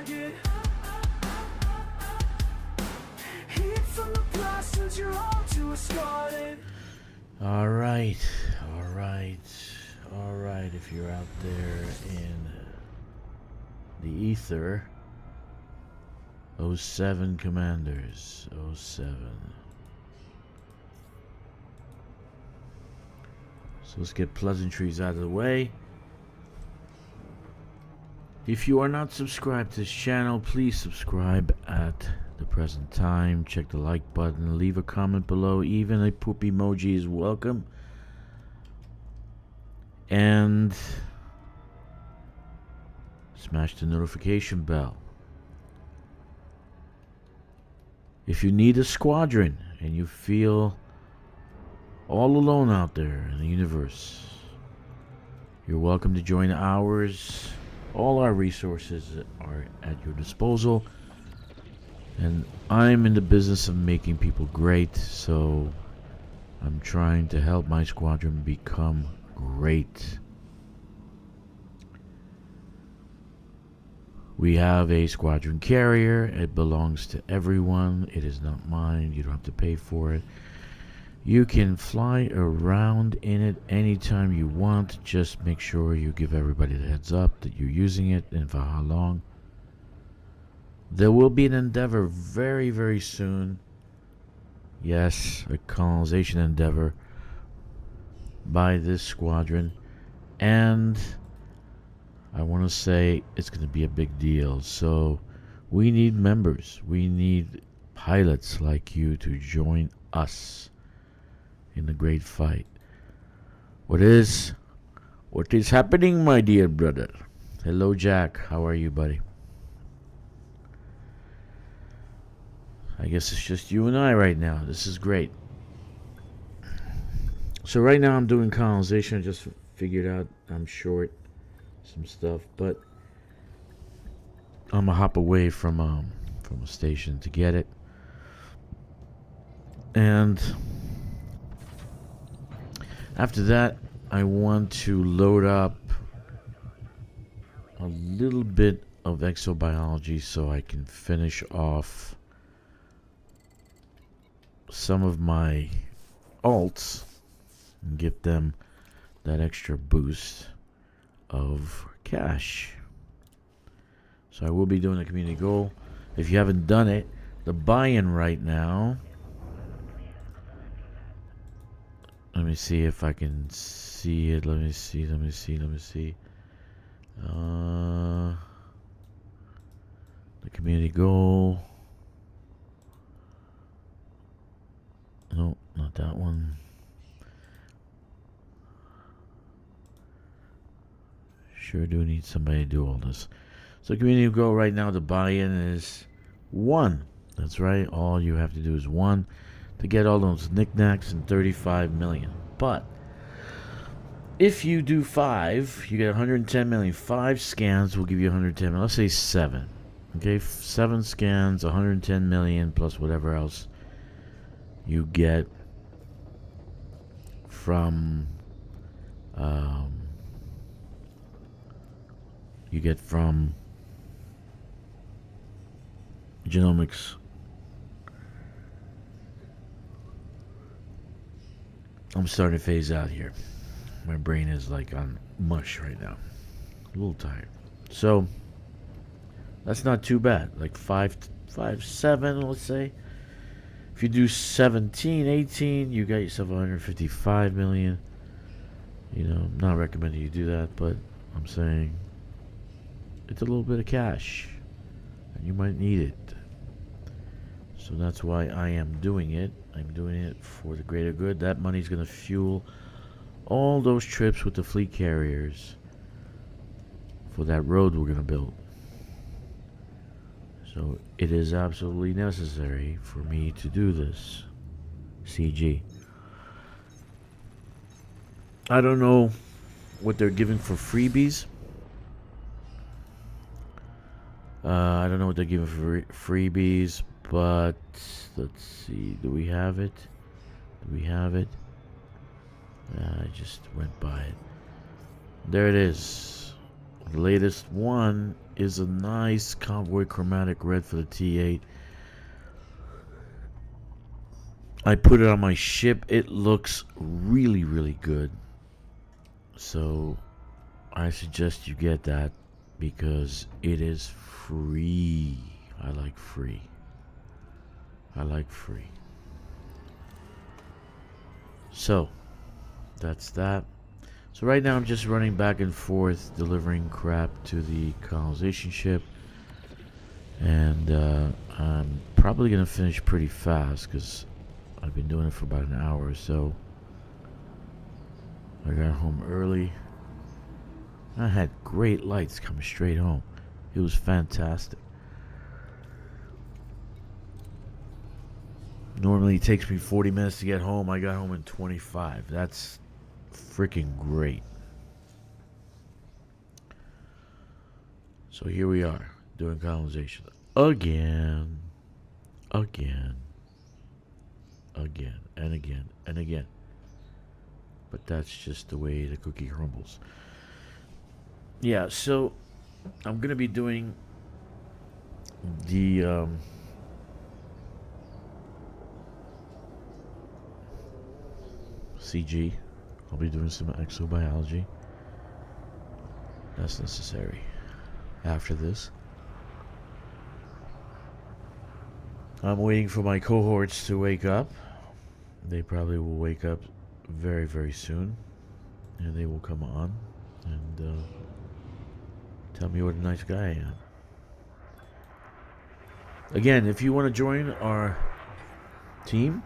target. Heat from the blast turns your arm to a scarlet. Alright, alright, alright, if you're out there in the ether. 07 commanders, 07. So let's get pleasantries out of the way. If you are not subscribed to this channel, please subscribe at the present time. Check the like button, leave a comment below. Even a poop emoji is welcome. And smash the notification bell. If you need a squadron and you feel all alone out there in the universe, you're welcome to join ours. All our resources are at your disposal. And I'm in the business of making people great, so I'm trying to help my squadron become great. We have a squadron carrier. It belongs to everyone. It is not mine. You don't have to pay for it. You can fly around in it anytime you want. Just make sure you give everybody the heads up that you're using it and for how long. There will be an endeavor very, very soon. Yes, a colonization endeavor by this squadron. And I want to say it's going to be a big deal. So we need members. We need pilots like you to join us in the great fight. What is happening, my dear brother? Hello, Jack. How are you, buddy? I guess it's just you and I right now. This is great. So right now I'm doing colonization. I just figured out I'm short some stuff, but I'm gonna hop away from a station to get it. And after that, I want to load up a little bit of exobiology so I can finish off some of my alts and give them that extra boost of cash. So I will be doing a community goal. If you haven't done it, the buy-in right now, let me see if I can see it. Let me see. The community goal. No, not that one. Sure do need somebody to do all this. So community goal right now, the buy-in is 1. That's right. All you have to do is 1 to get all those knickknacks and 35 million. But if you do 5, you get 110 million. 5 scans will give you 110 million. Let's say 7. Okay, 7 scans, 110 million plus whatever else you get from genomics. I'm starting to phase out here. My brain is like on mush right now. A little tired. So that's not too bad. Like 5, 7, let's say. If you do 17, 18, you got yourself 155 million. You know, I'm not recommending you do that, but I'm saying it's a little bit of cash and you might need it. So that's why I am doing it. I'm doing it for the greater good. That money's going to fuel all those trips with the fleet carriers for that road we're going to build. So it is absolutely necessary for me to do this. CG. I don't know what they're giving for freebies. I don't know what they're giving for freebies, but let's see. Do we have it? Do we have it? I just went by it. There it is. The latest one is a nice Cowboy chromatic red for the T8. I put it on my ship. It looks really, really good. So I suggest you get that because it is free. I like free. I like free. So that's that. So right now I'm just running back and forth delivering crap to the colonization ship. And I'm probably going to finish pretty fast because I've been doing it for about an hour or so. I got home early. I had great lights coming straight home. It was fantastic. Normally it takes me 40 minutes to get home. I got home in 25. That's freaking great. So here we are doing colonization again, and again. But that's just the way the cookie crumbles. Yeah, so I'm gonna be doing the CG. I'll be doing some exobiology. That's necessary. After this, I'm waiting for my cohorts to wake up. They probably will wake up very, very soon, and they will come on and tell me what a nice guy I am. Again, if you want to join our team,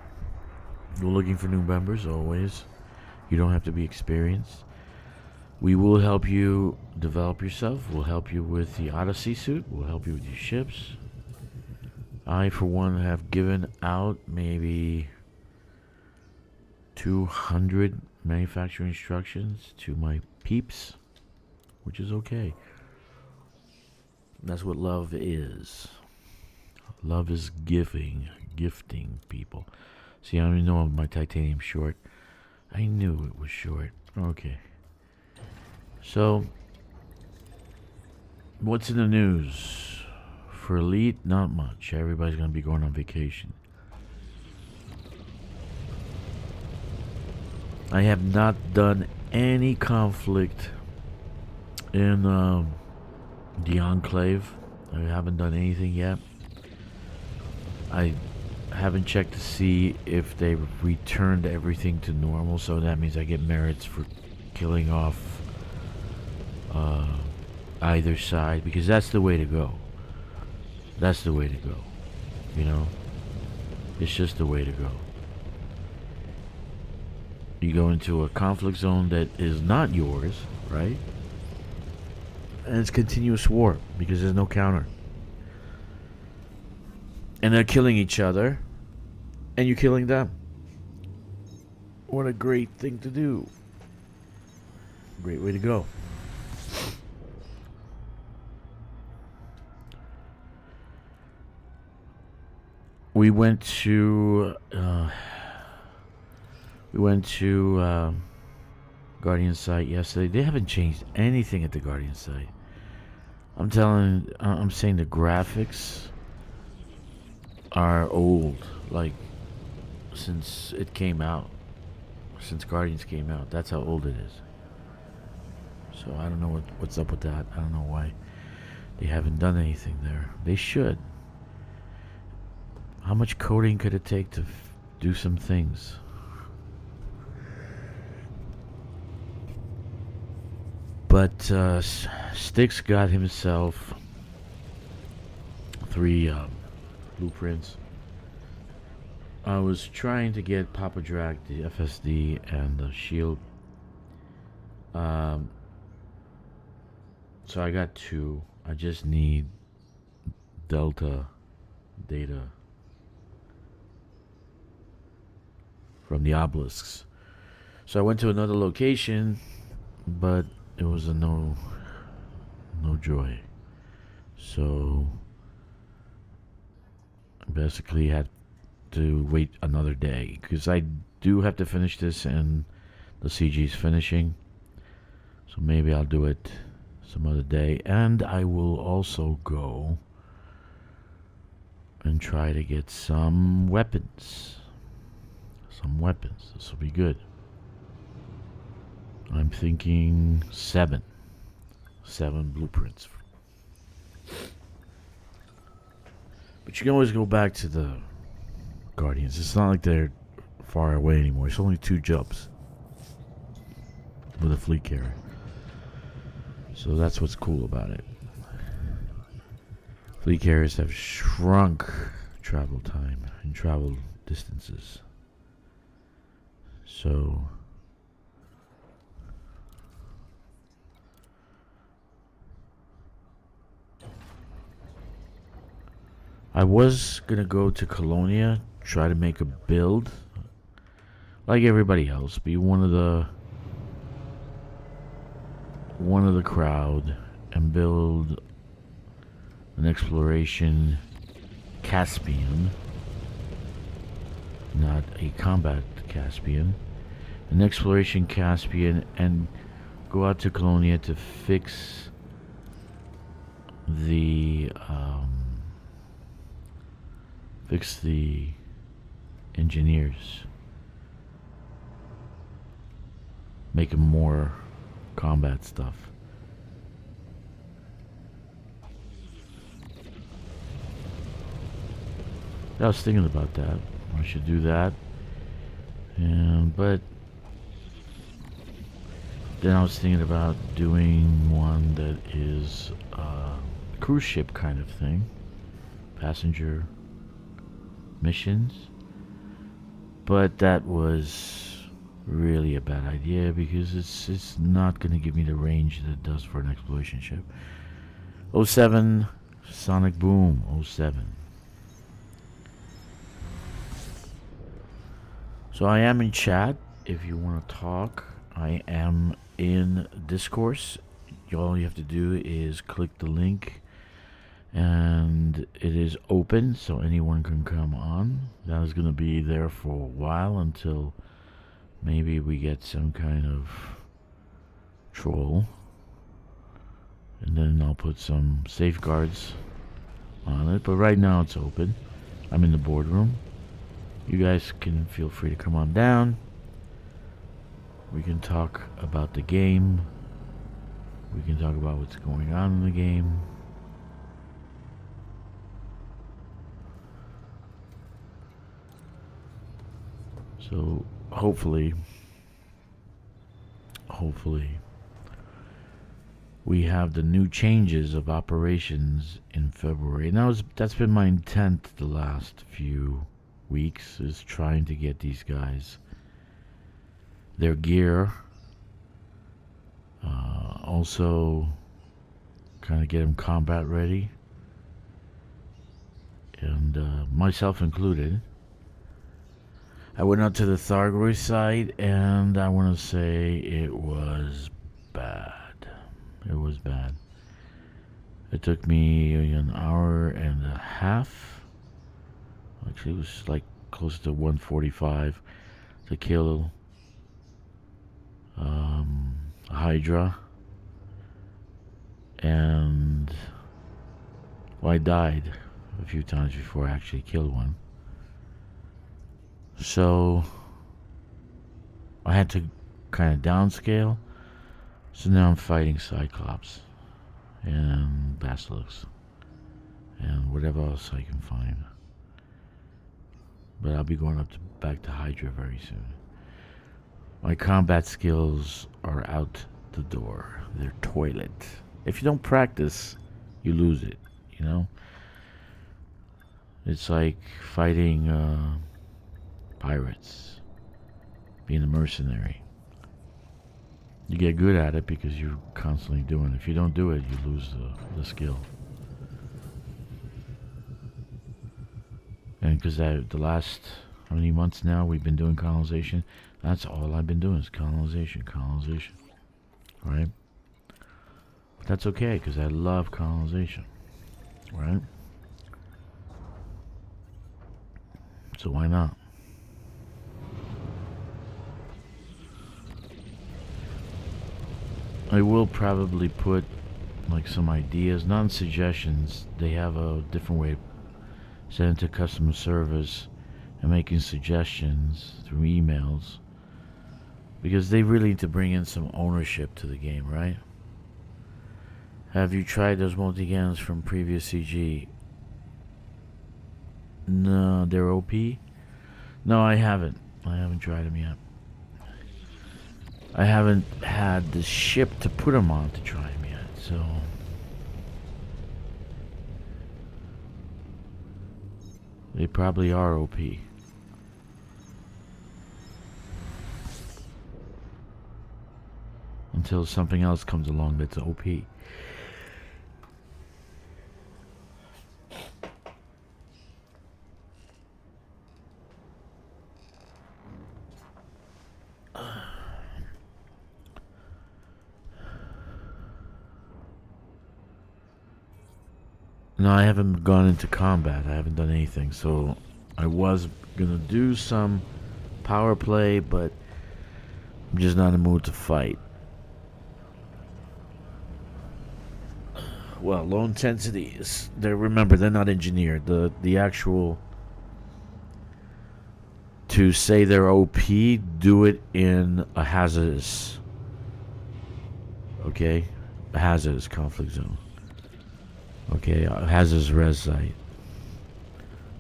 we're looking for new members always. You don't have to be experienced. We will help you develop yourself. We'll help you with the Odyssey suit. We'll help you with your ships. I, for one, have given out maybe 200 manufacturing instructions to my peeps, which is okay. That's what love is. Love is gifting people. See, I don't even know if my titanium's short. I knew it was short. Okay. So, what's in the news? For Elite, not much. Everybody's going to be going on vacation. I have not done any conflict in the Enclave. I haven't done anything yet. I haven't checked to see if they returned everything to normal, so that means I get merits for killing off either side, because that's the way to go. That's the way to go. You know? It's just the way to go. You go into a conflict zone that is not yours, right? And it's continuous war, because there's no counter. And they're killing each other, and you're killing them. What a great thing to do. Great way to go. We went to Guardian site yesterday. They haven't changed anything at the Guardian site. I'm saying the graphics are old, like since it came out, since Guardians came out. That's how old it is. So I don't know what's up with that. I don't know why they haven't done anything there. They should. How much coding could it take to do some things? But Stixx got himself 3 blueprints. I was trying to get Papa Drac, the FSD, and the shield. So I got 2. I just need Delta data from the obelisks. So I went to another location, but it was a no joy. So I basically had to wait another day, because I do have to finish this, and the CG's finishing. So maybe I'll do it some other day. And I will also go and try to get some weapons. This will be good. I'm thinking 7 blueprints. But you can always go back to the Guardians. It's not like they're far away anymore. It's only 2 jumps with a fleet carrier. So that's what's cool about it. Fleet carriers have shrunk travel time and travel distances. So I was gonna go to Colonia, try to make a build like everybody else, be one of the crowd and build an exploration Caspian, not a combat Caspian, an exploration Caspian, and go out to Colonia to fix the engineers, make them more combat stuff. I was thinking about that. I should do that. But then I was thinking about doing one that is a cruise ship kind of thing. Passenger missions. But that was really a bad idea because it's not going to give me the range that it does for an exploration ship. 07 Sonic Boom 07. So I am in chat if you want to talk. I am in discourse. All you have to do is click the link and it is open so anyone can come on. That is going to be there for a while until maybe we get some kind of troll, and then I'll put some safeguards on it. But right now it's open. I'm in the boardroom. You guys can feel free to come on down. We can talk about the game. We can talk about what's going on in the game. So hopefully we have the new changes of operations in February. And that's been my intent the last few weeks, is trying to get these guys their gear. Also kind of get them combat ready. And myself included. I went out to the Thargoid site, and I want to say it was bad. It was bad. It took me an hour and a half. Actually, it was like close to 1:45 to kill a Hydra. And well, I died a few times before I actually killed one. So I had to kind of downscale. So now I'm fighting Cyclops and Basilisk and whatever else I can find. But I'll be going back to Hydra very soon. My combat skills are out the door. They're toilet. If you don't practice, you lose it, you know? It's like fighting pirates, being a mercenary. You get good at it because you're constantly doing it. If you don't do it, you lose the skill. And because the last, how many months now we've been doing colonization, that's all I've been doing is colonization. Right? But that's okay because I love colonization. Right? So why not? I will probably put like some ideas, not suggestions. They have a different way of sending to customer service and making suggestions through emails, because they really need to bring in some ownership to the game, right? Have you tried those multi-cannons from previous CG? No, they're OP? No, I haven't. I haven't tried them yet. I haven't had the ship to put them on to try them yet, so... They probably are OP. Until something else comes along that's OP. No, I haven't gone into combat. I haven't done anything. So I was gonna do some power play, but I'm just not in the mood to fight. Well, low intensities. Remember, they're not engineered. The actual, to say they're OP, do it in a hazardous. Okay, a hazardous conflict zone. Okay, a hazardous res site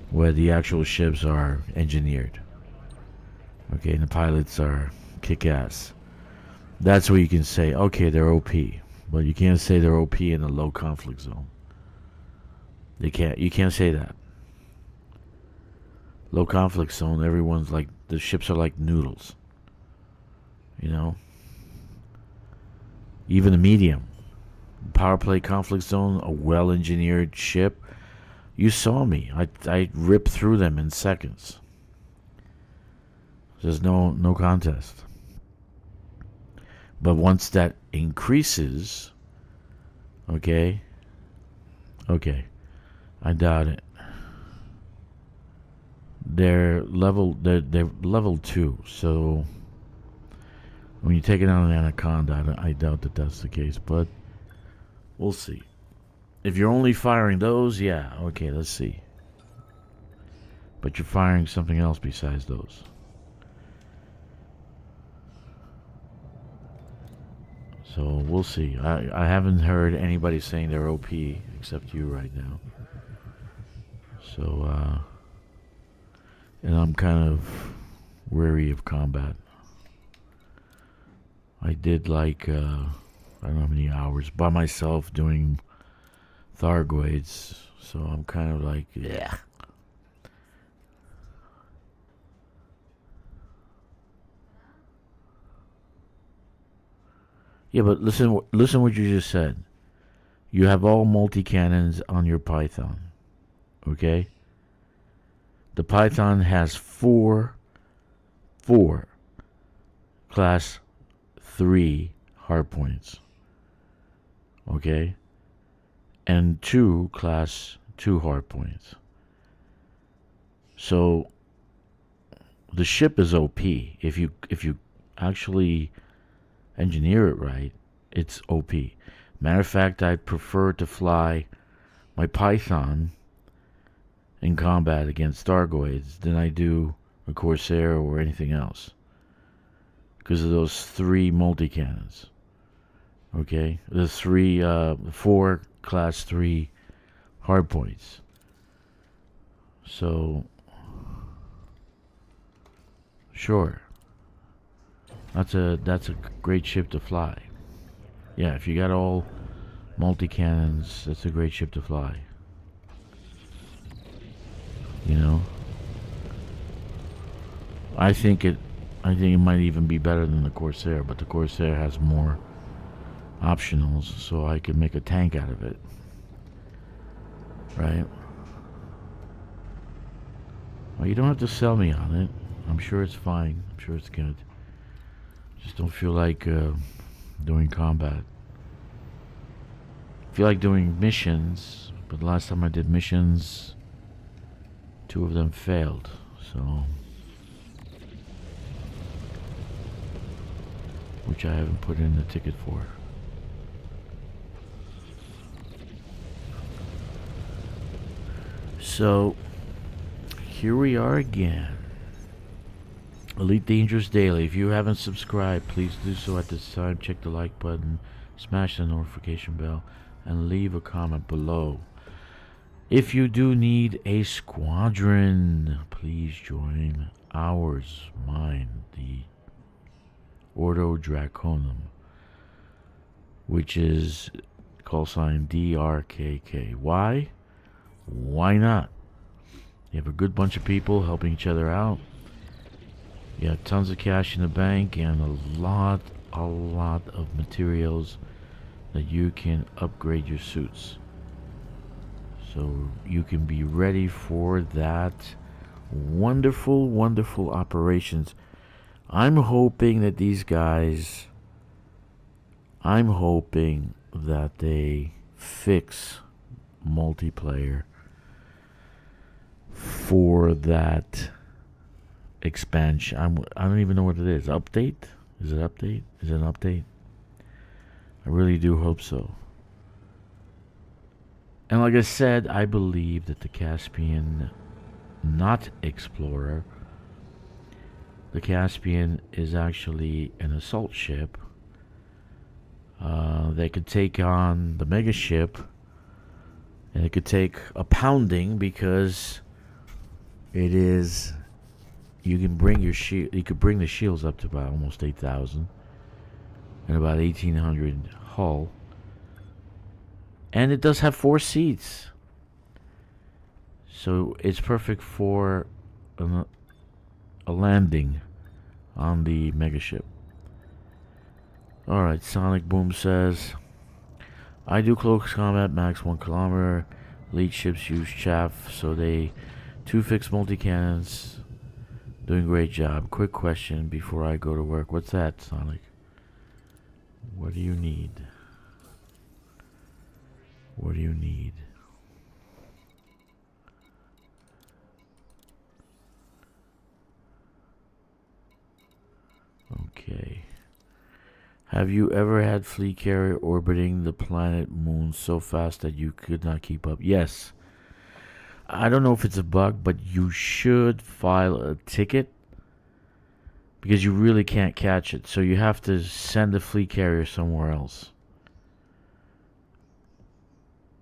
where the actual ships are engineered. Okay, and the pilots are kick-ass. That's where you can say, okay, they're OP. But you can't say they're OP in a low conflict zone. You can't say that. Low conflict zone, everyone's like, the ships are like noodles. You know? Even a medium. Power play conflict zone, a well-engineered ship. You saw me. I ripped through them in seconds. There's no contest. But once that increases, okay, I doubt it. They're level 2, so when you take it on an Anaconda, I doubt that that's the case, but we'll see. If you're only firing those, yeah, okay, let's see. But you're firing something else besides those. So we'll see. I haven't heard anybody saying they're OP except you right now. So, and I'm kind of weary of combat. I did like, I don't know how many hours by myself doing Thargoids. So I'm kind of like, yeah. Yeah, but listen what you just said. You have all multi-cannons on your Python. Okay? The Python has four class 3 hardpoints. Okay? And 2 class 2 hardpoints. So the ship is OP. If you actually engineer it right, it's OP. Matter of fact, I prefer to fly my Python in combat against Thargoids than I do a Corsair or anything else, because of those 3 multi-cannons. Okay, the 4 class 3 hardpoints. So sure, that's a great ship to fly. Yeah, if you got all multi-cannons, that's a great ship to fly. You know, I think it might even be better than the Corsair, but the Corsair has more optionals, so I could make a tank out of it. Right? Well, you don't have to sell me on it. I'm sure it's fine. I'm sure it's good. Just don't feel like doing combat. I feel like doing missions, but the last time I did missions, 2 of them failed, so, which I haven't put in the ticket for. So, here we are again. Elite Dangerous Daily. If you haven't subscribed, please do so at this time. Check the like button, smash the notification bell, and leave a comment below. If you do need a squadron, please join ours, mine, the Ordo Draconum, which is call sign DRKK. Why? Why not? You have a good bunch of people helping each other out. You have tons of cash in the bank and a lot of materials that you can upgrade your suits. So you can be ready for that wonderful, wonderful operations. I'm hoping that these guys, I'm hoping that they fix multiplayer for that expansion. I don't even know what it is. Update? Is it update? Is it an update? I really do hope so. And like I said, I believe that the Caspian, not Explorer, the Caspian is actually an assault ship. They could take on the mega ship, and it could take a pounding because it is. You can bring your shield. You could bring the shields up to about almost 8,000 and about 1,800 hull. And it does have 4 seats, so it's perfect for a landing on the megaship. Alright, Sonic Boom says, I do close combat, max 1 kilometer. Elite ships use chaff, so they 2 fixed multi-cannons. Doing a great job. Quick question before I go to work. What's that, Sonic? What do you need? What do you need? Okay. Have you ever had fleet carrier orbiting the planet moon so fast that you could not keep up? Yes. I don't know if it's a bug, but you should file a ticket because you really can't catch it. So you have to send the fleet carrier somewhere else.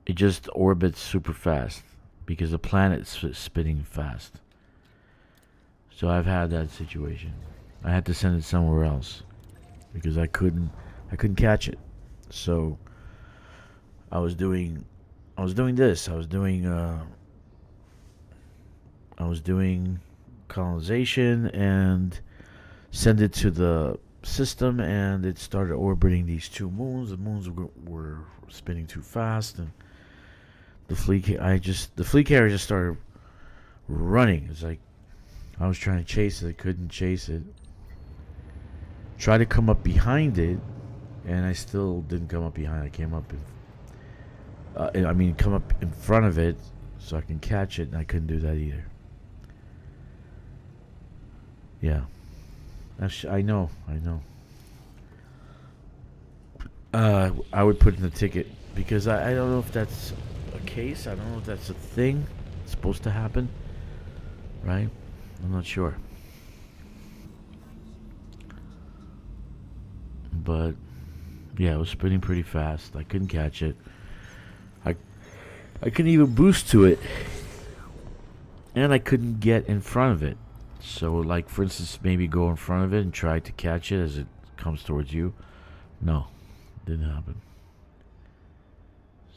It just orbits super fast because the planet's spinning fast. So I've had that situation. I had to send it somewhere else because I couldn't catch it. So I was doing this. I was doing colonization and send it to the system, and it started orbiting these 2 moons. The moons were spinning too fast, and the fleet carrier just started running. It's like I was trying to chase it, I couldn't chase it. Tried to come up behind it, and I still didn't come up behind. I came up come up in front of it so I can catch it, and I couldn't do that either. Yeah, I know. I would put in the ticket because I don't know if that's a case. I don't know if that's a thing. It's supposed to happen, right? I'm not sure. But yeah, it was spinning pretty fast. I couldn't catch it. I couldn't even boost to it, and I couldn't get in front of it. So, like for instance, maybe go in front of it and try to catch it as it comes towards you. No, didn't happen.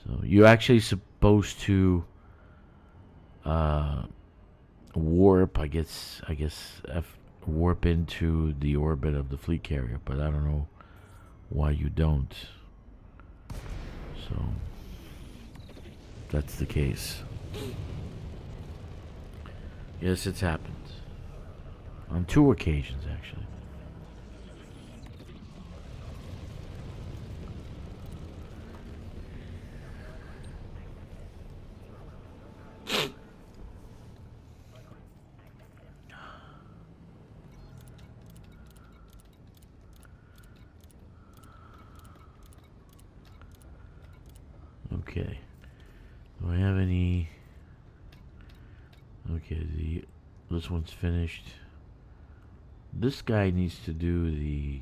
So you're actually supposed to warp, I guess warp into the orbit of the fleet carrier, but I don't know why you don't. So that's the case. Yes, it's happened on 2 occasions actually. Okay. Do I have any Okay, this one's finished. This guy needs to do the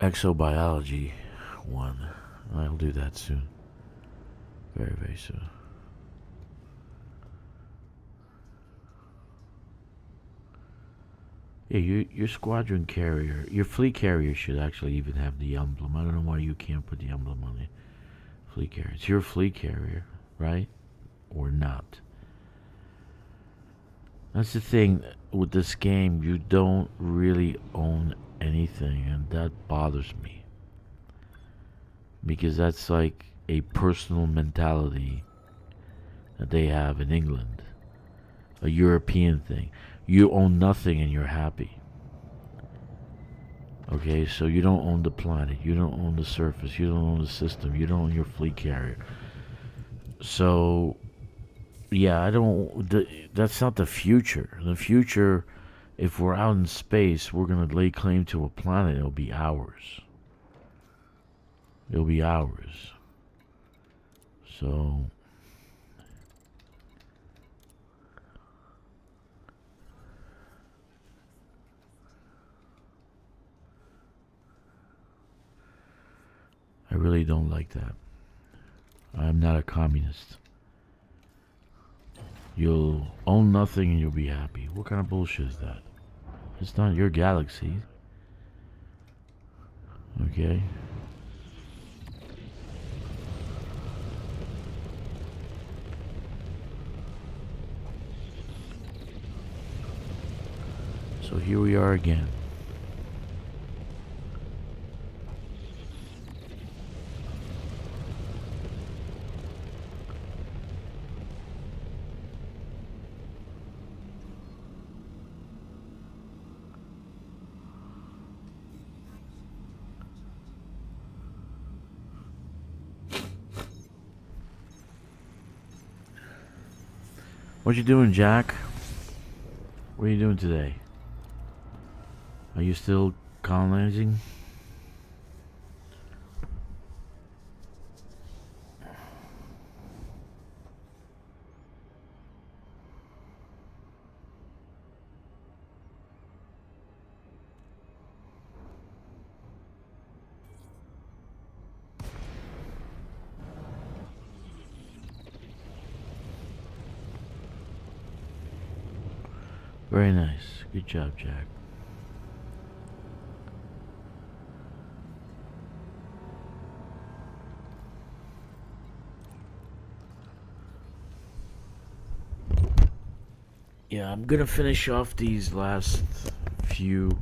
Exobiology one. I'll do that soon. Very, very soon. Yeah, your squadron carrier, your fleet carrier should actually even have the emblem. I don't know why you can't put the emblem on it. Fleet carrier. It's your fleet carrier, right? Or not. That's the thing with this game. You don't really own anything, and that bothers me. Because that's like a personal mentality that they have in England. A European thing. You own nothing and you're happy. Okay, so you don't own the planet, you don't own the surface, you don't own the system, you don't own your fleet carrier. So, yeah, that's not the future. The future, if we're out in space, we're gonna lay claim to a planet, it'll be ours. It'll be ours. So, I really don't like that. I'm not a communist. You'll own nothing and you'll be happy. What kind of bullshit is that? It's not your galaxy. Okay? So here we are again. What you doing, Jack? What are you doing today? Are you still colonizing? Very nice. Good job, Jack. Yeah, I'm gonna finish off these last few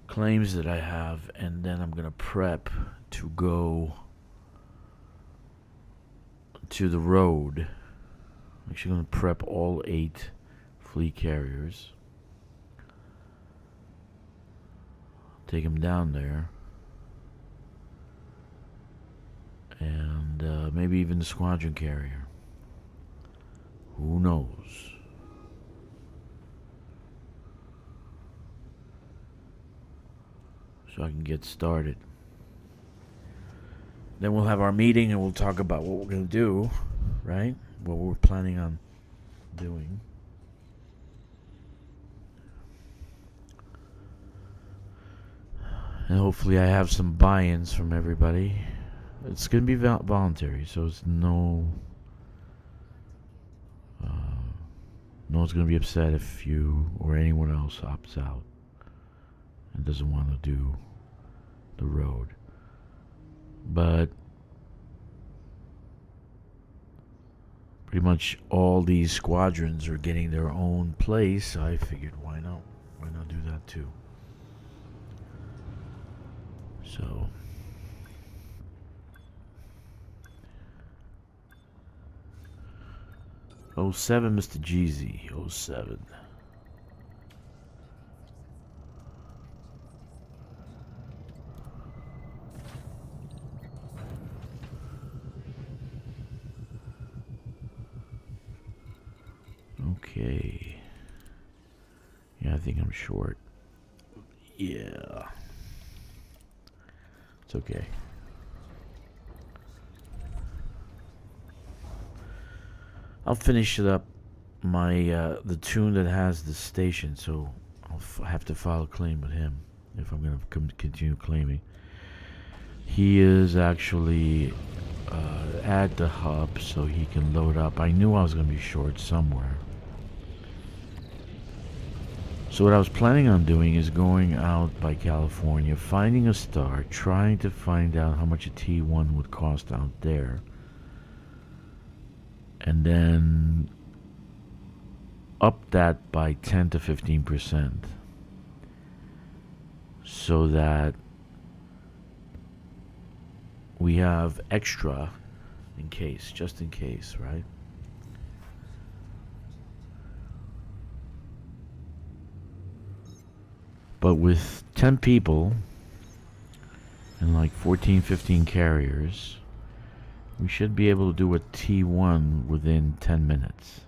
claims that I have, and then I'm gonna prep to go to the road. I'm actually gonna prep all 8 fleet carriers. Take them down there. And maybe even the squadron carrier. Who knows? So I can get started. Then we'll have our meeting and we'll talk about what we're going to do, right? What we're planning on doing. And hopefully I have some buy-ins from everybody. It's going to be voluntary, so it's no one's going to be upset if you or anyone else opts out and doesn't want to do the road. But pretty much all these squadrons are getting their own place, so I figured why not? Why not do that too? So '07, Mr. Jeezy. '07. Okay. Yeah, I think I'm short. Yeah. It's okay. I'll finish it up. My the tune that has the station, so I'll have to file a claim with him if I'm gonna continue claiming. He is actually at the hub, so he can load up. I knew I was gonna be short somewhere. So what I was planning on doing is going out by California, finding a star, trying to find out how much a T1 would cost out there, and then up that by 10 to 15%, so that we have extra in case, just in case, right? But with 10 people and like 14, 15 carriers, we should be able to do a T1 within 10 minutes.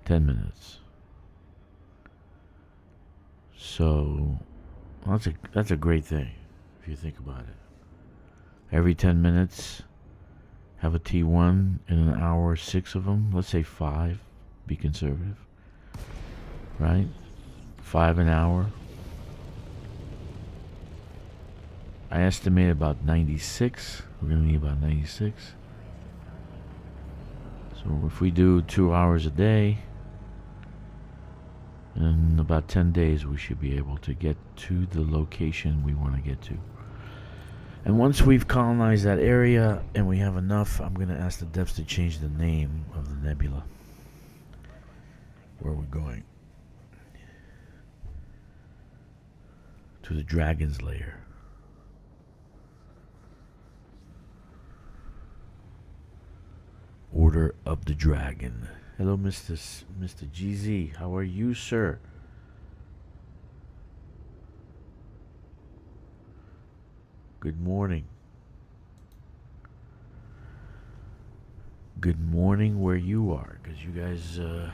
10 minutes. So that's a great thing if you think about it. Every 10 minutes, have a T1 in an hour, 6 of them. Let's say 5, be conservative, right? 5 an hour. I estimate about 96. We're going to need about 96. So if we do 2 hours a day, in about 10 days we should be able to get to the location we want to get to. And once we've colonized that area and we have enough, I'm going to ask the devs to change the name of the nebula where we're going. To the Dragon's Lair. Order of the Dragon. Hello, Mr. GZ. How are you, sir? Good morning. Good morning where you are, because you guys are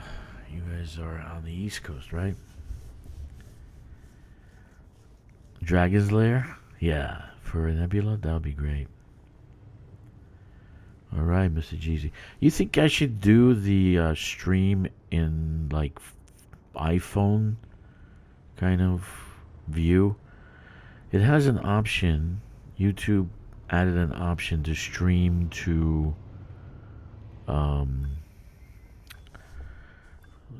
on the East Coast, right? Dragon's Lair? Yeah, for a nebula, that would be great. Alright, Mr. Jeezy. You think I should do the stream in like iPhone kind of view? It has an option. YouTube added an option to stream to let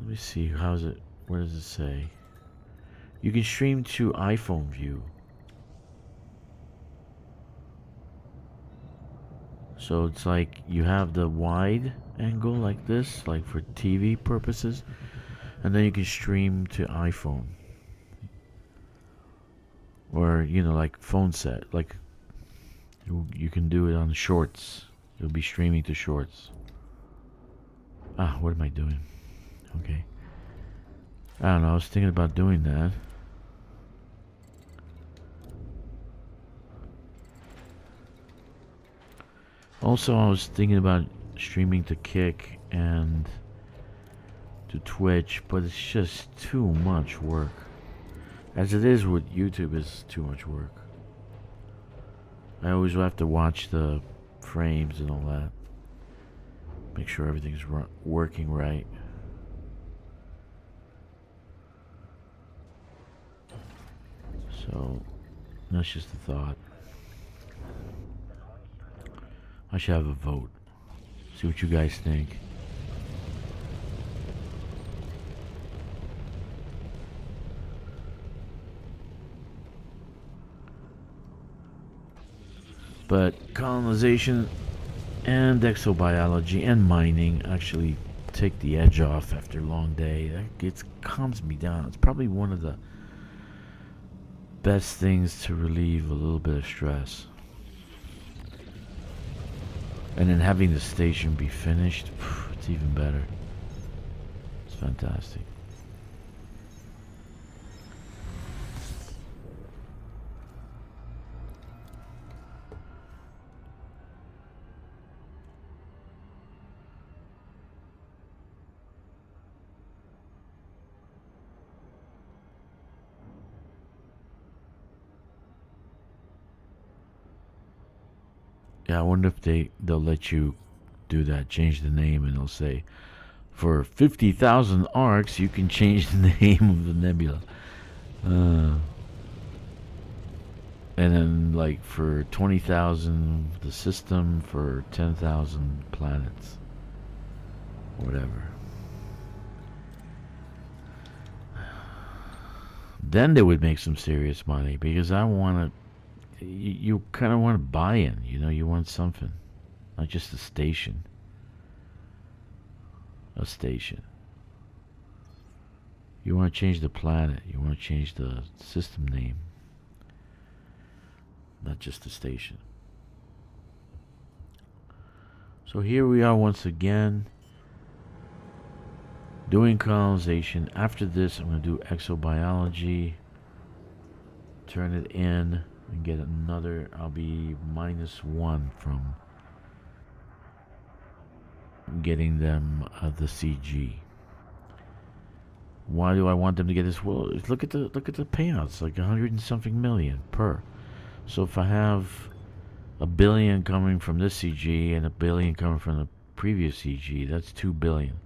me see, how's it, what does it say? You can stream to iPhone view. So it's like you have the wide angle like this, like for TV purposes, and then you can stream to iPhone. Or, you know, like phone set, like you can do it on shorts. You'll be streaming to shorts. Ah, what am I doing? Okay. I don't know, I was thinking about doing that. Also, I was thinking about streaming to Kkixx and to Twitch, but it's just too much work. As it is with YouTube, is too much work. I always have to watch the frames and all that. Make sure everything's working right. So, that's just a thought. I should have a vote. See what you guys think. But colonization and exobiology and mining actually take the edge off after a long day. It calms me down. It's probably one of the best things to relieve a little bit of stress. And then having the station be finished, it's even better. It's fantastic. Yeah, I wonder if they'll let you do that. Change the name, and they'll say, for 50,000 arcs, you can change the name of the nebula. And then, like, for 20,000, the system, for 10,000 planets. Whatever. Then they would make some serious money, because I want to, you kind of want to buy in, you know, you want something, not just a station. A station. You want to change the planet, you want to change the system name, not just a station. So here we are once again, doing colonization. After this, I'm going to do exobiology, turn it in, and get another. I'll be -1 from getting them the CG. Why do I want them to get this? Well, look at the payouts, like 100 and something million per. So if I have $1 billion coming from this CG and $1 billion coming from the previous CG, that's $2 billion.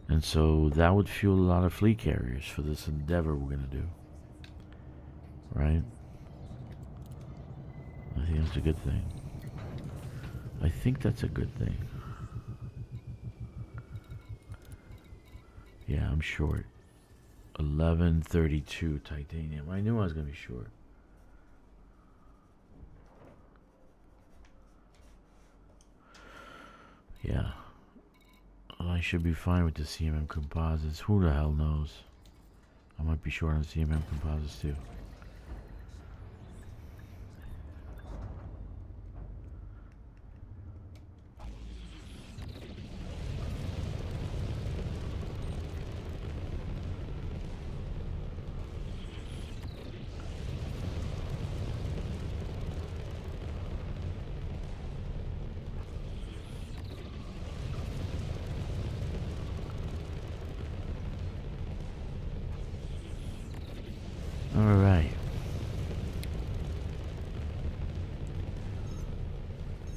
And so that would fuel a lot of fleet carriers for this endeavor we're going to do. Right? I think that's a good thing. I think that's a good thing. Yeah, I'm short. 1132 titanium. I knew I was going to be short. Yeah. I should be fine with the CMM composites. Who the hell knows? I might be short on CMM composites too.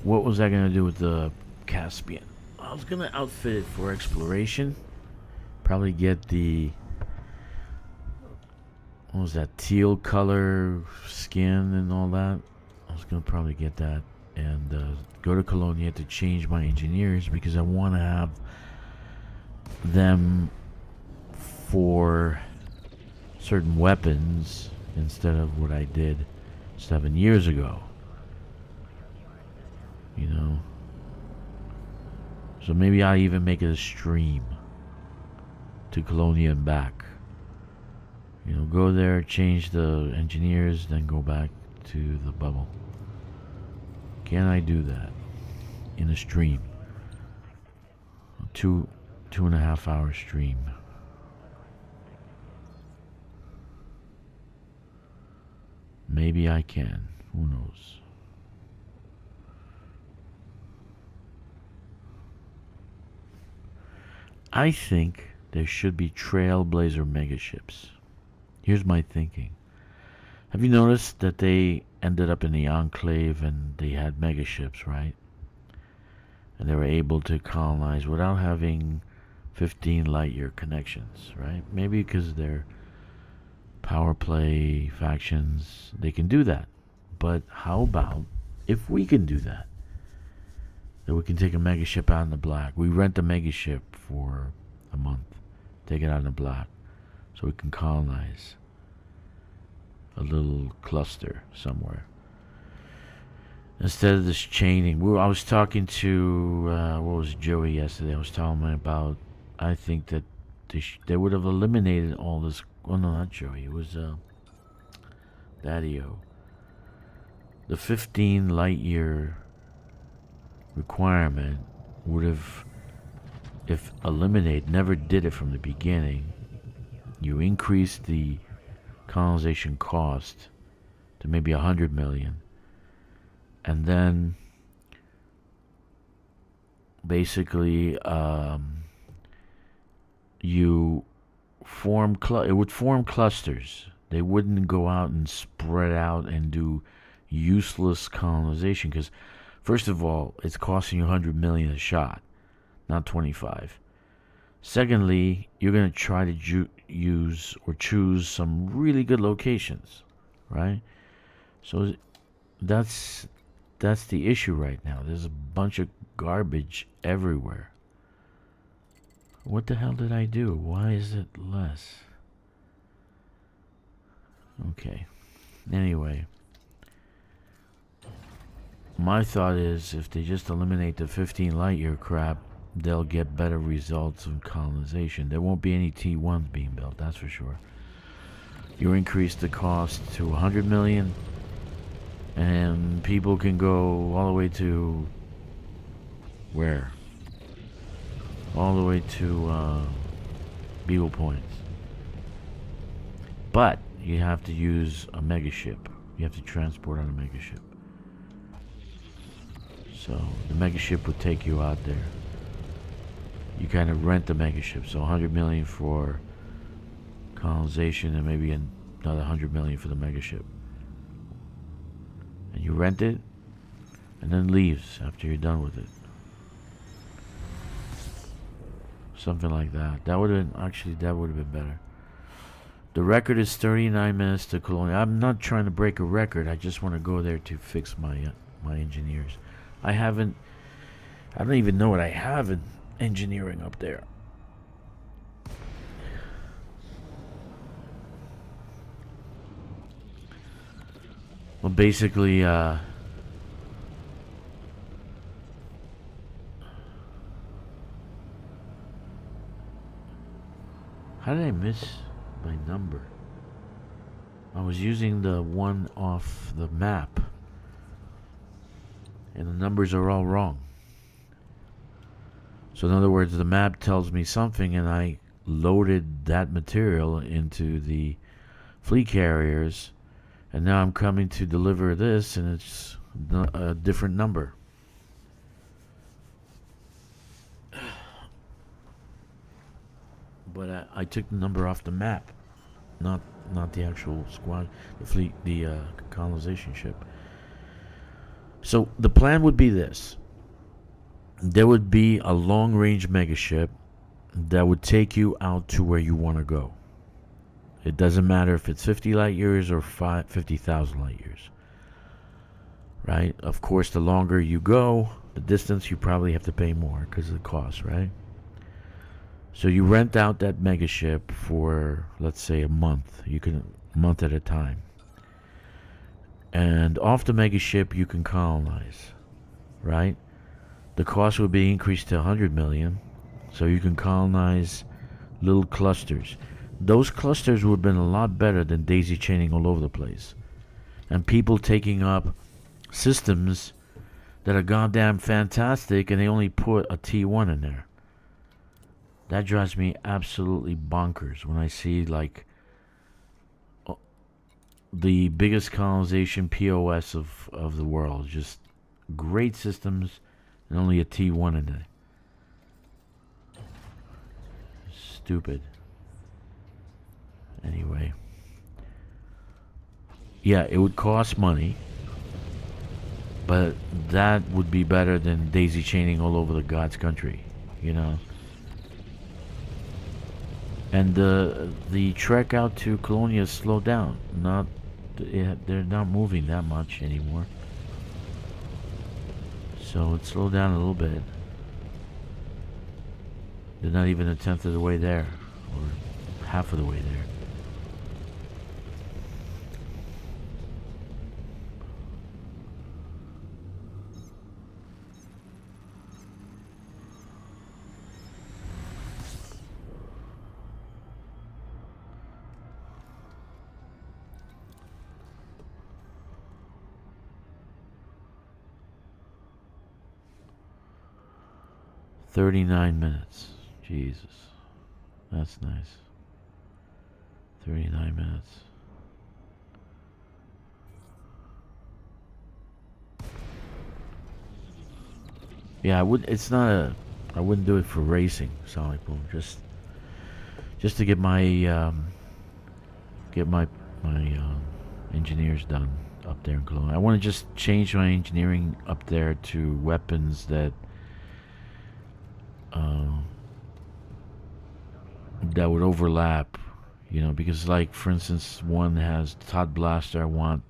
What was I going to do with the Caspian? I was going to outfit it for exploration. Probably get the... What was that? Teal color skin and all that. I was going to probably get that. And go to Colonia to change my engineers, because I want to have them for certain weapons instead of what I did 7 years ago. You know, so maybe I'll even make it a stream to Colonia and back. You know, go there, change the engineers, then go back to the bubble. Can I do that in a stream? A 2.5 hour stream. Maybe I can. Who knows? I think there should be Trailblazer megaships. Here's my thinking. Have you noticed that they ended up in the Enclave and they had megaships, right? And they were able to colonize without having 15 light-year connections, right? Maybe because they're power play factions, they can do that. But how about if we can do that? That we can take a megaship out in the black. We rent a megaship for a month. Take it out in the black. So we can colonize a little cluster somewhere. Instead of this chaining. I was talking to, what was Joey yesterday? I was telling him about, I think that they would have eliminated all this. Well, no, not Joey. It was Daddy-O. The 15 light year requirement would have, if eliminated, never did it from the beginning. You increase the colonization cost to maybe 100 million, and then basically you form it would form clusters. They wouldn't go out and spread out and do useless colonization, because First of all, it's costing you 100 million a shot, not 25. Secondly, you're going to try to use or choose some really good locations, right? So that's the issue right now. There's a bunch of garbage everywhere. What the hell did I do? Why is it less? Okay. Anyway. My thought is if they just eliminate the 15 light year crap, they'll get better results in colonization. There won't be any T1s being built, that's for sure. You increase the cost to 100 million, and people can go all the way to where? All the way to Beagle Points. But you have to use a mega ship. You have to transport on a mega ship. So the mega ship would take you out there. You kind of rent the mega ship. So 100 million for colonization and maybe another 100 million for the mega ship. And you rent it and then leaves after you're done with it. Something like that. That would have been better. The record is 39 minutes to Colonia. I'm not trying to break a record. I just want to go there to fix my engineers. I don't even know what I have in engineering up there. Well, basically, how did I miss my number? I was using the one off the map, and the numbers are all wrong. So in other words, the map tells me something, and I loaded that material into the fleet carriers, and now I'm coming to deliver this, and it's a different number. But I took the number off the map, not the actual squad, the fleet, the colonization ship. So the plan would be this. There would be a long-range megaship that would take you out to where you want to go. It doesn't matter if it's 50 light years or 50,000 light years. Right? Of course, the longer you go, the distance, you probably have to pay more because of the cost, right? So you rent out that megaship for, let's say, a month. You can, a month at a time. And off the megaship, you can colonize, right? The cost would be increased to 100 million, so you can colonize little clusters. Those clusters would have been a lot better than daisy chaining all over the place. And people taking up systems that are goddamn fantastic, and they only put a T1 in there. That drives me absolutely bonkers when I see, like, the biggest colonization POS of the world. Just great systems and only a T1 in it. Stupid. Anyway. Yeah, it would cost money, but that would be better than daisy chaining all over the God's country, you know. And the trek out to Colonia slowed down. They're not moving that much anymore. So it slowed down a little bit. They're not even a tenth of the way there, or half of the way there. $39 minutes. Jesus. That's nice. 39 minutes. Yeah, I wouldn't do it for racing, Sonic Boom. Just to get my engineers done. up there in Cologne. I want to just change my engineering up there to weapons that that would overlap, you know, because like for instance, one has Todd Blaster. I want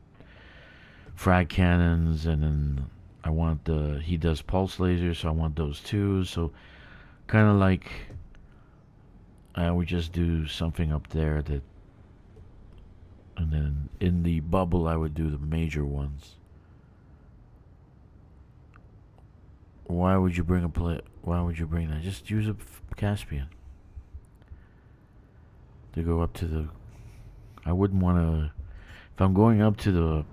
frag cannons, and then I want he does pulse lasers, so I want those too. So kind of like I would just do something up there that, and then in the bubble I would do the major ones. Why would you bring why would you bring that? Just use a Caspian to go up to the. I wouldn't want to. If I'm going up to the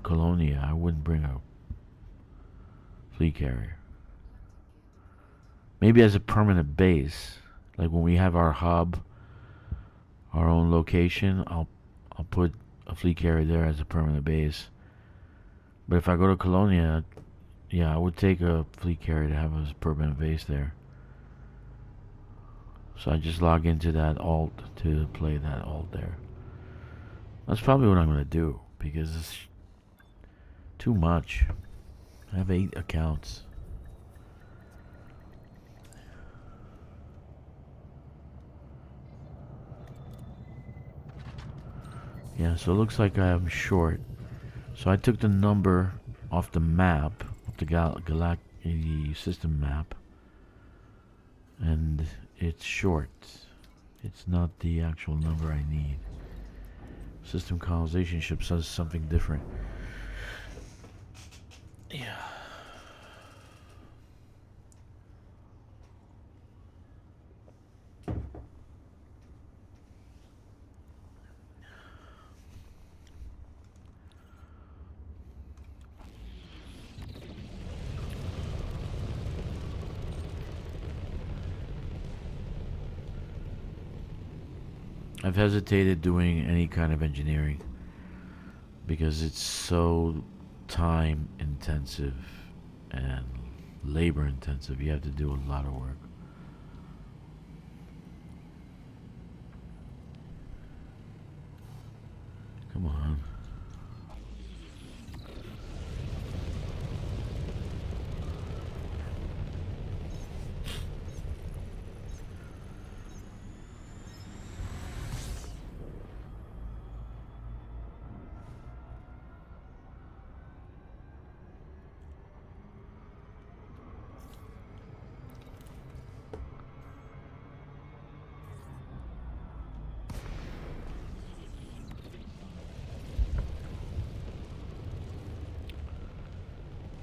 Colonia, I wouldn't bring a fleet carrier. Maybe as a permanent base, like when we have our hub, our own location, I'll put a fleet carrier there as a permanent base. But if I go to Colonia, yeah, I would take a fleet carrier to have as a permanent base there. So I just log into that alt to play that alt there. That's probably what I'm going to do, because it's too much. I have 8 accounts. Yeah, so it looks like I'm short. So I took the number off the map, off the system map, and it's short. It's not the actual number I need. System colonization ship says something different. Yeah. I've hesitated doing any kind of engineering because it's so time intensive and labor intensive. You have to do a lot of work. Come on.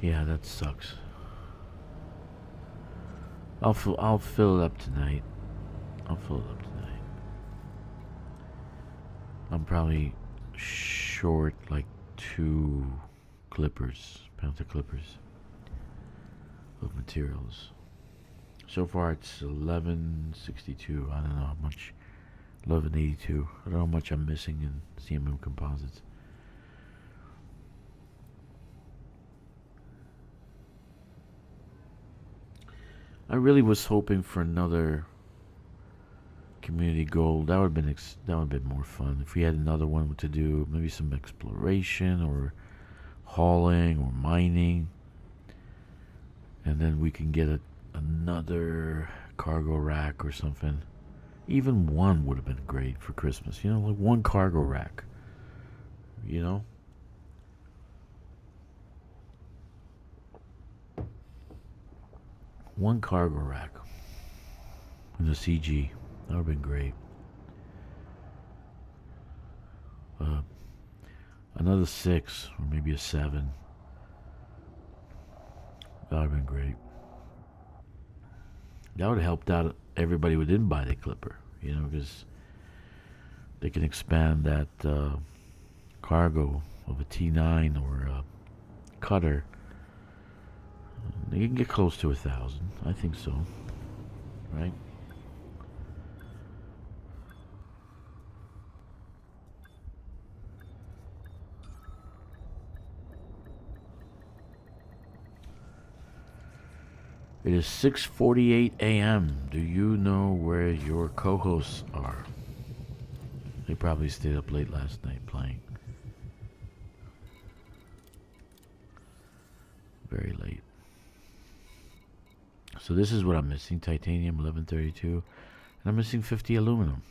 Yeah, that sucks. I'll fill it up tonight. I'll fill it up tonight. I'm probably short like 2 clippers, Panther clippers of materials. So far it's 1162. I don't know how much. 1182. I don't know how much I'm missing in CMM composites. I really was hoping for another community goal. That would have been more fun if we had another one to do. Maybe some exploration or hauling or mining, and then we can get another cargo rack or something. Even one would have been great for Christmas. You know, like one cargo rack. You know. One cargo rack in the CG. That would have been great. Another 6 or maybe a 7. That would have been great. That would have helped out everybody who didn't buy the Clipper, you know, because they can expand that cargo of a T9 or a cutter. They can get close to 1,000. I think so. Right? It is 6:48 a.m. Do you know where your co-hosts are? They probably stayed up late last night playing. very late. So this is what I'm missing: titanium 1132, and I'm missing 50 aluminum.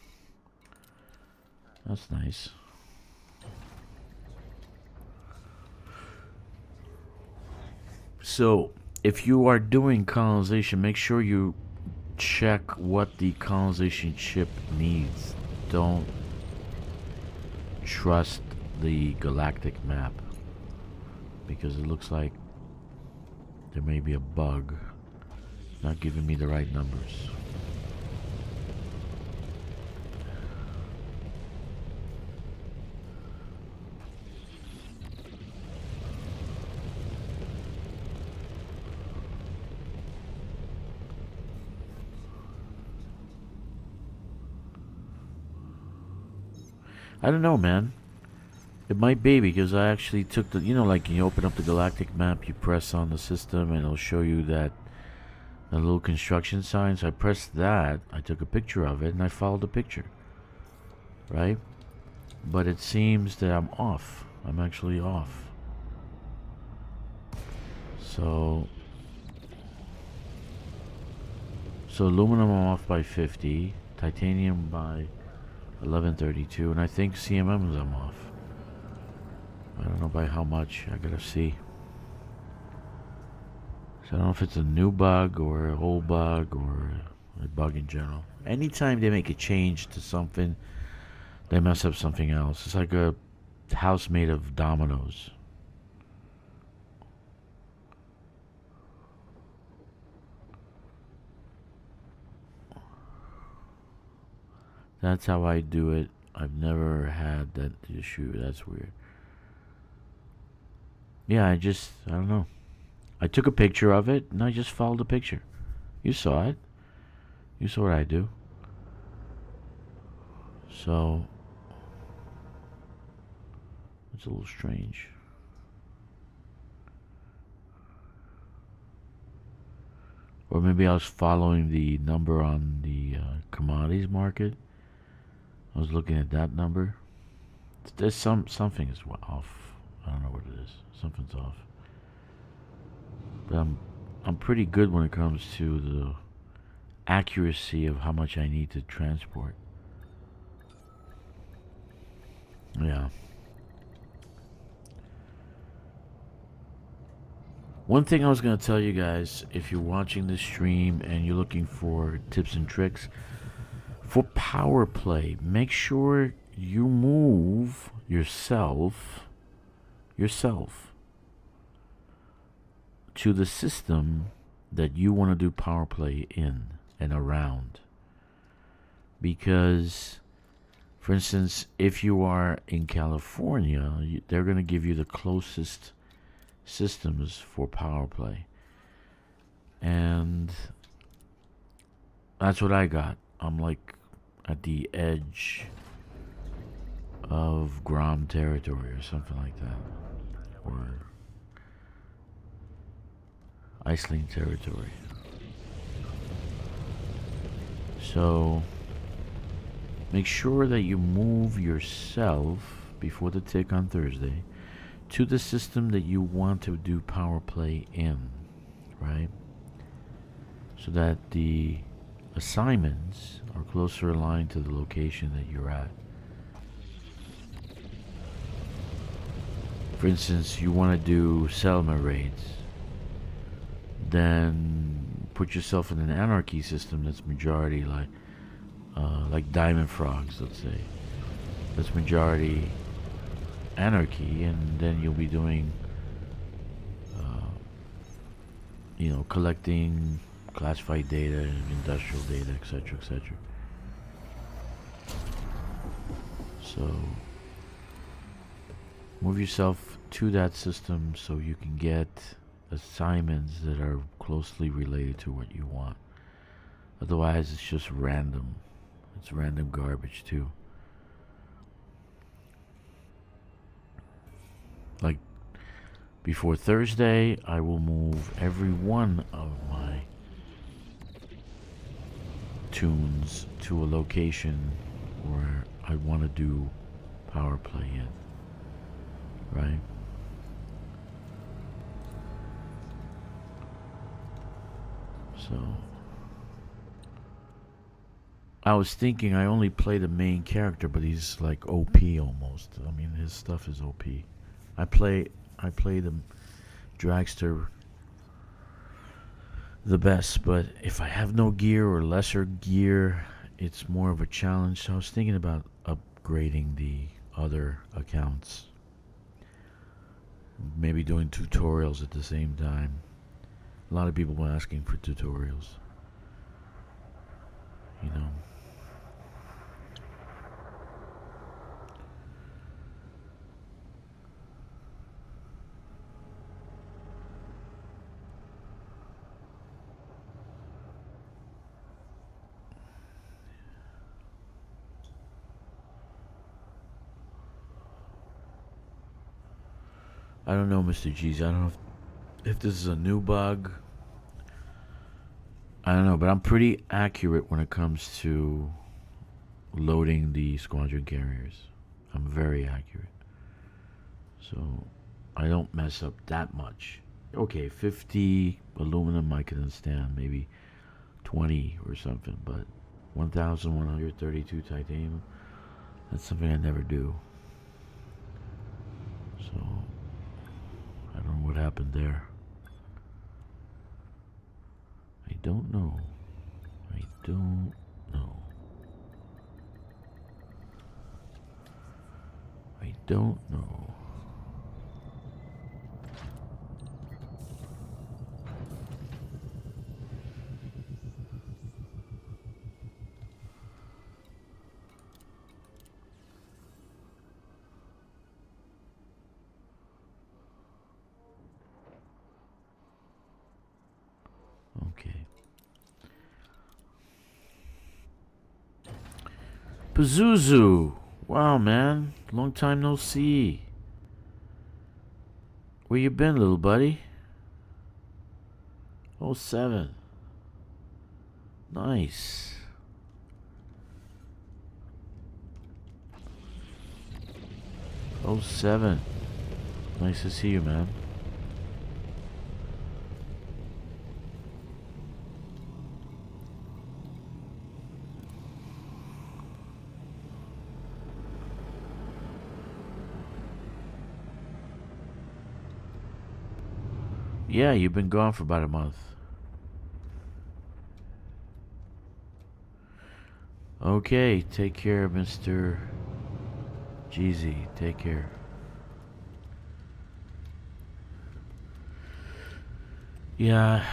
That's nice. So if you are doing colonization, make sure you check what the colonization ship needs. Don't trust the galactic map, because it looks like there may be a bug not giving me the right numbers. I don't know, man. It might be because I actually took the, you know, like you open up the galactic map, you press on the system, and it'll show you that a little construction sign. So I pressed that, I took a picture of it, and I followed the picture. Right? But it seems that I'm off. I'm actually off. So aluminum I'm off by 50, titanium by 1132, and I think CMMs I'm off. I don't know by how much. I gotta see. So I don't know if it's a new bug or an old bug or a bug in general. Anytime they make a change to something, they mess up something else. It's like a house made of dominoes. That's how I do it. I've never had that issue. That's weird. Yeah, I don't know. I took a picture of it and I just followed the picture. You saw it. You saw what I do. So it's a little strange. Or maybe I was following the number on the commodities market. I was looking at that number. There's something is off. I don't know what it is. Something's off. But I'm pretty good when it comes to the accuracy of how much I need to transport. Yeah. One thing I was going to tell you guys, if you're watching this stream and you're looking for tips and tricks for power play, make sure you move yourself to the system that you want to do power play in and around. Because, for instance, if you are in California, they're going to give you the closest systems for power play. And that's what I got. I'm like at the edge of Grom territory or something like that, or Iceland territory. So make sure that you move yourself before the tick on Thursday to the system that you want to do power play in, right? So that the assignments are closer aligned to the location that you're at. For instance, you want to do settlement raids, then put yourself in an anarchy system that's majority like diamond frogs, let's say. That's majority anarchy, and then you'll be doing, collecting classified data, industrial data, etc., etc. So move yourself to that system so you can get assignments that are closely related to what you want. Otherwise, it's just random. It's random garbage too. Like before Thursday, I will move every one of my tunes to a location where I want to do power play in. Right? So I was thinking I only play the main character, but he's like OP almost. I mean, his stuff is OP. I play the Drakkster the best, but if I have no gear or lesser gear, it's more of a challenge. So I was thinking about upgrading the other accounts. Maybe doing tutorials at the same time. A lot of people were asking for tutorials. You know. I don't know, Mr. G's. I don't know if this is a new bug. I don't know, but I'm pretty accurate when it comes to loading the squadron carriers. I'm very accurate. So I don't mess up that much. Okay, 50 aluminum I can understand, maybe 20 or something, but 1,132 titanium, that's something I never do. So I don't know what happened there. I don't know. I don't know. I don't know. Okay. Pazuzu! Wow, man. Long time no see. Where you been, little buddy? 07. Nice. 07. Nice to see you, man. Yeah, you've been gone for about a month. Okay, take care, Mr. Jeezy. Take care. Yeah.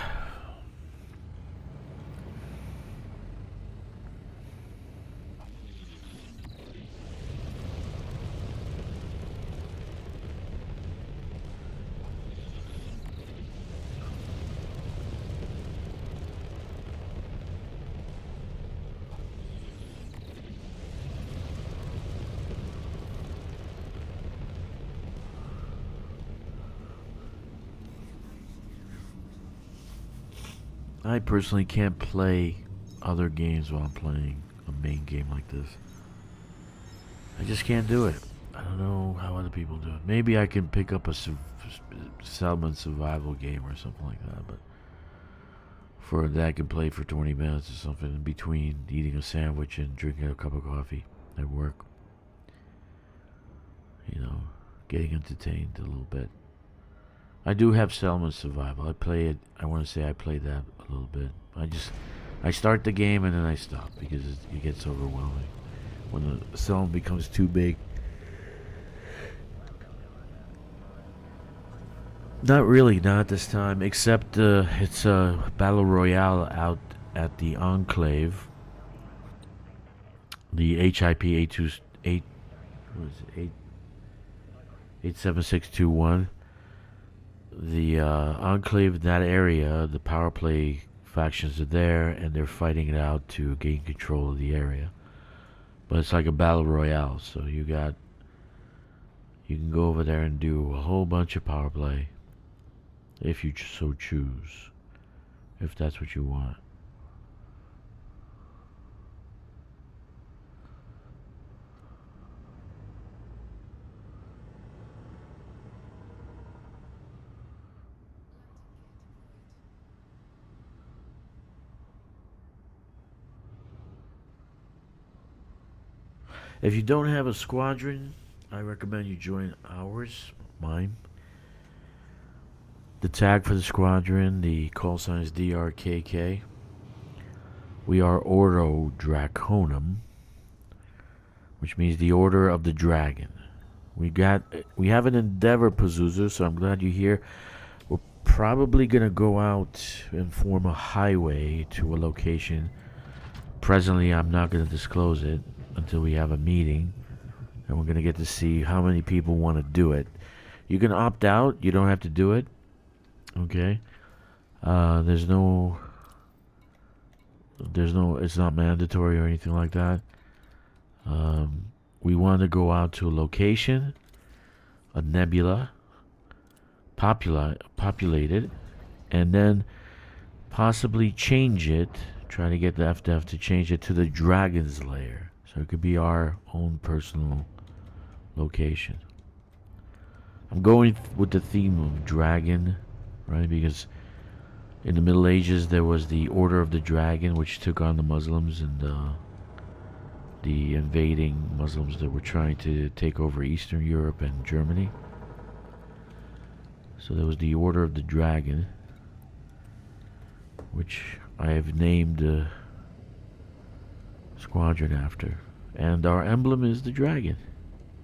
I personally can't play other games while I'm playing a main game like this. I just can't do it. I don't know how other people do it. Maybe I can pick up a settlement survival game or something like that, but for that I can play for 20 minutes or something in between eating a sandwich and drinking a cup of coffee at work. You know, getting entertained a little bit. I do have settlement survival. I play it. I want to say I play that a little bit. I start the game and then I stop because it gets overwhelming when the settlement becomes too big. Not really, not at this time. Except it's a battle royale out at the Enclave. The HIP 828. What is it? 87621. The Enclave in that area, the power play factions are there, and they're fighting it out to gain control of the area. But it's like a battle royale, so you can go over there and do a whole bunch of power play, if you so choose, if that's what you want. If you don't have a squadron, I recommend you join ours, mine. The tag for the squadron, the call sign is DRKK. We are Ordo Draconum, which means the Order of the Dragon. We have an Endeavor, Pazuzu, so I'm glad you're here. We're probably gonna go out and form a highway to a location. Presently, I'm not gonna disclose it until we have a meeting, and we're gonna get to see how many people want to do it. You can opt out. You don't have to do it. Okay. There's no. It's not mandatory or anything like that. We want to go out to a location, a nebula, populated, and then possibly change it. Try to get the FDF to change it to the Dragon's Lair, so it could be our own personal location. I'm going with the theme of dragon, right? Because in the Middle Ages there was the Order of the Dragon, which took on the Muslims and the invading Muslims that were trying to take over Eastern Europe and Germany. So there was the Order of the Dragon, which I have named a squadron after. And our emblem is the dragon.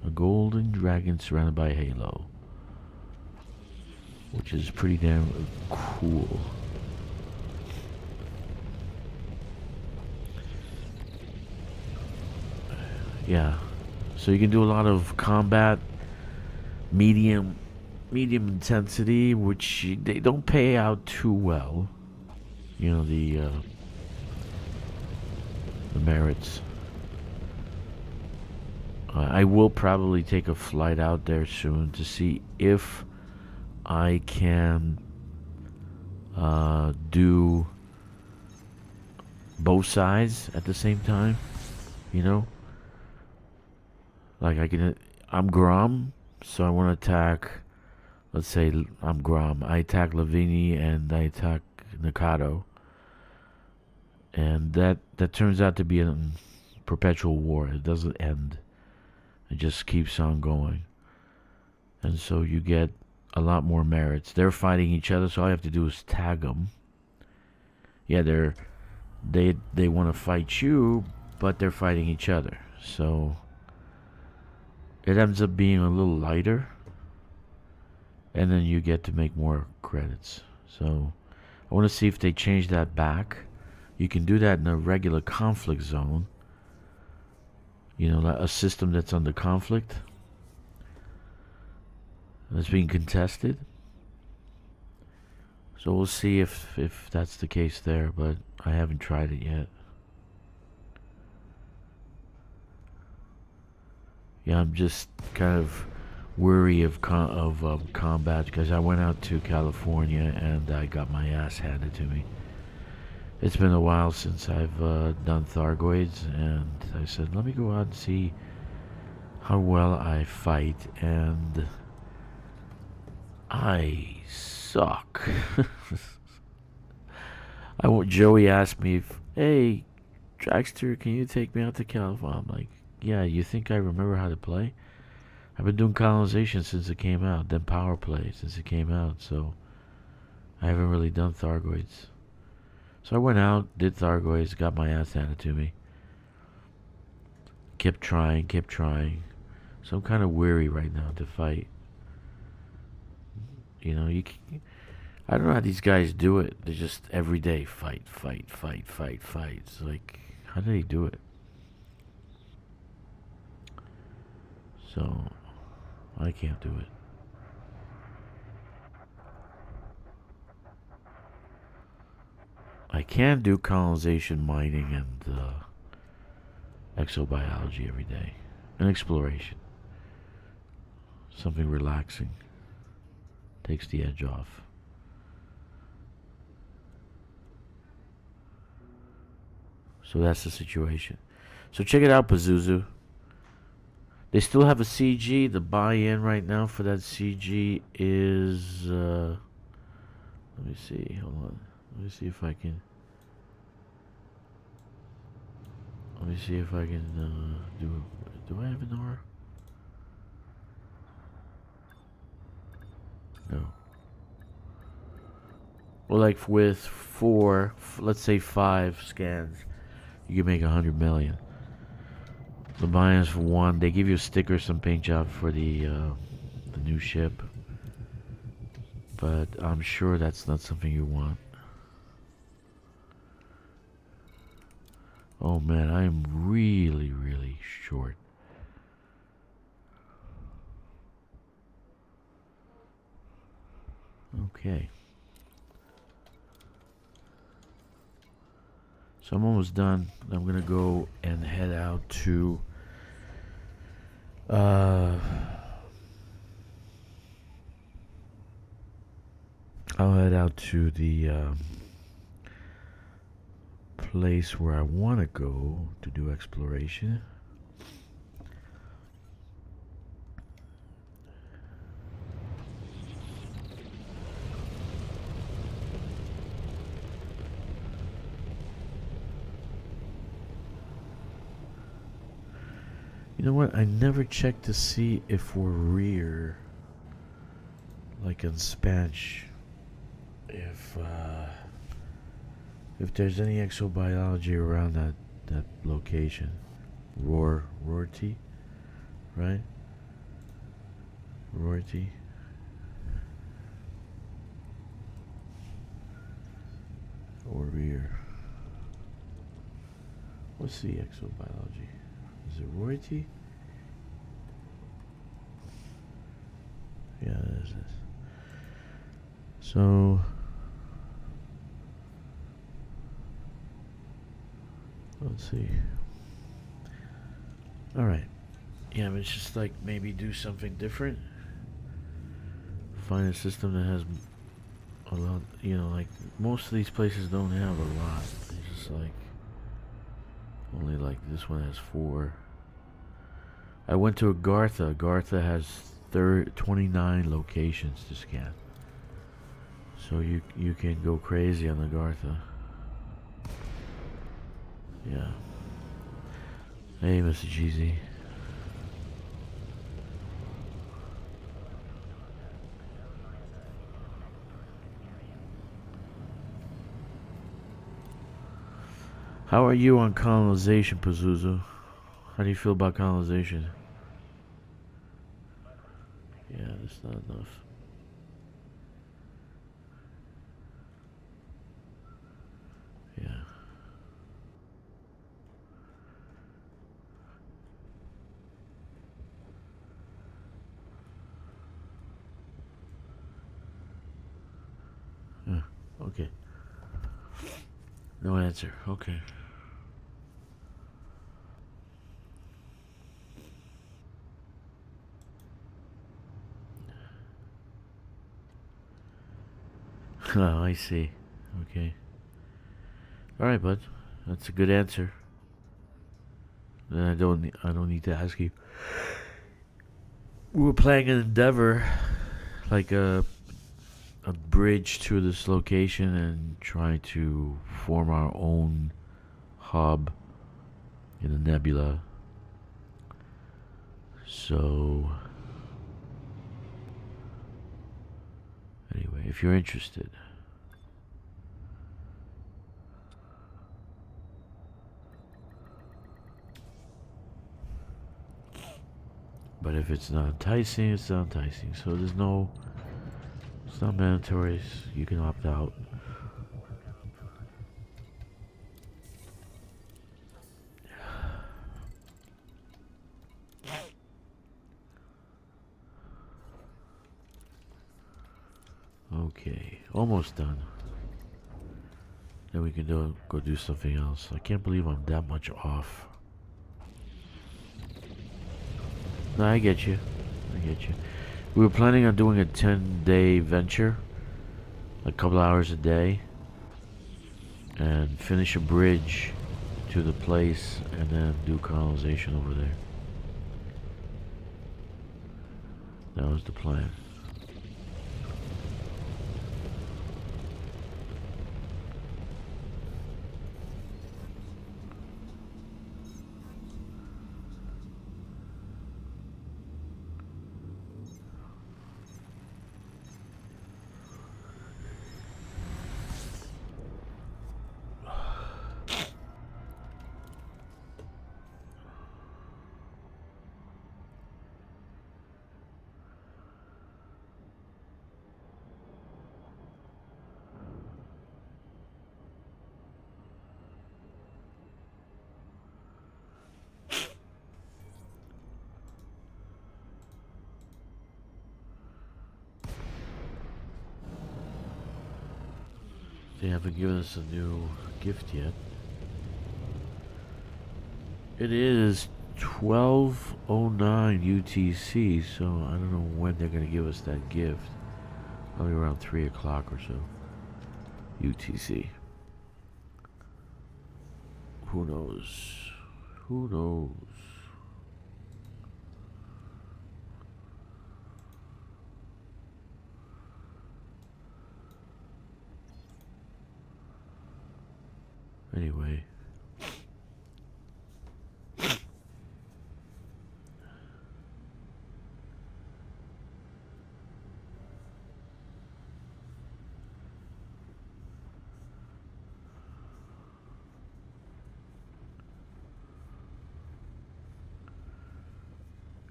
A golden dragon surrounded by a halo, which is pretty damn cool. Yeah, so you can do a lot of combat, medium intensity, which they don't pay out too well. You know, the merits. I will probably take a flight out there soon to see if I can do both sides at the same time. You know, like I'm Grom, so I want to attack. Let's say I'm Grom. I attack Lavini and I attack Nikado, and that turns out to be a perpetual war. It doesn't end. It just keeps on going, and so you get a lot more merits. They're fighting each other, so all you have to do is tag them. Yeah, they want to fight you, but they're fighting each other, so it ends up being a little lighter, and then you get to make more credits. So I want to see if they change that back. You can do that in a regular conflict zone. You know, a system that's under conflict, that's being contested. So we'll see if that's the case there, but I haven't tried it yet. Yeah, I'm just kind of weary of combat because I went out to California and I got my ass handed to me. It's been a while since I've done Thargoids, and I said, let me go out and see how well I fight, and I suck. Joey asked me, hey, Drakkster, can you take me out to California? I'm like, yeah, you think I remember how to play? I've been doing Colonization since it came out, then Power Play since it came out, so I haven't really done Thargoids. So I went out, did Thargoids, got my ass handed to me. Kept trying. So I'm kind of weary right now to fight. You know, I don't know how these guys do it. They just every day fight. It's like, how do they do it? So I can't do it. I can do colonization, mining, and exobiology every day, and exploration. Something relaxing. Takes the edge off. So that's the situation. So check it out, Pazuzu. They still have a CG. The buy-in right now for that CG is... let me see. Hold on. Let me see if I can... Let me see if I can do I have Inara? No. Well, like with 4, let's say 5 scans, you can make 100 million. The minus 1, they give you a sticker, some paint job for the new ship, but I'm sure that's not something you want. Oh man, I am really, really short. Okay. So I'm almost done. I'm gonna go and head out to I'll head out to the place where I want to go to do exploration. You know what? I never checked to see if we're rear, like in Spansh, if there's any exobiology around that location. Rorty, right? Rorty. Or rear. What's the exobiology? Is it Rorty? Yeah, it is. So let's see. All right. Yeah, but it's just like maybe do something different. Find a system that has a lot. You know, like most of these places don't have a lot. It's just like only like this one has 4. I went to Agartha. Agartha has 29 locations to scan. So you can go crazy on Agartha. Yeah. Hey, Mr. Jeezy. How are you on colonization, Pazuzu? How do you feel about colonization? Yeah, that's not enough. Yeah. Okay. No answer. Okay. Oh, I see. Okay. All right, bud. That's a good answer. Then I don't need to ask you. We were playing an endeavor, like a bridge to this location and trying to form our own hub in the nebula. So anyway, if you're interested. But if it's not enticing, it's not enticing. So there's no, it's not mandatory. You can opt out. Okay, almost done. Then we can go do something else. I can't believe I'm that much off. No, I get you. I get you. We were planning on doing a 10-day venture, a couple hours a day, and finish a bridge to the place, and then do colonization over there. That was the plan. They haven't given us a new gift yet. It is 12:09 UTC, so I don't know when they're going to give us that gift. Probably around 3 o'clock or so. UTC. Who knows? Who knows? Anyway.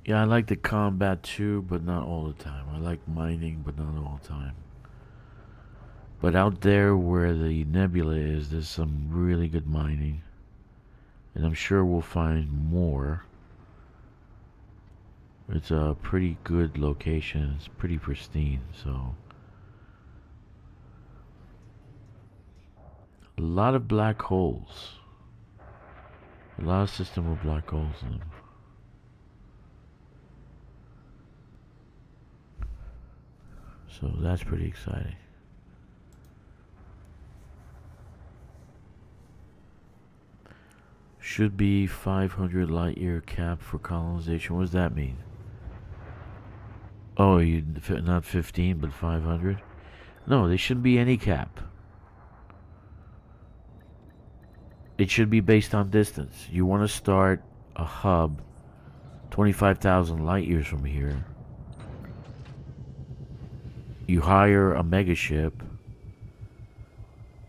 Yeah, I like the combat too, but not all the time. I like mining, but not all the time. But out there where the nebula is, there's some really good mining. And I'm sure we'll find more. It's a pretty good location. It's pretty pristine, so. A lot of black holes. A lot of system with black holes in them. So that's pretty exciting. Should be 500 light year cap for colonization. What does that mean? Oh, you not 15 but 500? No, there shouldn't be any cap. It should be based on distance. You want to start a hub 25,000 light years from here. You hire a megaship.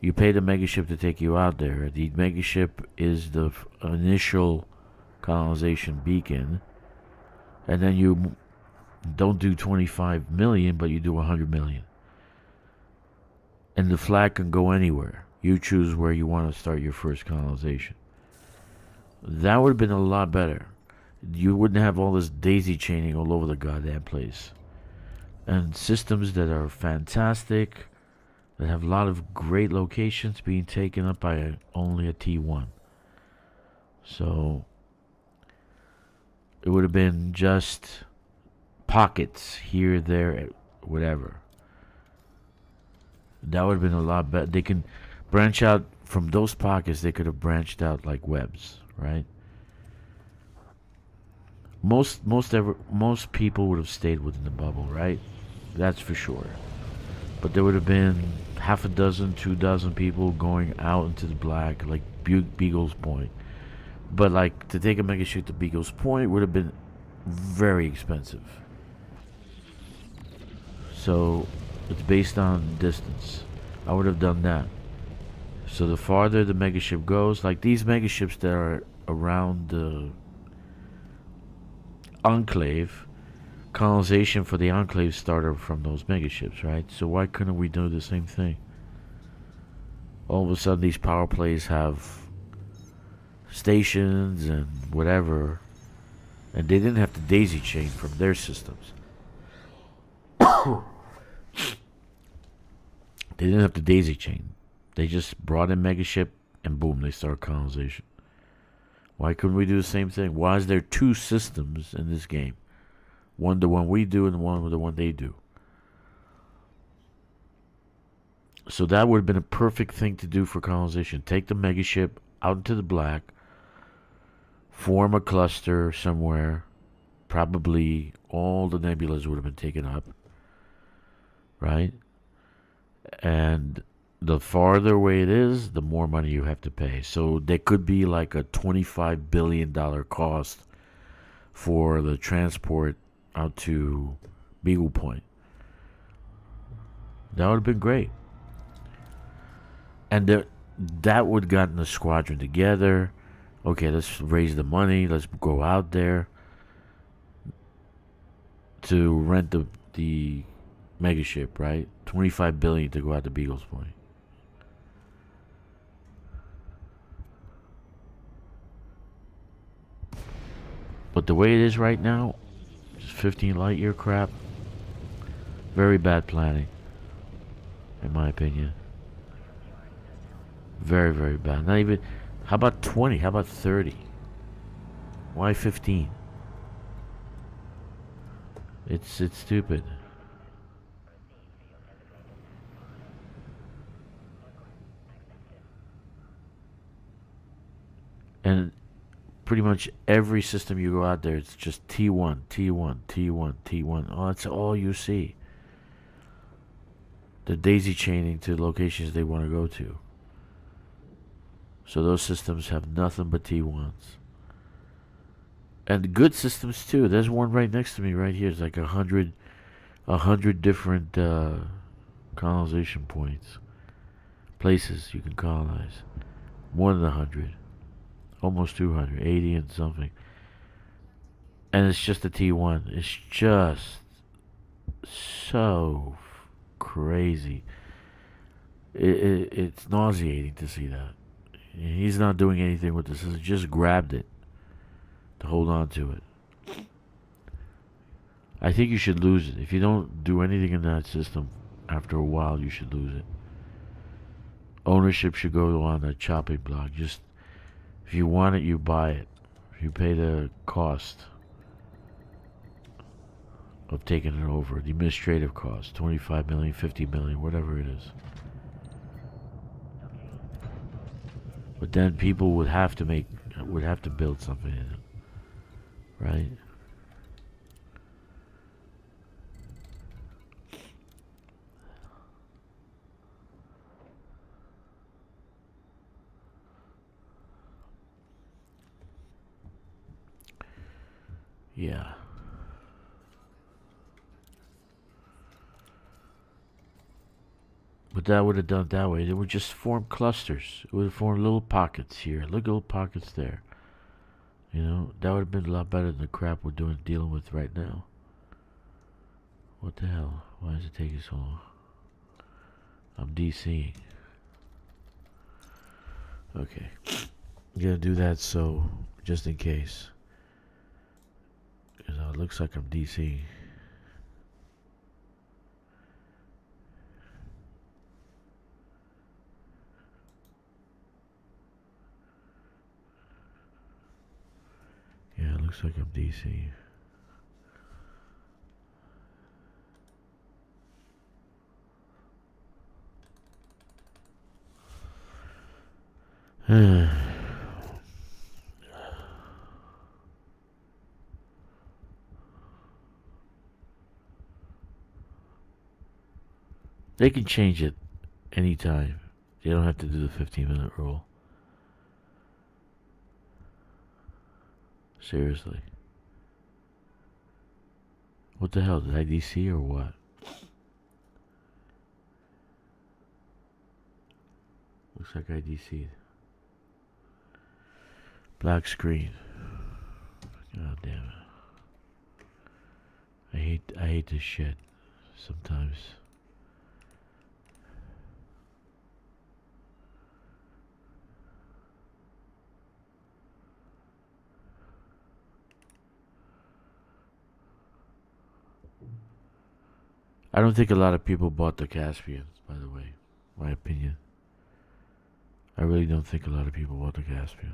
You pay the megaship to take you out there. The megaship is the initial colonization beacon. And then you don't do 25 million, but you do 100 million. And the flag can go anywhere. You choose where you want to start your first colonization. That would have been a lot better. You wouldn't have all this daisy chaining all over the goddamn place. And systems that are fantastic, that have a lot of great locations being taken up by only a T1. So it would have been just pockets here, there, whatever. That would have been a lot better. They can branch out from those pockets. They could have branched out like webs, right? Most people would have stayed within the bubble, right? That's for sure. But there would have been half a dozen, 2 dozen people going out into the black, like Beagle's Point. But like to take a mega ship to Beagle's Point would have been very expensive. So it's based on distance. I would have done that. So the farther the megaship goes, like these megaships that are around the Enclave, colonization for the Enclave started from those megaships, right? So why couldn't we do the same thing? All of a sudden these power plays have stations and whatever, and they didn't have to daisy chain from their systems. They didn't have to daisy chain. They just brought in megaship and boom, they started colonization. Why couldn't we do the same thing? Why is there 2 systems in this game? One the one we do and one the one they do. So that would have been a perfect thing to do for colonization. Take the megaship out into the black, form a cluster somewhere. Probably all the nebulas would have been taken up, right? And the farther away it is, the more money you have to pay. So there could be like a $25 billion cost for the transport out to Beagle Point. That would have been great. And that would have gotten the squadron together. Okay, let's raise the money. Let's go out there to rent the megaship, right? $25 billion to go out to Beagle's Point. But the way it is right now, just 15 light year crap. Very bad planning, in my opinion. Very, very bad. Not even. How about 20? How about 30? Why 15? It's stupid. And pretty much every system you go out there, it's just T1, T1, T1, T1. Oh, that's all you see. The daisy chaining to locations they want to go to. So those systems have nothing but T1s. And good systems too. There's one right next to me right here. It's like 100 different colonization points. Places you can colonize. More than 100. Almost 200. 80 and something. And it's just a T1. It's just so crazy. It's nauseating to see that. He's not doing anything with this. He just grabbed it to hold on to it. I think you should lose it. If you don't do anything in that system, after a while you should lose it. Ownership should go on a chopping block. Just, if you want it, you buy it. You pay the cost of taking it over. The administrative cost, 25 million, 50 million, whatever it is. But then people would have to build something in it, right? Yeah. But that would have done that way. They would just form clusters. It would have formed little pockets here. Look, little pockets there. You know, that would have been a lot better than the crap we're dealing with right now. What the hell? Why is it taking so long? I'm DCing. Okay. I'm gonna do that so, just in case. You know, it looks like I'm DCing. Yeah, it looks like I'm DC. They can change it anytime. They don't have to do the 15-minute rule. Seriously. What the hell? Did I DC or what? Looks like I DC'd. Black screen. God damn it. I hate this shit sometimes. I don't think a lot of people bought the Caspian, by the way. My opinion. I really don't think a lot of people bought the Caspian.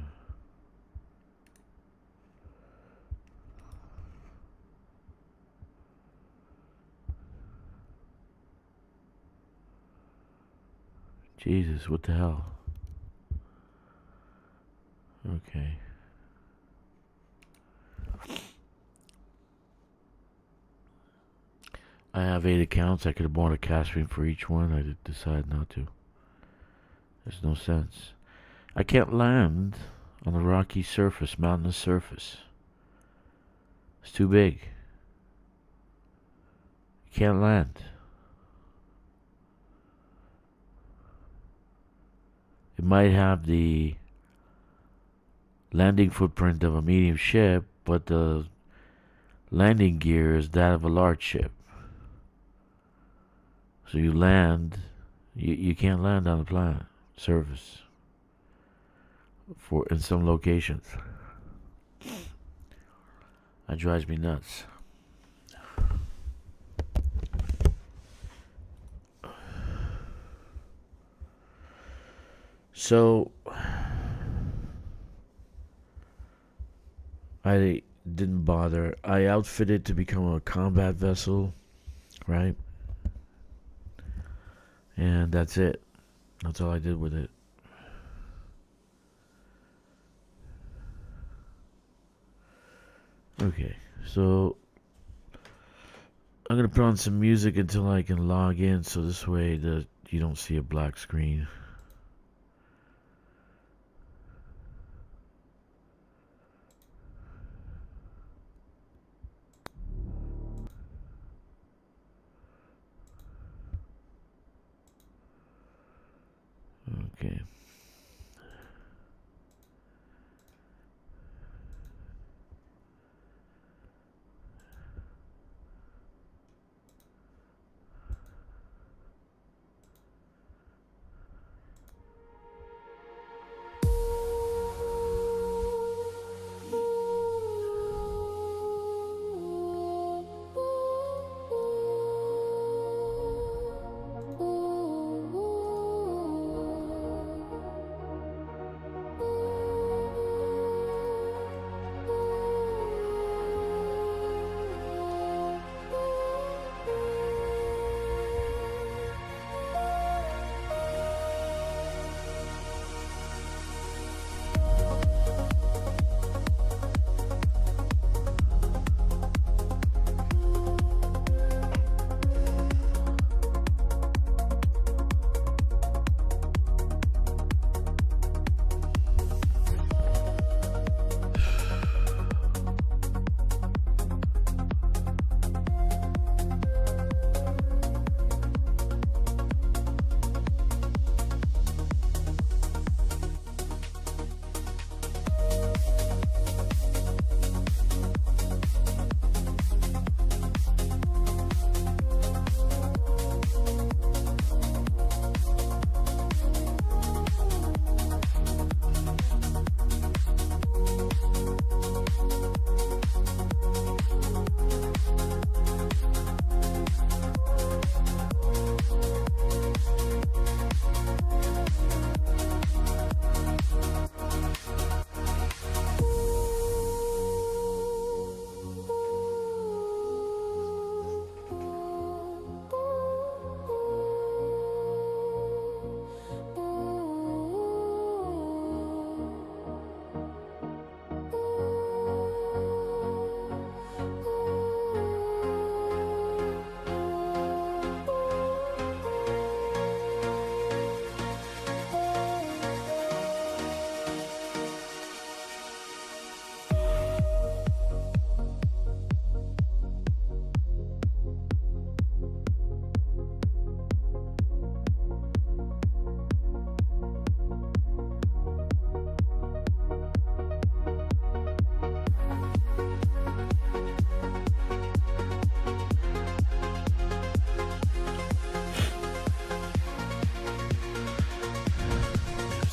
Jesus, what the hell? Okay. I have 8 accounts. I could have bought a Caspian for each one. I decided not to. There's no sense. I can't land on a rocky surface, mountainous surface. It's too big. You can't land. It might have the landing footprint of a medium ship, but the landing gear is that of a large ship. So you land, you can't land on the planet surface in some locations. That drives me nuts. So I didn't bother. I outfitted to become a combat vessel, right? And that's it. That's all I did with it. Okay, so I'm gonna put on some music until I can log in, so this way you don't see a black screen. Okay.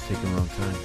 Taking a long time.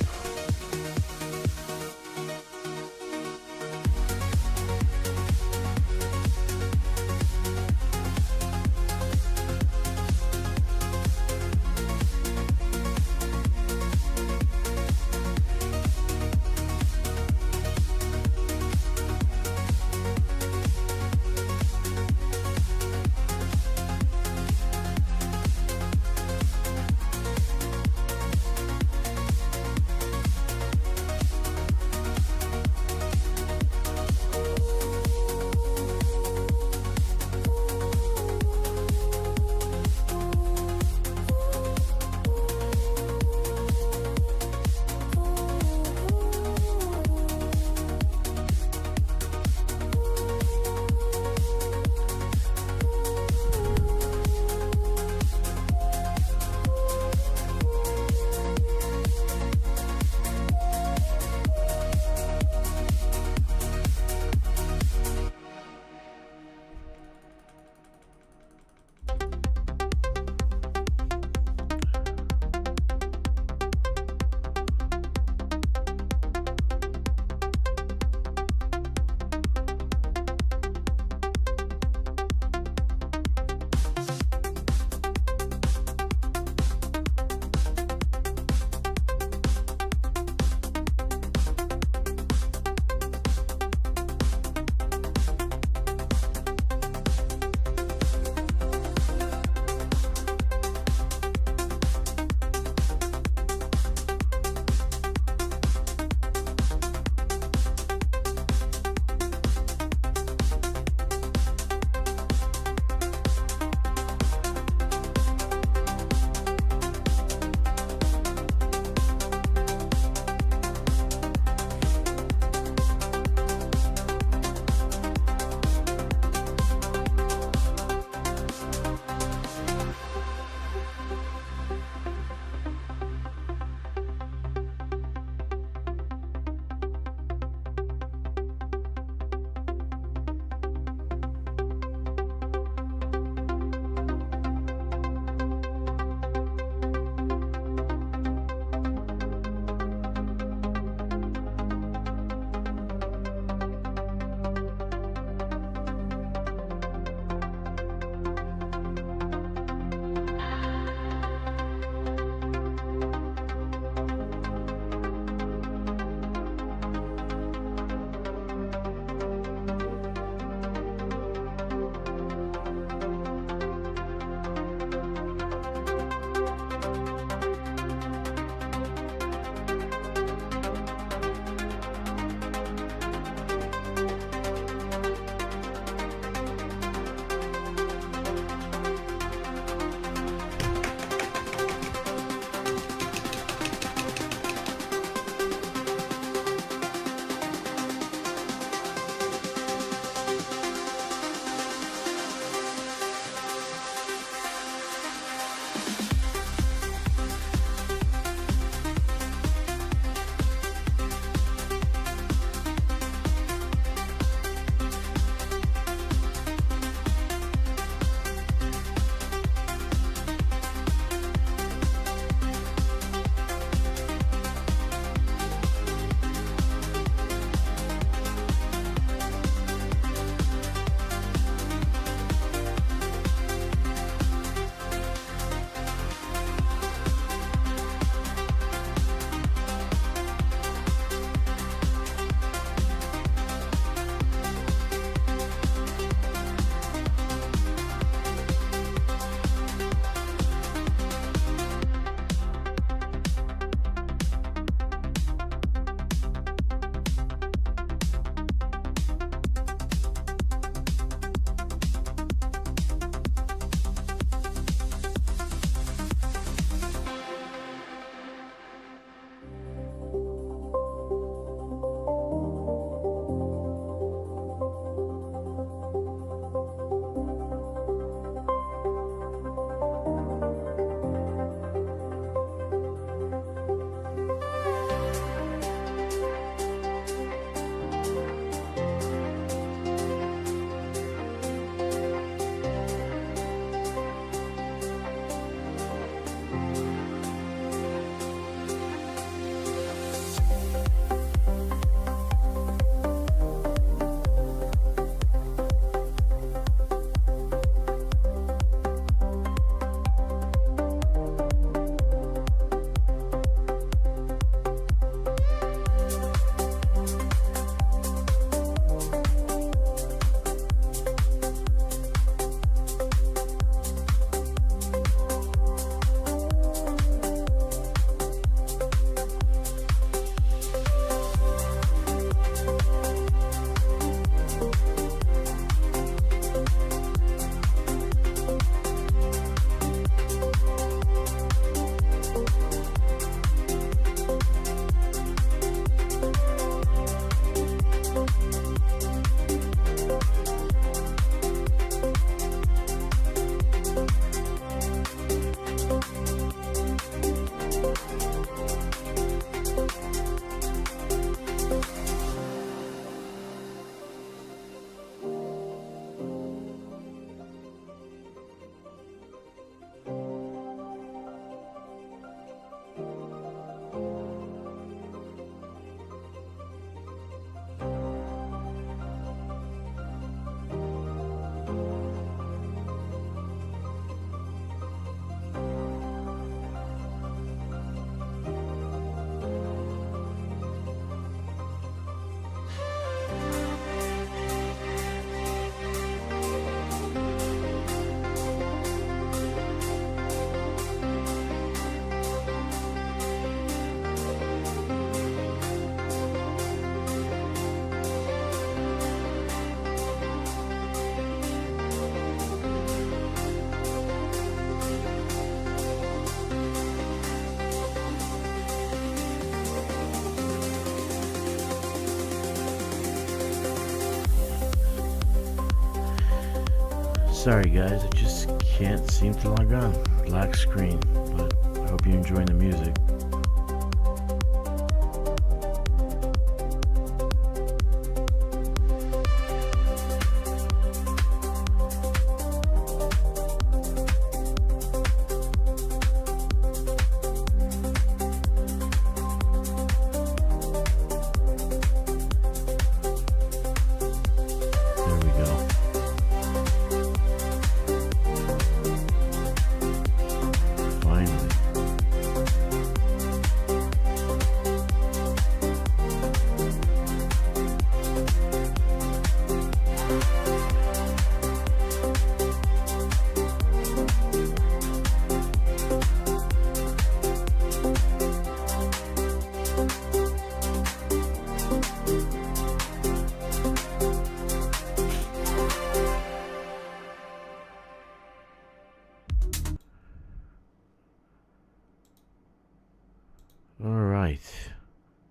Sorry guys, I just can't seem to log on. Black screen, but I hope you're enjoying the music.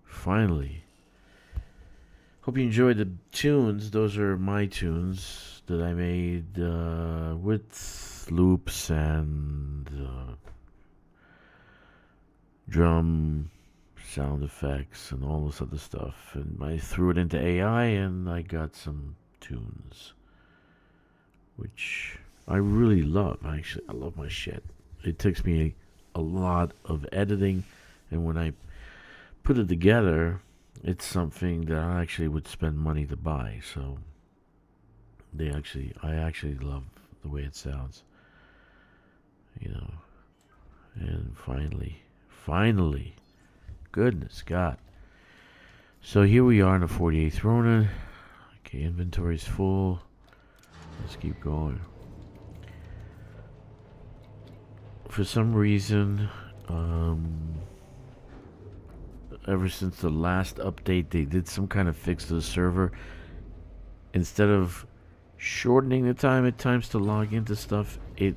Finally. Hope you enjoyed the tunes. Those are my tunes that I made with loops and drum sound effects and all this other stuff. And I threw it into AI and I got some tunes, which I really love. I love my shit. It takes me a lot of editing, and when I put it together, it's something that I actually would spend money to buy. So I actually love the way it sounds, you know. And finally, goodness God. So here we are in the 48th Ronin. Okay, inventory's full. Let's keep going. For some reason, ever since the last update, they did some kind of fix to the server. Instead of shortening the time at times to log into stuff, it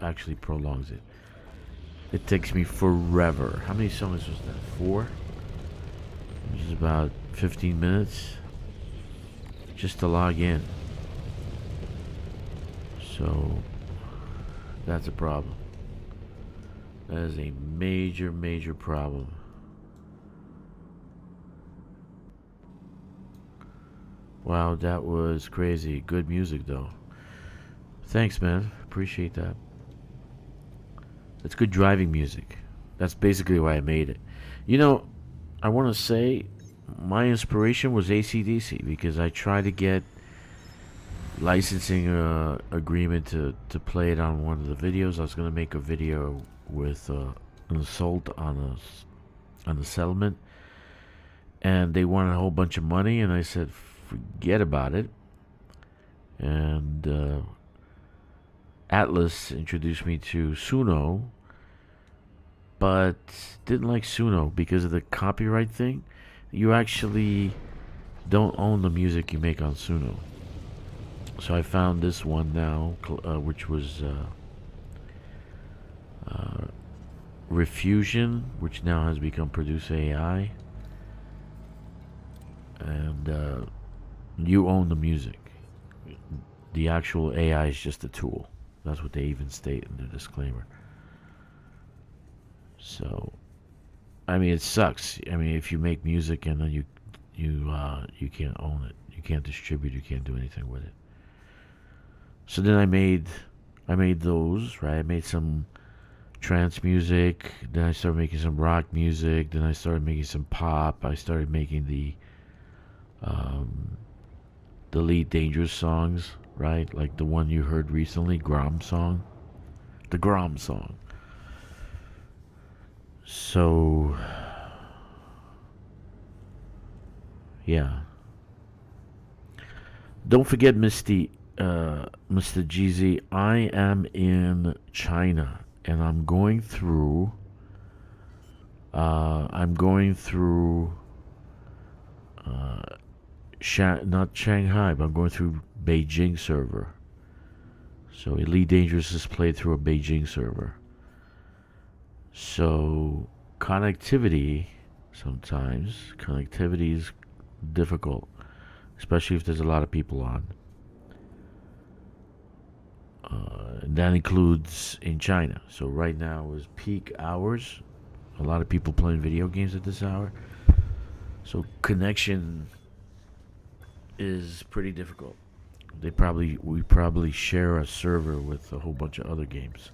actually prolongs it. It takes me forever. How many summons was that? 4? Which is about 15 minutes just to log in. So that's a problem. That is a major problem. Wow, that was crazy. Good music, though. Thanks, man. Appreciate that. It's good driving music. That's basically why I made it. You know, I want to say my inspiration was AC/DC, because I tried to get licensing agreement to play it on one of the videos. I was going to make a video with an assault on the settlement, and they wanted a whole bunch of money, and I said, forget about it. And Atlas introduced me to Suno, but didn't like Suno because of the copyright thing. You actually don't own the music you make on Suno. So I found this one now, which was Refusion, which now has become Produce AI. And you own the music. The actual AI is just a tool. That's what they even state in the disclaimer. So, I mean, it sucks. I mean, if you make music and then you can't own it, you can't distribute, you can't do anything with it. So then I made those, right? I made some trance music. Then I started making some rock music. Then I started making some pop. I started making the Elite Dangerous songs, right? Like the one you heard recently, Grom song. The Grom song. So, yeah. Don't forget, Mr. GZ, I am in China, and I'm going through not Shanghai, but I'm going through Beijing server. So Elite Dangerous is played through a Beijing server. So connectivity is difficult, especially if there's a lot of people on. And that includes in China. So right now is peak hours. A lot of people playing video games at this hour. So connection is pretty difficult. We probably share a server with a whole bunch of other games.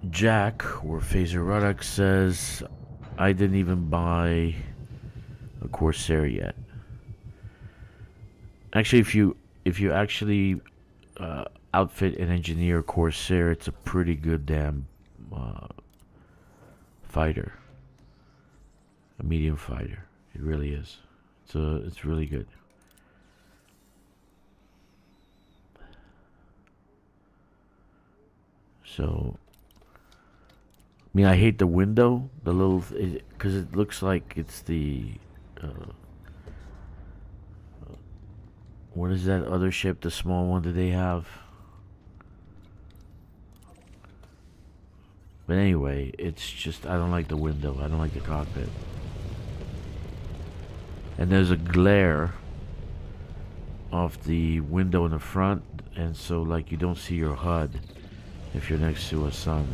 Jack or Phaser Ruddock says, I didn't even buy a Corsair yet. Actually, if you actually outfit and engineer Corsair, it's a pretty good damn fighter, a medium fighter. It really is. It's really good. So, I mean, I hate the window, the little, because it looks like it's the, what is that other ship, the small one that they have? But anyway, it's just, I don't like the window. I don't like the cockpit. And there's a glare off the window in the front, and so like you don't see your HUD if you're next to a sun.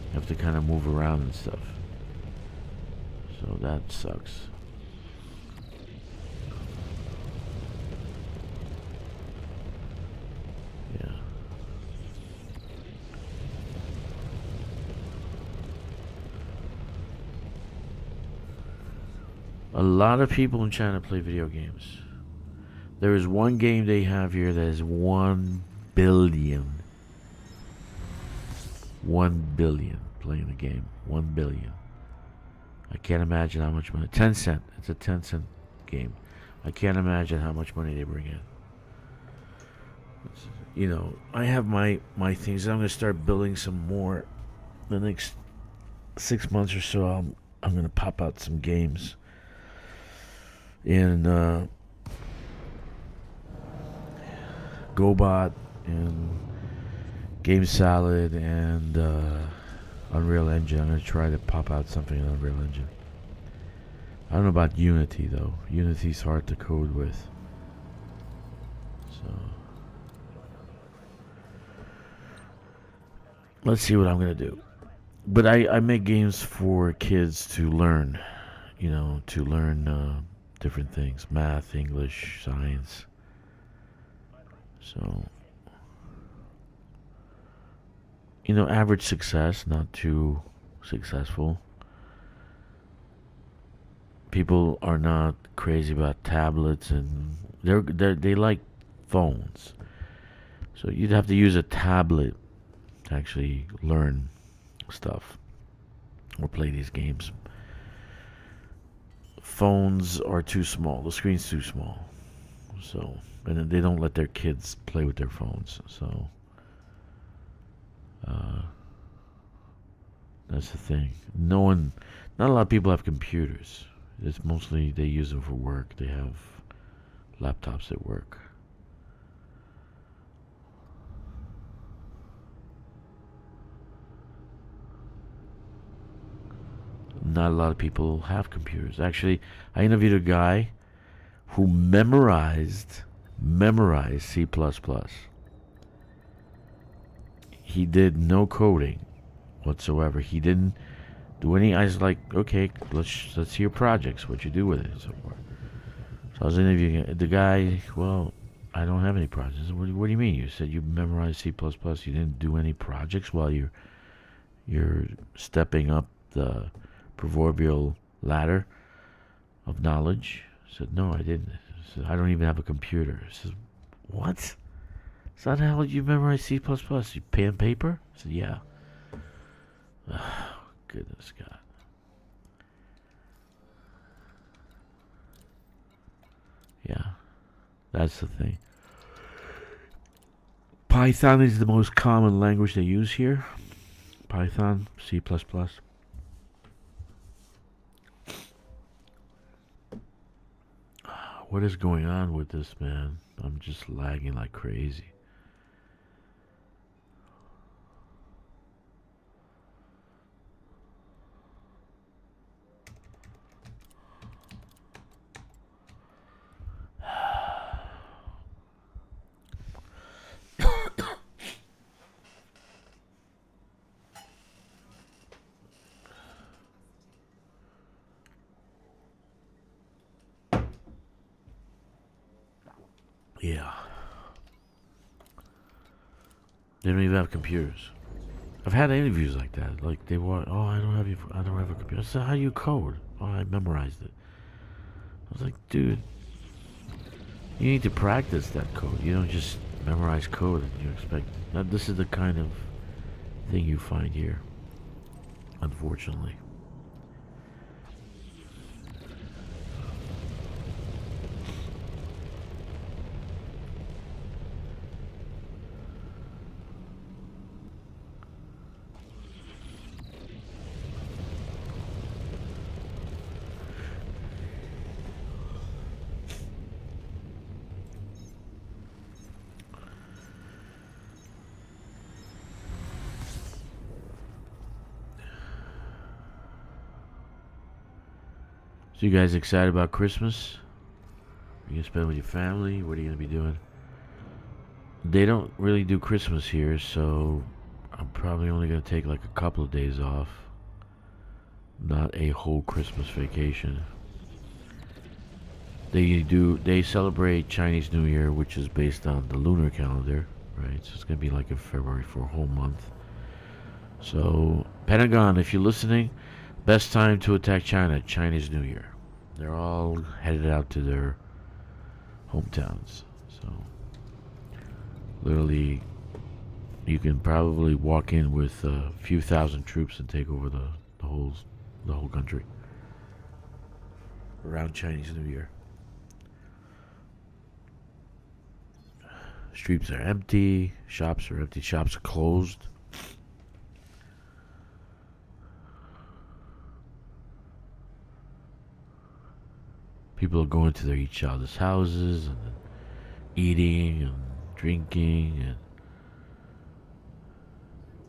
You have to kind of move around and stuff. So that sucks. Yeah. A lot of people in China play video games. There is one game they have here that is 1 billion. 1 billion playing the game. 1 billion. I can't imagine how much money. 10 cent. It's a 10 cent game. I can't imagine how much money they bring in. You know, I have my things. I'm going to start building some more. The next 6 months or so, I'm going to pop out some games. In GoBot and Game Salad and Unreal Engine. I'm going to try to pop out something in Unreal Engine. I don't know about Unity though. Unity's hard to code with. So let's see what I'm going to do. But I make games for kids to learn, you know, to learn different things. Math, English, science. So, you know, average success, not too successful. People are not crazy about tablets, and they like phones. So you'd have to use a tablet to actually learn stuff or play these games. Phones are too small. The screen's too small. So, and they don't let their kids play with their phones. So, that's the thing. Not a lot of people have computers. It's mostly they use them for work. They have laptops at work. Not a lot of people have computers. Actually, I interviewed a guy who memorized C++. He did no coding whatsoever. He didn't do any. I was like, okay, let's see your projects, what you do with it, and so forth. So I was interviewing the guy. Well, I don't have any projects. What do you mean? You said you memorized C++. You didn't do any projects while you're stepping up the proverbial ladder of knowledge. I said, no, I didn't. I said, I don't even have a computer. I said, what? So how the hell did you memorize C++? You pen and paper? I said, yeah. Oh, goodness God. Yeah, that's the thing. Python is the most common language they use here. Python, C++. What is going on with this, man? I'm just lagging like crazy. Yeah. They don't even have computers. I've had interviews like that. Like they want, oh, I don't have a computer. I said, how do you code? Oh, I memorized it. I was like, dude, you need to practice that code. You don't just memorize code and you expect. Now, this is the kind of thing you find here, unfortunately. So you guys excited about Christmas? Are you gonna spend with your family? What are you gonna be doing? They don't really do Christmas here, so I'm probably only gonna take like a couple of days off. Not a whole Christmas vacation. They celebrate Chinese New Year, which is based on the lunar calendar, right? So it's gonna be like in February for a whole month. So Pentagon, if you're listening, best time to attack China, Chinese New Year. They're all headed out to their hometowns. So literally, you can probably walk in with a few thousand troops and take over the whole country around Chinese New Year. Streets are empty. Shops are empty. Shops are closed. People are going to each other's houses and eating and drinking and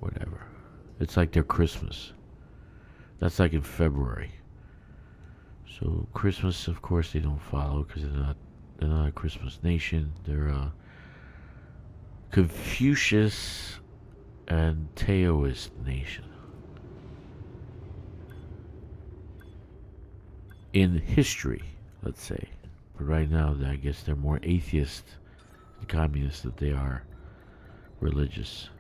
whatever. It's like their Christmas. That's like in February. So Christmas, of course, they don't follow because they're not a Christmas nation. They're a Confucius and Taoist nation. In history, let's say. But right now, I guess they're more atheist and communist than they are religious.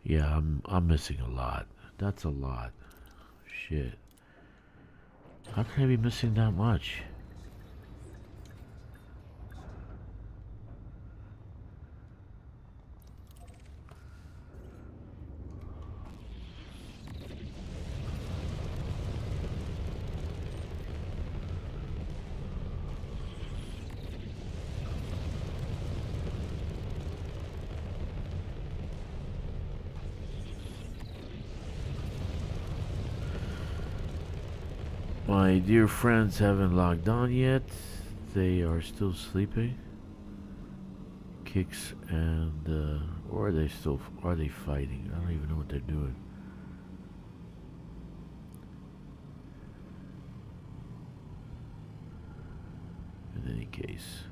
Yeah, I'm missing a lot. That's a lot. Shit. How can I be missing that much? My dear friends haven't logged on yet. They are still sleeping. Kkixx and or are they fighting? I don't even know what they're doing. In any case.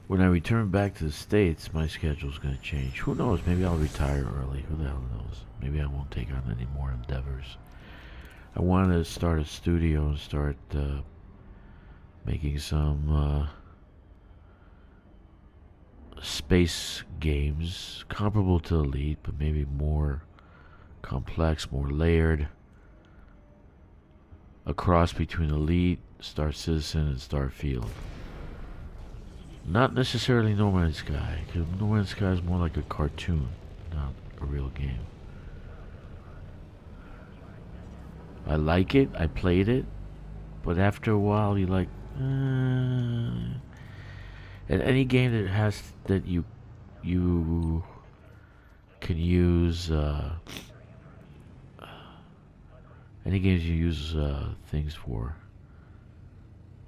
When I return back to the States, my schedule's going to change. Who knows? Maybe I'll retire early. Who the hell knows? Maybe I won't take on any more endeavors. I wanted to start a studio and start making some space games comparable to Elite, but maybe more complex, more layered. A cross between Elite, Star Citizen, and Starfield. Not necessarily No Man's Sky, because No Man's Sky is more like a cartoon, not a real game. I like it, I played it, but after a while you're like, and any game that you can use, any games you use things for.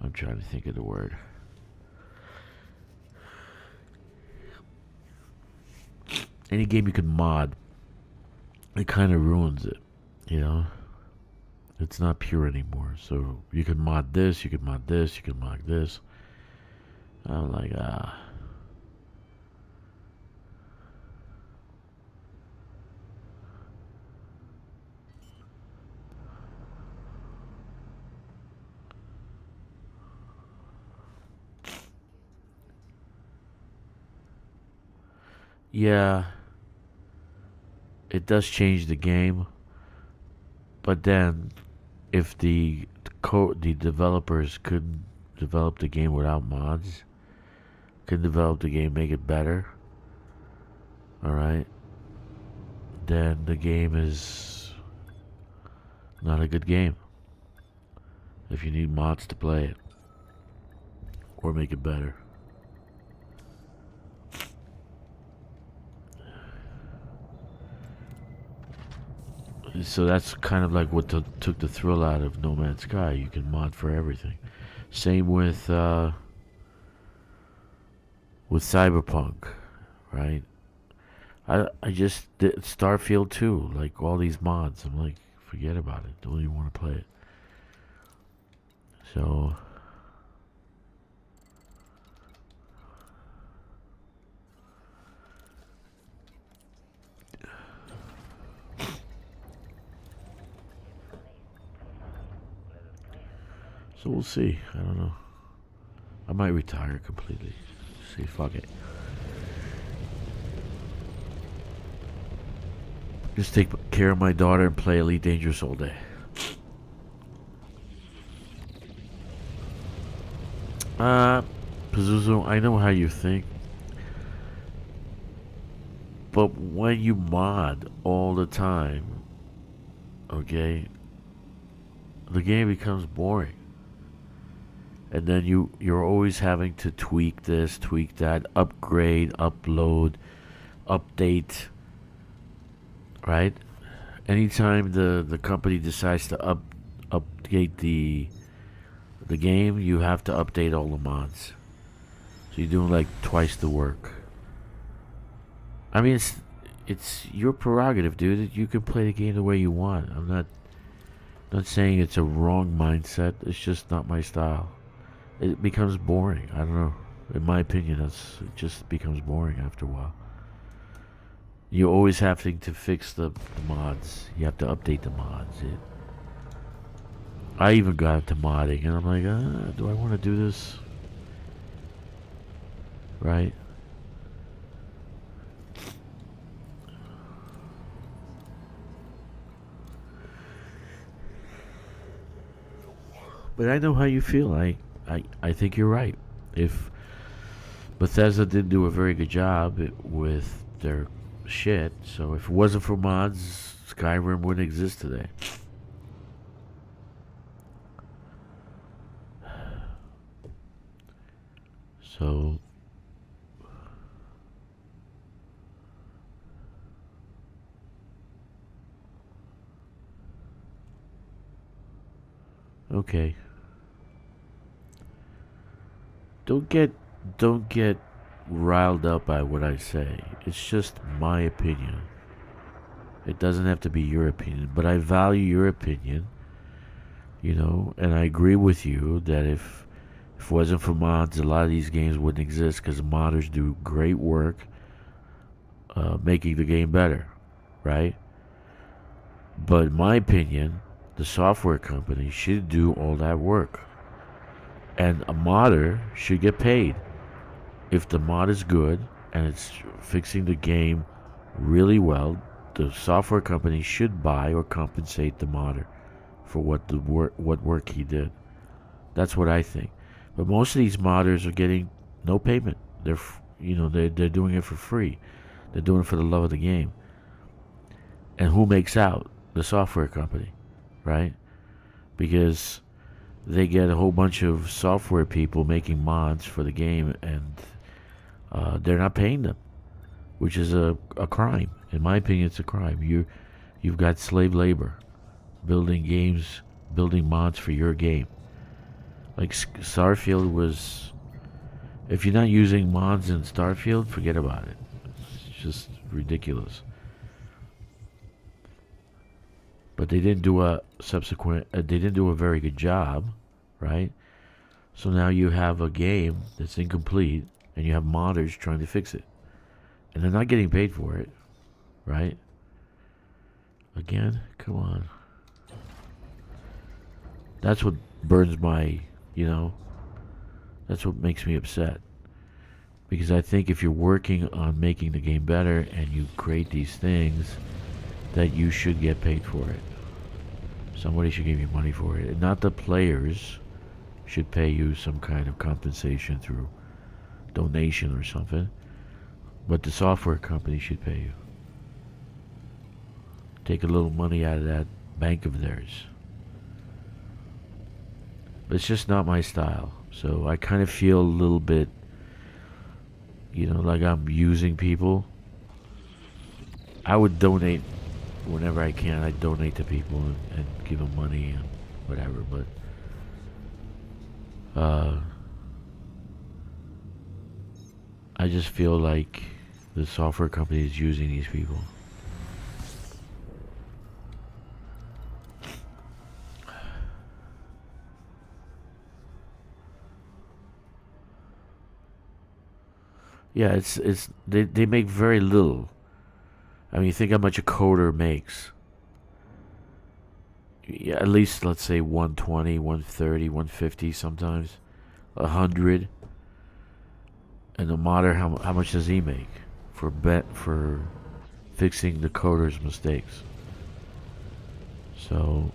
I'm trying to think of the word. any game you can mod, it kind of ruins it, you know? It's not pure anymore. So you can mod this, you can mod this, you can mod this. I'm like, yeah, it does change the game, but then if the developers couldn't develop the game without mods, can develop the game, make it better, all right, then the game is not a good game. If you need mods to play it or make it better. So that's kind of like what took the thrill out of No Man's Sky. You can mod for everything. Same with Cyberpunk, right? I just did Starfield too. Like all these mods, I'm like, forget about it. Don't even want to play it. So. So we'll see. I don't know. I might retire completely. See, fuck it. Just take care of my daughter and play Elite Dangerous all day. Pazuzu, I know how you think. But when you mod all the time, okay, the game becomes boring. And then you're always having to tweak this, tweak that, upgrade, upload, update, right? Anytime the company decides to update the game, you have to update all the mods. So you're doing like twice the work. I mean, it's your prerogative, dude. You can play the game the way you want. I'm not saying it's a wrong mindset. It's just not my style. It becomes boring. I don't know. In my opinion, it just becomes boring after a while. You always having to fix the mods. You have to update the mods. I even got into modding, and I'm like, do I want to do this? Right? But I know how you feel. I think you're right. If Bethesda didn't do a very good job with their shit, so if it wasn't for mods, Skyrim wouldn't exist today. So okay. Don't get riled up by what I say. It's just my opinion. It doesn't have to be your opinion, but I value your opinion, you know, and I agree with you that if it wasn't for mods, a lot of these games wouldn't exist because modders do great work making the game better, right? But in my opinion, the software company should do all that work. And a modder should get paid. If the mod is good and it's fixing the game really well, the software company should buy or compensate the modder for what work he did. That's what I think. But most of these modders are getting no payment. They're doing it for free. They're doing it for the love of the game. And who makes out? The software company, right? Because they get a whole bunch of software people making mods for the game, and they're not paying them, which is a crime. In my opinion, it's a crime. You've got slave labor building games, building mods for your game. Like Starfield was, if you're not using mods in Starfield, forget about it. just ridiculous. But they didn't do a subsequent. They didn't do a very good job, right? So now you have a game that's incomplete, and you have modders trying to fix it, and they're not getting paid for it, right? Again, come on. That's what burns my, that's what makes me upset. Because I think if you're working on making the game better and you create these things, that you should get paid for it. Somebody should give you money for it. And not the players should pay you some kind of compensation through donation or something. But the software company should pay you. Take a little money out of that bank of theirs. But it's just not my style. So I kind of feel a little bit, like I'm using people. I would donate whenever I can. I donate to people and give them money and whatever. But I just feel like the software company is using these people. Yeah, they make very little. I mean, think how much a coder makes. Yeah, at least let's say 120, 130, 150 sometimes, 100. And the modder, how much does he make for fixing the coder's mistakes? So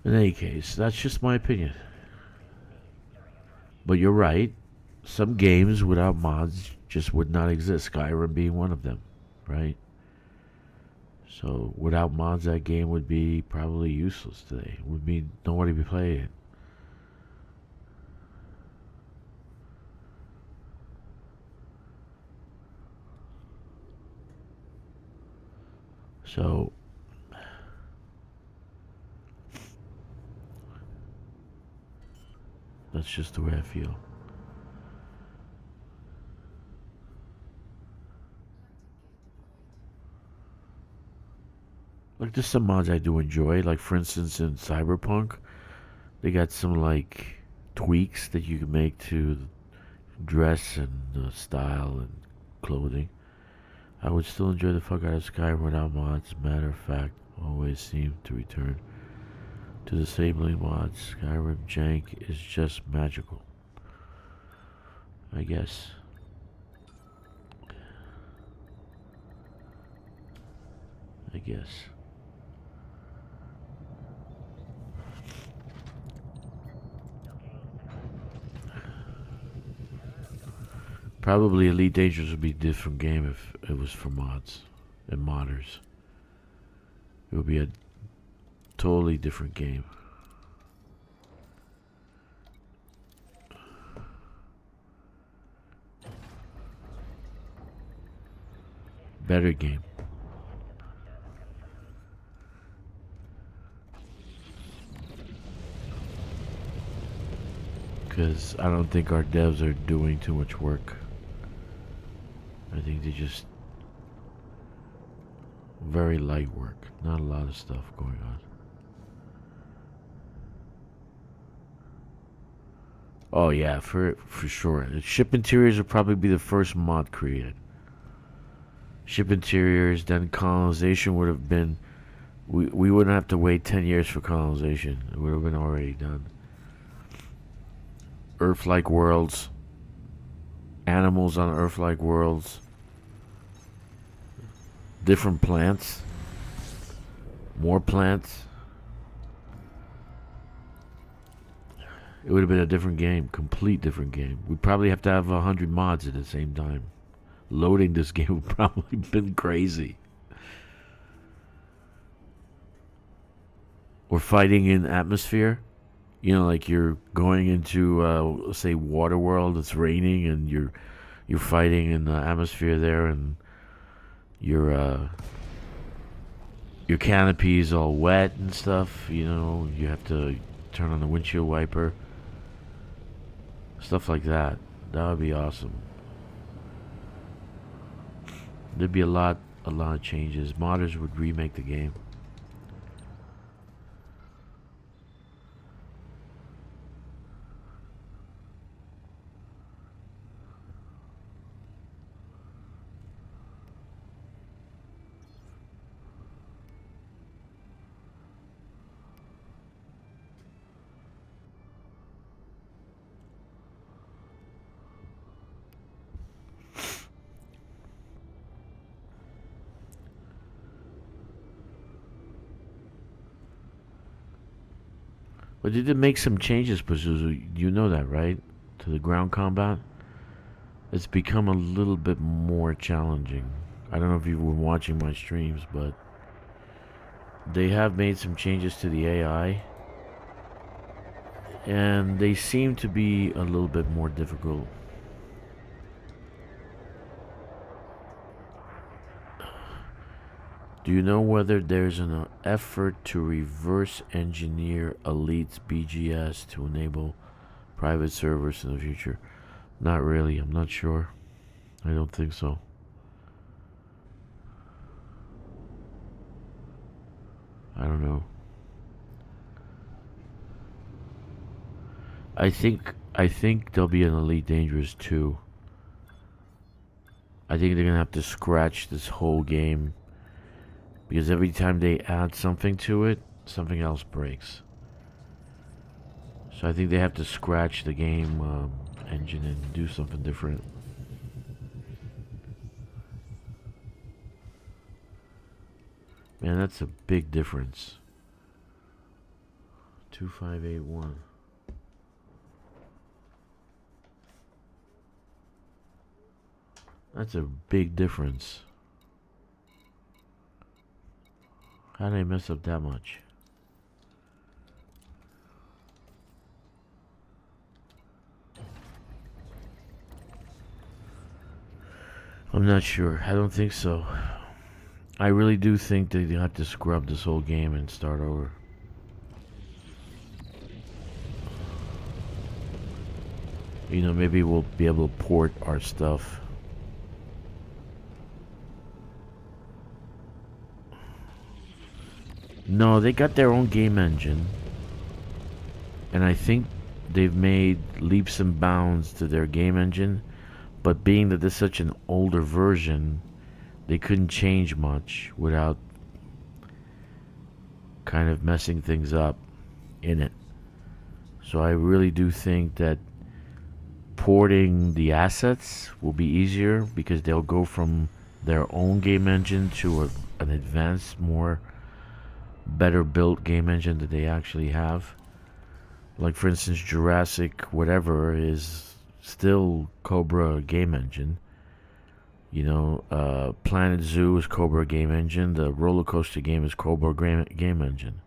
in any case, that's just my opinion. But you're right. Some games without mods just would not exist. Skyrim being one of them, right? So without mods, that game would be probably useless today. Would be nobody be playing it. So that's just the way I feel. Like, there's some mods I do enjoy. Like, for instance, in Cyberpunk, they got some, like, tweaks that you can make to dress and style and clothing. I would still enjoy the fuck out of Skyrim without mods. Matter of fact, always seem to return to disabling mods. Skyrim jank is just magical, I guess. Probably Elite Dangerous would be a different game if it was for mods and modders. It would be a totally different game. Better game. Because I don't think our devs are doing too much work. I think they just very light work, not a lot of stuff going on. Oh yeah, for sure. The ship interiors would probably be the first mod created. Ship interiors, then colonization would have been. We wouldn't have to wait 10 years for colonization. It would have been already done. Earth-like worlds. Animals on Earth-like worlds. Different plants. More plants. It would have been a different game. Complete different game. We'd probably have to have 100 mods at the same time. Loading this game would probably been crazy. Or fighting in atmosphere. You know, like you're going into, say, water world. It's raining, and you're fighting in the atmosphere there, and your canopy is all wet and stuff. You know, you have to turn on the windshield wiper. Stuff like that. That would be awesome. There'd be a lot of changes. Modders would remake the game. But they did make some changes, Pazuzu. You know that, right? To the ground combat. It's become a little bit more challenging. I don't know if you've been watching my streams, but they have made some changes to the AI. And they seem to be a little bit more difficult. Do you know whether there's an effort to reverse engineer Elite's BGS to enable private servers in the future? Not really, I'm not sure. I don't think so. I don't know. I think there'll be an Elite Dangerous 2. I think they're gonna have to scratch this whole game. Because every time they add something to it, something else breaks. So I think they have to scratch the game engine and do something different. Man, that's a big difference. 2581. That's a big difference. How did I mess up that much? I'm not sure. I don't think so. I really do think that you have to scrub this whole game and start over. You know, maybe we'll be able to port our stuff. No, they got their own game engine. And I think they've made leaps and bounds to their game engine. But being that this is such an older version, they couldn't change much without kind of messing things up in it. So I really do think that porting the assets will be easier because they'll go from their own game engine to an advanced, more better built game engine that they actually have. Like for instance, Jurassic whatever is still Cobra game engine. You know, Planet Zoo is Cobra game engine. The roller coaster game is Cobra game engine.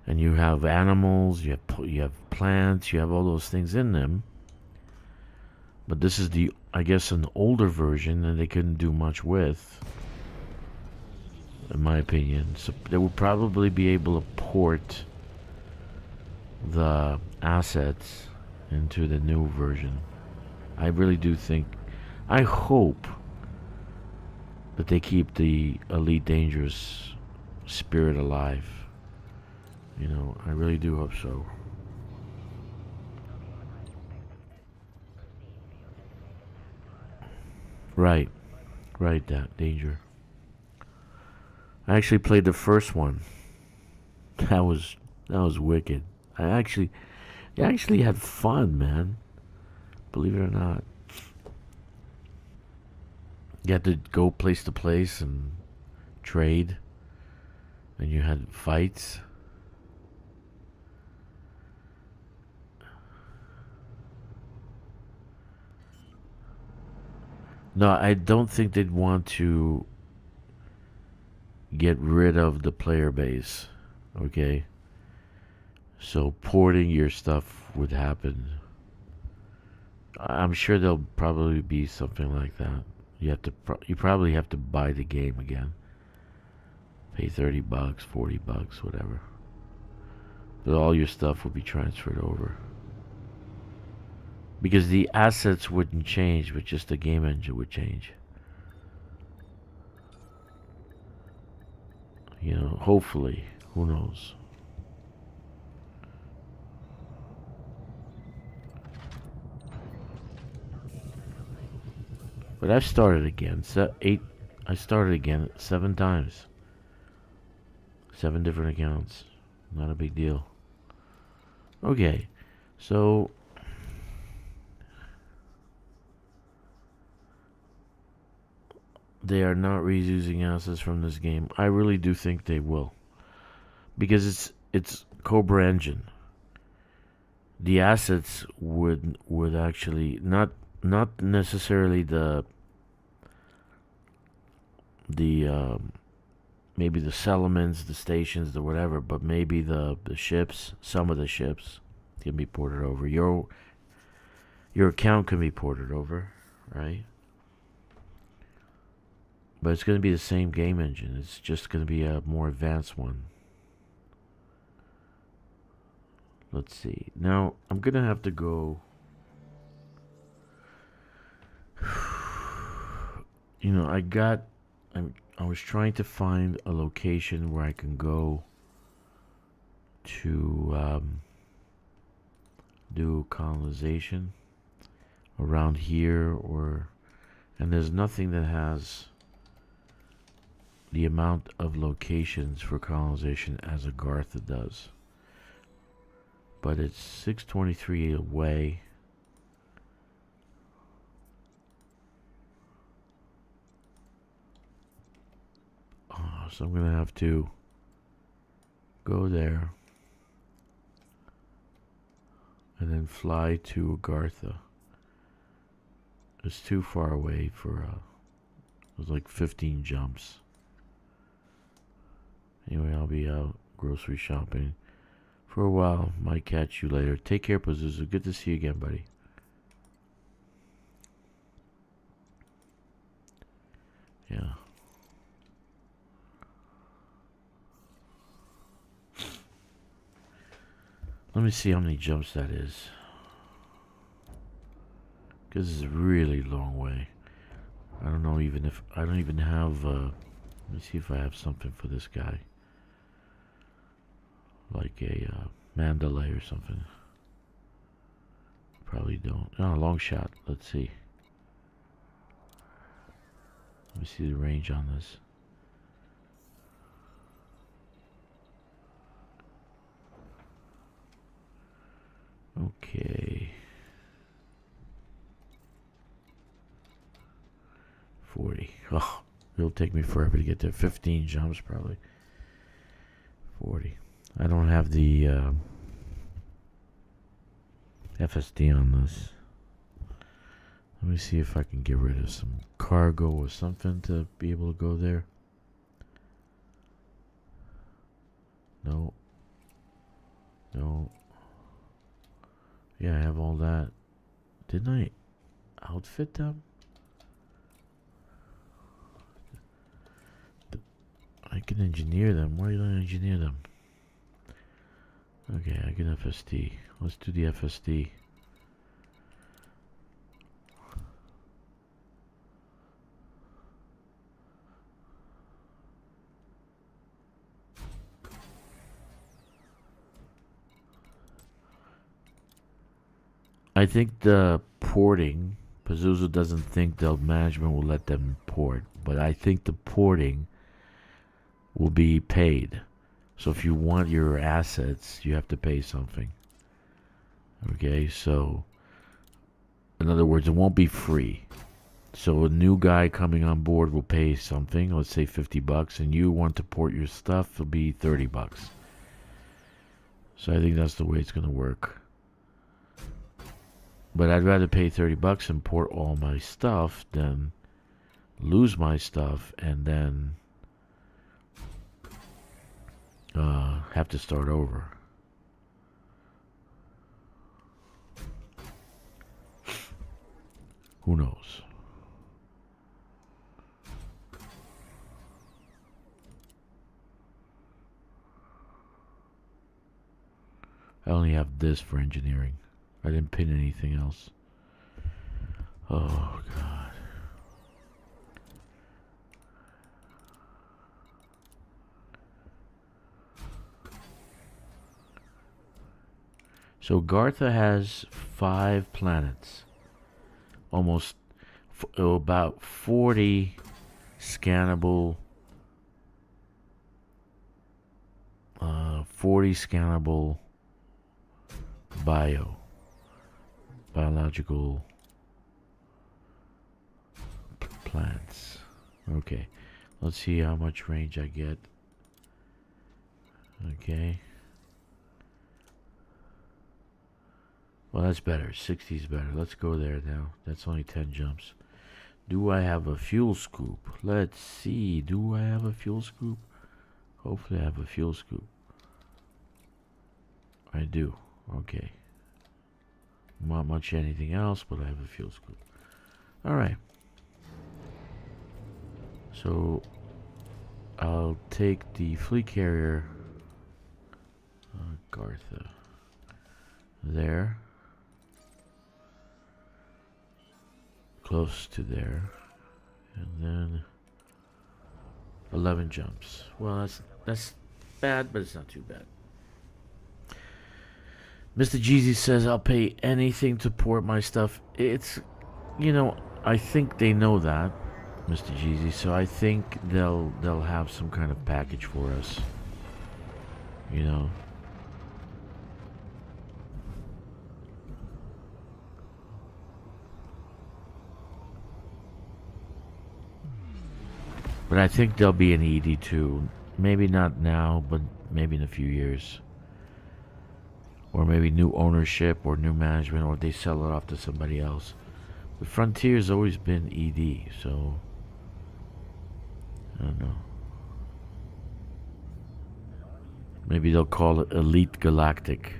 And you have animals, you have plants, you have all those things in them. But this is I guess an older version and they couldn't do much with, in my opinion. So they would probably be able to port the assets into the new version. I really do think, I hope that they keep the Elite Dangerous spirit alive. You know, I really do hope so. Right, that danger. I actually played the first one. That was wicked. I actually had fun, man. Believe it or not. You had to go place to place and trade. And you had fights. No, I don't think they'd want to get rid of the player base. Okay? So porting your stuff would happen. I'm sure there'll probably be something like that. You have to. You probably have to buy the game again. Pay $30, $40, whatever. But all your stuff will be transferred over. Because the assets wouldn't change, but just the game engine would change. You know, hopefully. Who knows? But I've started again. I started again 7 times. 7 different accounts. Not a big deal. Okay. So they are not reusing assets from this game. I really do think they will. Because it's Cobra engine. The assets would actually not necessarily the maybe the settlements, the stations, the whatever, but maybe the ships, some of the ships can be ported over. Your account can be ported over, right? But it's going to be the same game engine. It's just going to be a more advanced one. Let's see. Now, I'm going to have to go. You know, I was trying to find a location where I can go to do colonization around here, and there's nothing that has the amount of locations for colonization as Agartha does. But it's 623 away. So I'm gonna have to go there and then fly to Agartha. It's too far away for it was like 15 jumps. Anyway, I'll be out grocery shopping for a while. Might catch you later. Take care, Pazuzu. Good to see you again, buddy. Yeah. Let me see how many jumps that is. Because it's a really long way. I don't know even if... I don't even have... let me see if I have something for this guy. Like a Mandalay or something. Probably don't. Oh, long shot. Let's see. Let me see the range on this. Okay. 40. Oh, it'll take me forever to get there. 15 jumps probably. 40. I don't have the FSD on this. Let me see if I can get rid of some cargo or something to be able to go there. No. No. Yeah, I have all that. Didn't I outfit them? I can engineer them. Why don't I engineer them? Okay, I can FSD. Let's do the FSD. I think the porting, Pazuzu doesn't think the management will let them port, but I think the porting will be paid. So if you want your assets, you have to pay something. Okay, so in other words, it won't be free. So a new guy coming on board will pay something, let's say $50, and you want to port your stuff, it'll be $30. So I think that's the way it's going to work. But I'd rather pay $30 and port all my stuff than lose my stuff and then have to start over. Who knows? I only have this for engineering. I didn't pin anything else. Oh, God. So Gartha has 5 planets. Almost about 40 scannable 40 scannable biological plants. Okay, let's see how much range I get. Okay, well, that's better. 60 is better. Let's go there now. That's only 10 jumps. Do I have a fuel scoop? Let's see. Do I have a fuel scoop? Hopefully I have a fuel scoop. I do. Okay. Not much anything else, but I have a fuel scoop. Alright. So I'll take the fleet carrier Gartha there. Close to there. And then 11 jumps. Well, that's bad, but it's not too bad. Mr. Jeezy says I'll pay anything to port my stuff. It's, you know, I think they know that, Mr. Jeezy. So I think they'll have some kind of package for us. You know. But I think there'll be an ED2. Maybe not now, but maybe in a few years. Or maybe new ownership or new management, or they sell it off to somebody else. The Frontier's always been ED, so I don't know. Maybe they'll call it Elite Galactic.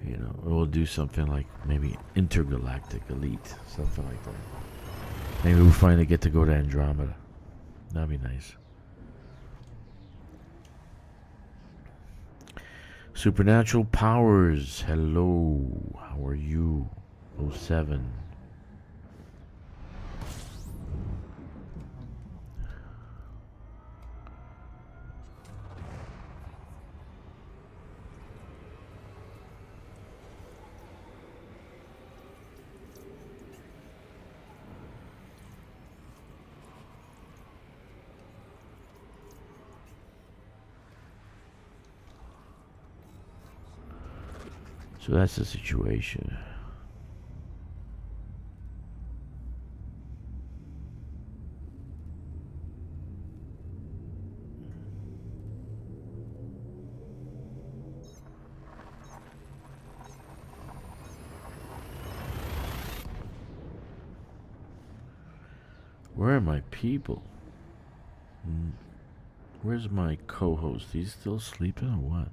You know, or we'll do something like maybe Intergalactic Elite, something like that. Maybe we'll finally get to go to Andromeda. That'd be nice. Supernatural Powers, hello. How are you? 07. So that's the situation. Where are my people? Where's my co-host? He's still sleeping or what?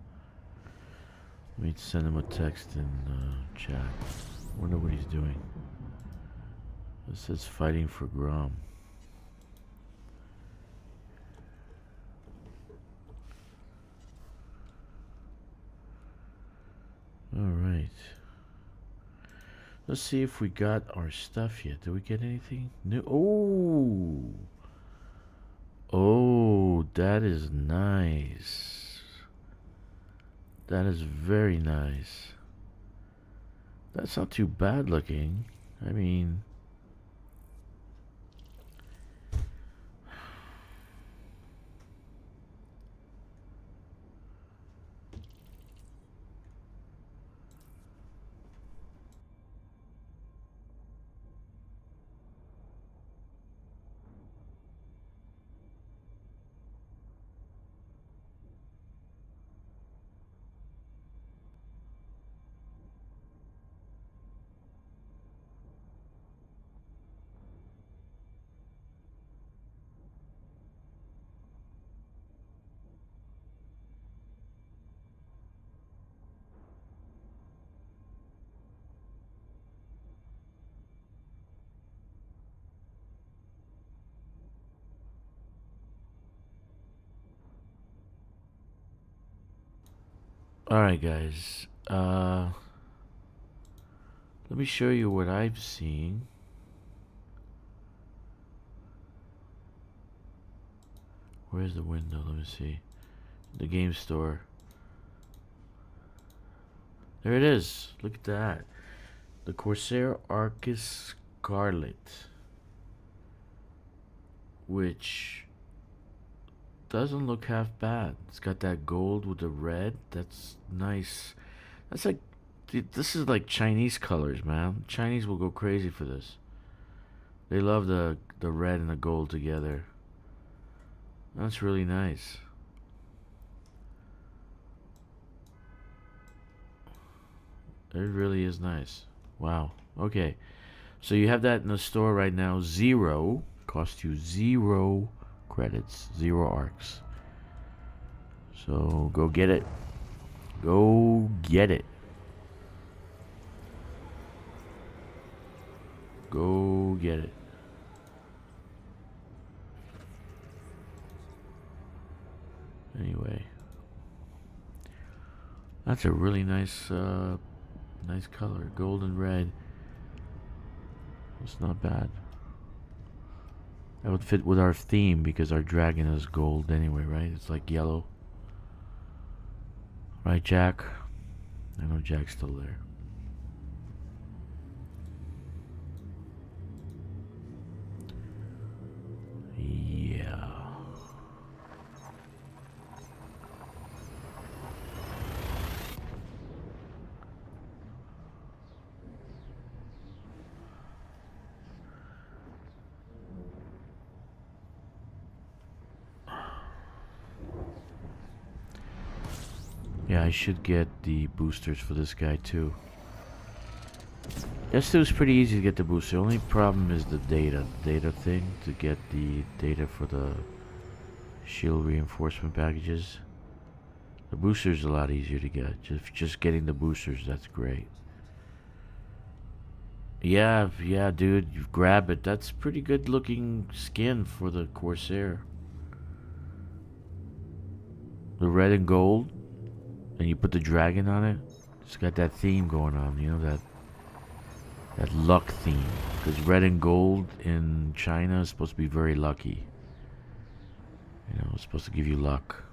Let me send him a text in chat. Wonder what he's doing. It says fighting for Grom. Alright. Let's see if we got our stuff yet. Did we get anything new? Oh! Oh, that is nice. That is very nice. That's not too bad looking. I mean... Alright, guys. Let me show you what I've seen. Where's the window? Let me see. The game store. There it is. Look at that. The Corsair Arcus Scarlet. Which doesn't look half bad. It's got that gold with the red. That's nice. That's like, dude, this is like Chinese colors, man. Chinese will go crazy for this. They love the red and the gold together. That's really nice. It really is nice. Wow. Okay. So you have that in the store right now. 0. Cost you 0 credits. 0 arcs. So go get it. Go get it. Go get it. Anyway. That's a really nice nice color. Gold and red. It's not bad. That would fit with our theme because our dragon is gold anyway, right? It's like yellow. Right, Jack? I know Jack's still there. Yeah. Yeah, I should get the boosters for this guy too. Yes, it was pretty easy to get the booster. The only problem is the data. Data thing to get the data for the shield reinforcement packages. The boosters a lot easier to get. Just getting the boosters, that's great. Yeah, dude, you grab it. That's pretty good looking skin for the Corsair. The red and gold. And you put the dragon on it. It's got that theme going on, you know, that luck theme. Because red and gold in China is supposed to be very lucky. You know, it's supposed to give you luck.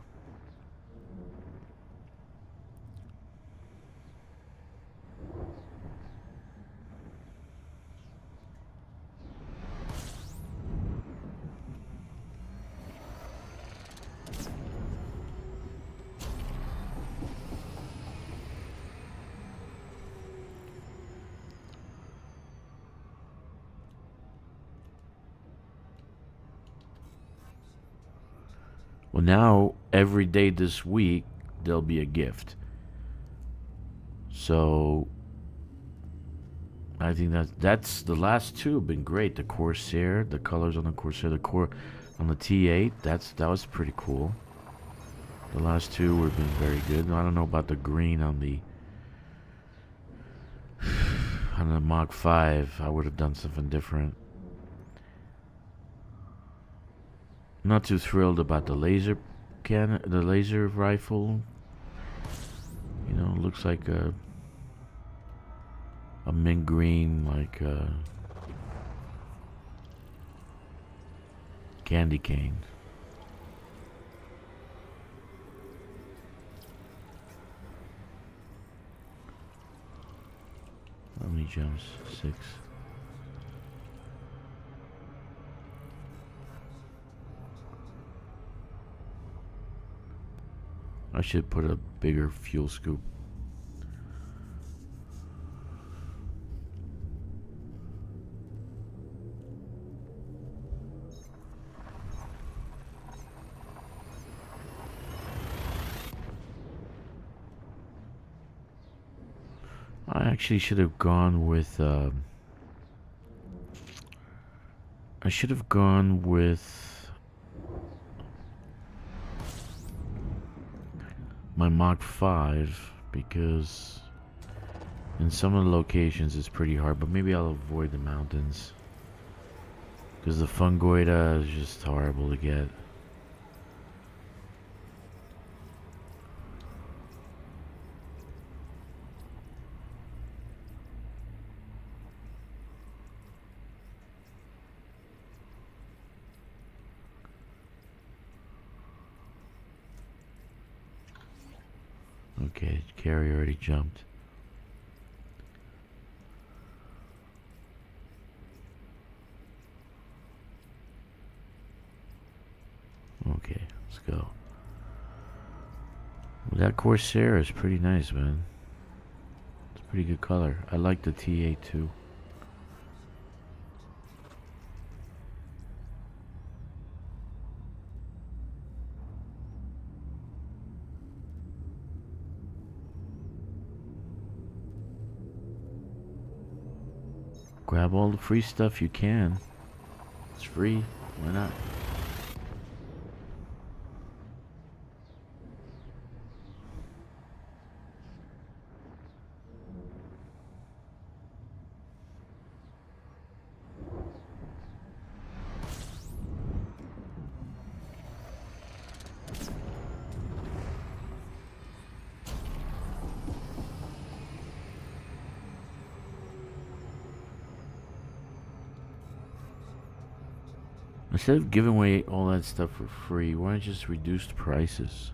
Well, now, every day this week, there'll be a gift. So, I think that's the last two have been great. The Corsair, the colors on the Corsair, on the T8, that was pretty cool. The last two have been very good. I don't know about the green on the Mach 5. I would have done something different. Not too thrilled about the laser rifle. You know, looks like a mint green, like candy cane. How many jumps? 6. I should put a bigger fuel scoop. I actually should have gone with my Mach 5 because in some of the locations it's pretty hard, but maybe I'll avoid the mountains because the fungoida is just horrible to get. Okay, carrier already jumped. Okay, let's go. Well, that Corsair is pretty nice, man. It's a pretty good color. I like the TA too. Grab all the free stuff you can. It's free. Why not? Instead of giving away all that stuff for free, why don't you just reduce the prices?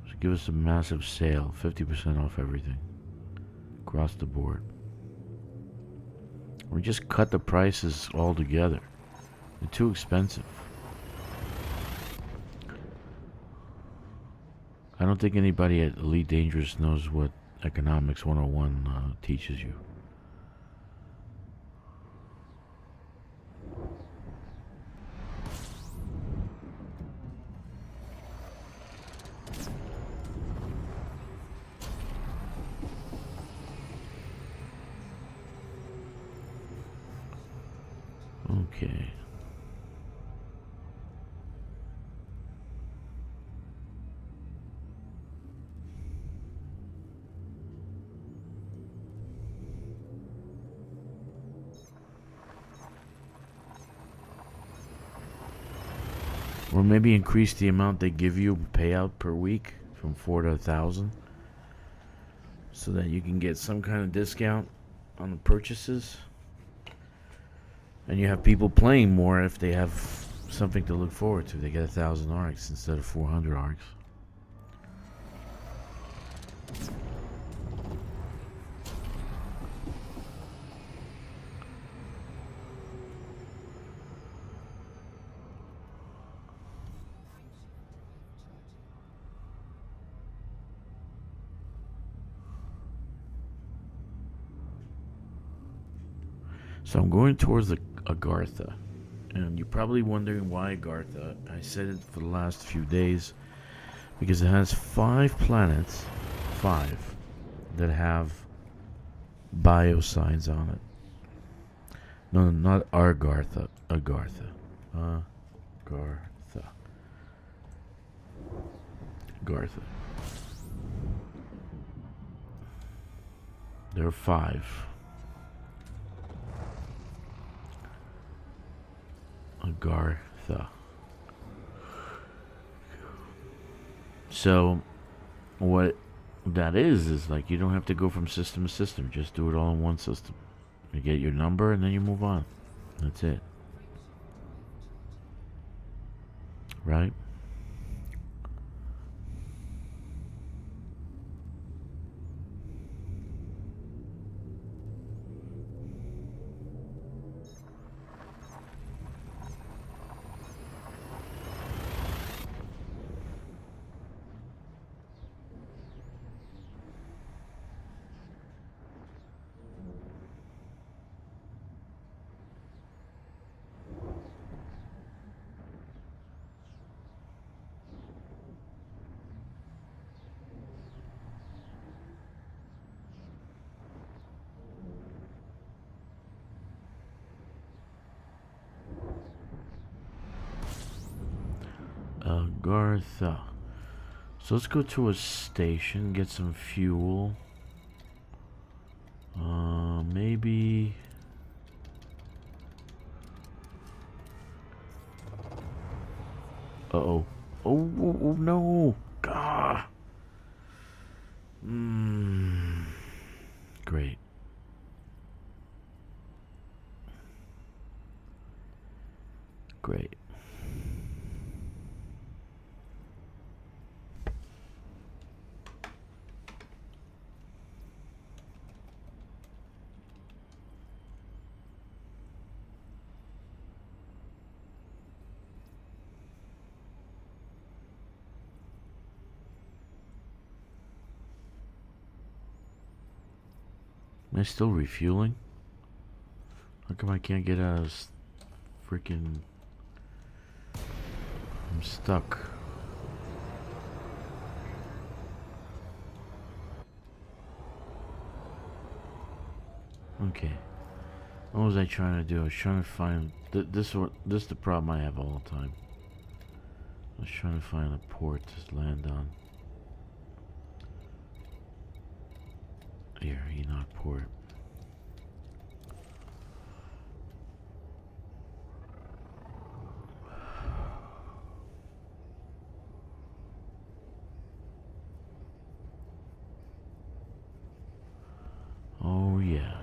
Just give us a massive sale, 50% off everything. Across the board. Or just cut the prices altogether. They're too expensive. I don't think anybody at Elite Dangerous knows what Economics 101 teaches you. Okay. Or maybe increase the amount they give you payout per week from 4 to 1,000, so that you can get some kind of discount on the purchases. And you have people playing more if they have something to look forward to. They get 1,000 arcs instead of 400 arcs. So I'm going towards the Agartha. And you're probably wondering why Agartha. I said it for the last few days. Because it has 5 planets. 5. That have biosigns on it. No, not Agartha. Agartha. Agartha. Agartha. There are 5. Agartha. So, what that is like you don't have to go from system to system. Just do it all in one system. You get your number and then you move on. That's it. Right? Agartha. So let's go to a station, get some fuel. Maybe. Uh-oh. Oh, no. Gah. Great. Great. Am I still refueling? How come I can't get out of this freaking... I'm stuck. Okay. What was I trying to do? I was trying to find... This is the problem I have all the time. I was trying to find a port to land on. Here, Inara port. Oh yeah.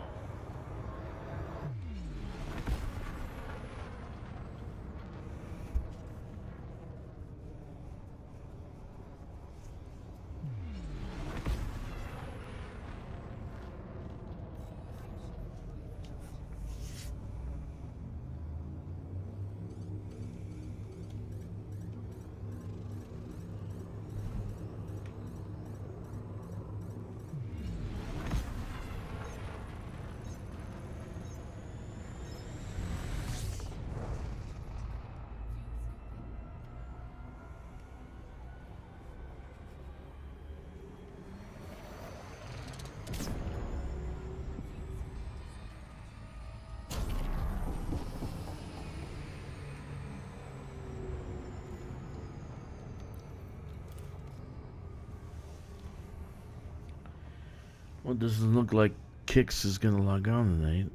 Well, it doesn't look like Kkixx is gonna log on tonight.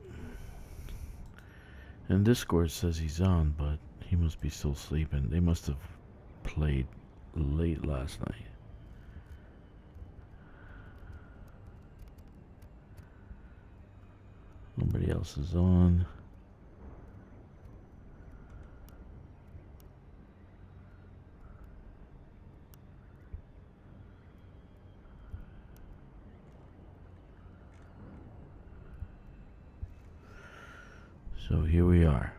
And Discord says he's on, but he must be still sleeping. They must have played late last night. Nobody else is on. So here we are.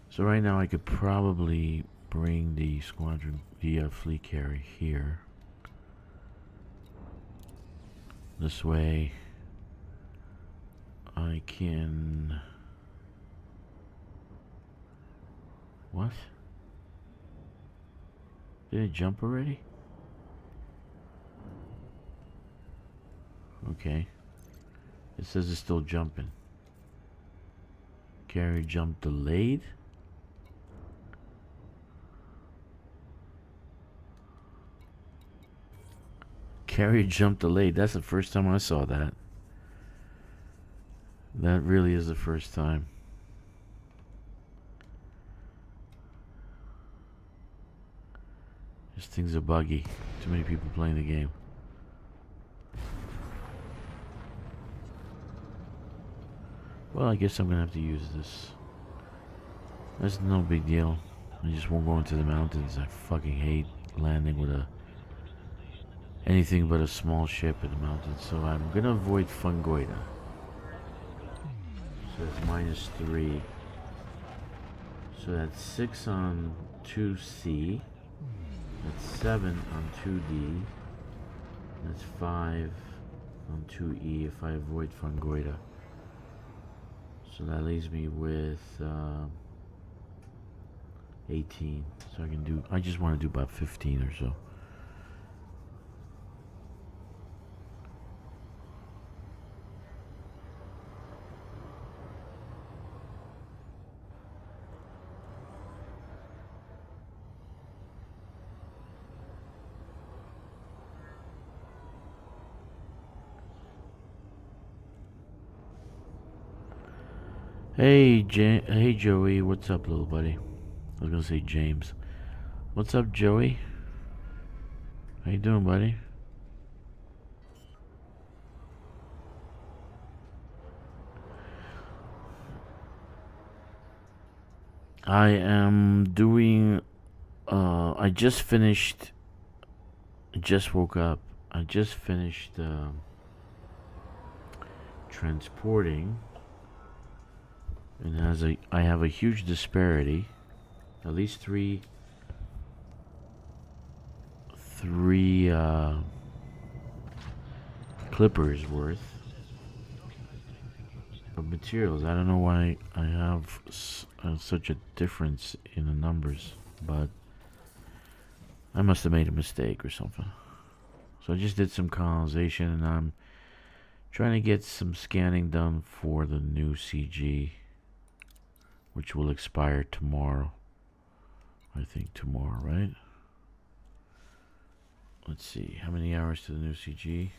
So right now I could probably bring the squadron, the fleet carrier here. This way I can... What? Did it jump already? Okay. It says it's still jumping. Carrier jump delayed? Carrier jump delayed. That's the first time I saw that. That really is the first time. These things are buggy. Too many people playing the game. Well, I guess I'm gonna have to use this. That's no big deal. I just won't go into the mountains. I fucking hate landing with anything but a small ship in the mountains. So I'm gonna avoid Fungoida. So it's -3. So that's 6 on 2C. That's 7 on 2D. That's 5 on 2E if I avoid Fungoida. So that leaves me with 18. So I can do, I just want to do about 15 or so. Hey Joey, what's up, little buddy? I was gonna say James. What's up, Joey? How you doing, buddy? I am doing. I just finished. Just woke up. I just finished transporting. And I have a huge disparity. At least 3 3 clippers worth of materials. I don't know why I have such a difference in the numbers, but I must have made a mistake or something. So I just did some colonization, and I'm trying to get some scanning done for the new CG, which will expire tomorrow. I think tomorrow, right? Let's see, how many hours to the new CG?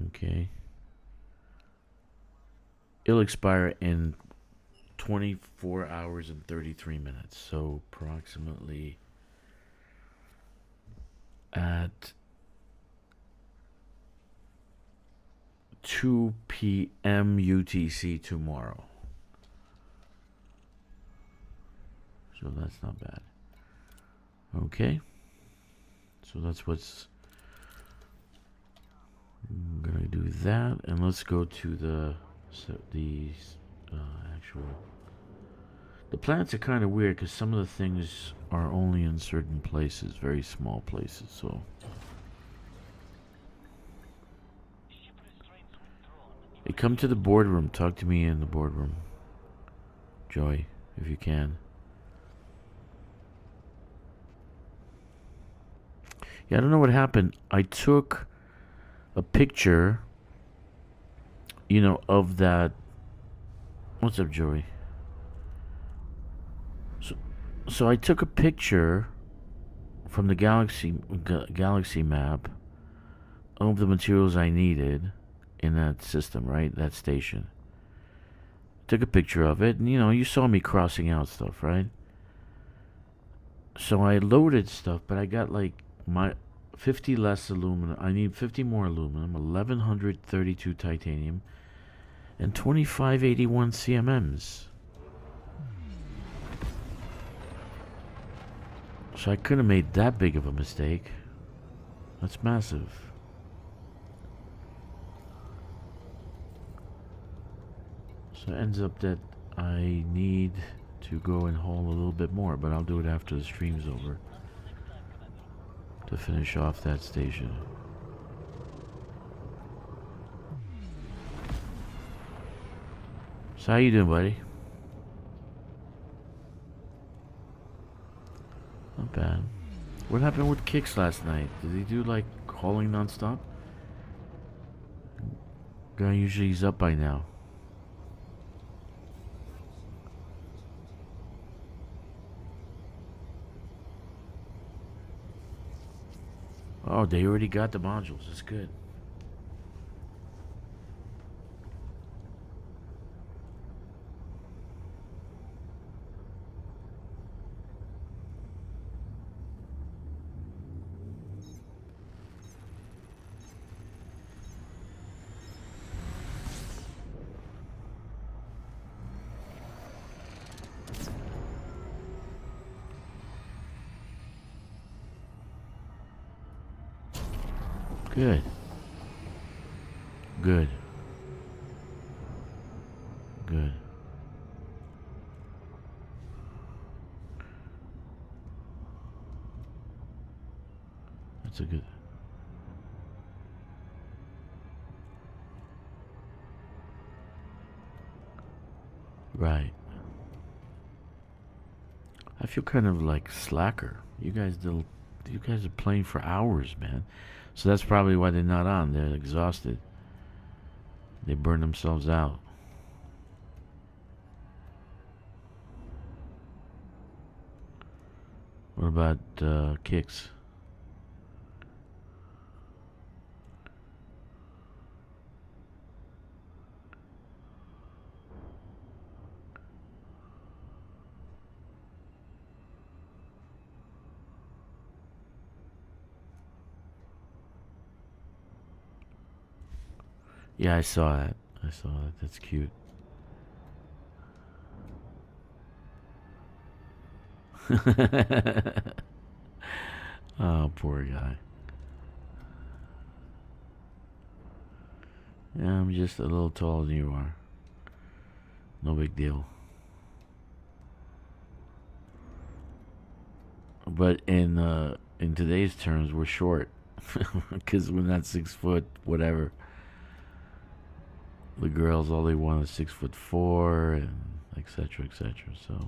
Okay. It'll expire in 24 hours and 33 minutes. So approximately at 2 p.m. UTC tomorrow. So that's not bad. Okay. So that's what's... I'm gonna do that, and let's go to the actual... The plants are kind of weird because some of the things are only in certain places, very small places, so... Hey, come to the boardroom. Talk to me in the boardroom, Joey, if you can. Yeah, I don't know what happened. I took a picture, you know, of that. What's up, Joey? So I took a picture from the galaxy map of the materials I needed in that system, right? That station. Took a picture of it, and you know, you saw me crossing out stuff, right? So I loaded stuff, but I got like my 50 less aluminum. I need 50 more aluminum, 1132 titanium, and 2581 CMMs. So I couldn't have made that big of a mistake. That's massive. So it ends up that I need to go and haul a little bit more, but I'll do it after the stream's over to finish off that station. So how you doing, buddy? Not bad. What happened with Kkixx last night? Did he do like hauling non-stop? Guy usually he's up by now. Oh, they already got the modules. That's good. Good. Good. Good. That's a good... Right. I feel kind of like slacker. You guys are playing for hours, man. So that's probably why they're not on. They're exhausted. They burn themselves out. What about Kkixx? Yeah, I saw that. I saw that. That's cute. Oh, poor guy. Yeah, I'm just a little taller than you are. No big deal. But in today's terms, we're short because we're not 6 foot, whatever. The girls, all they want is 6'4", and etc., etc. So,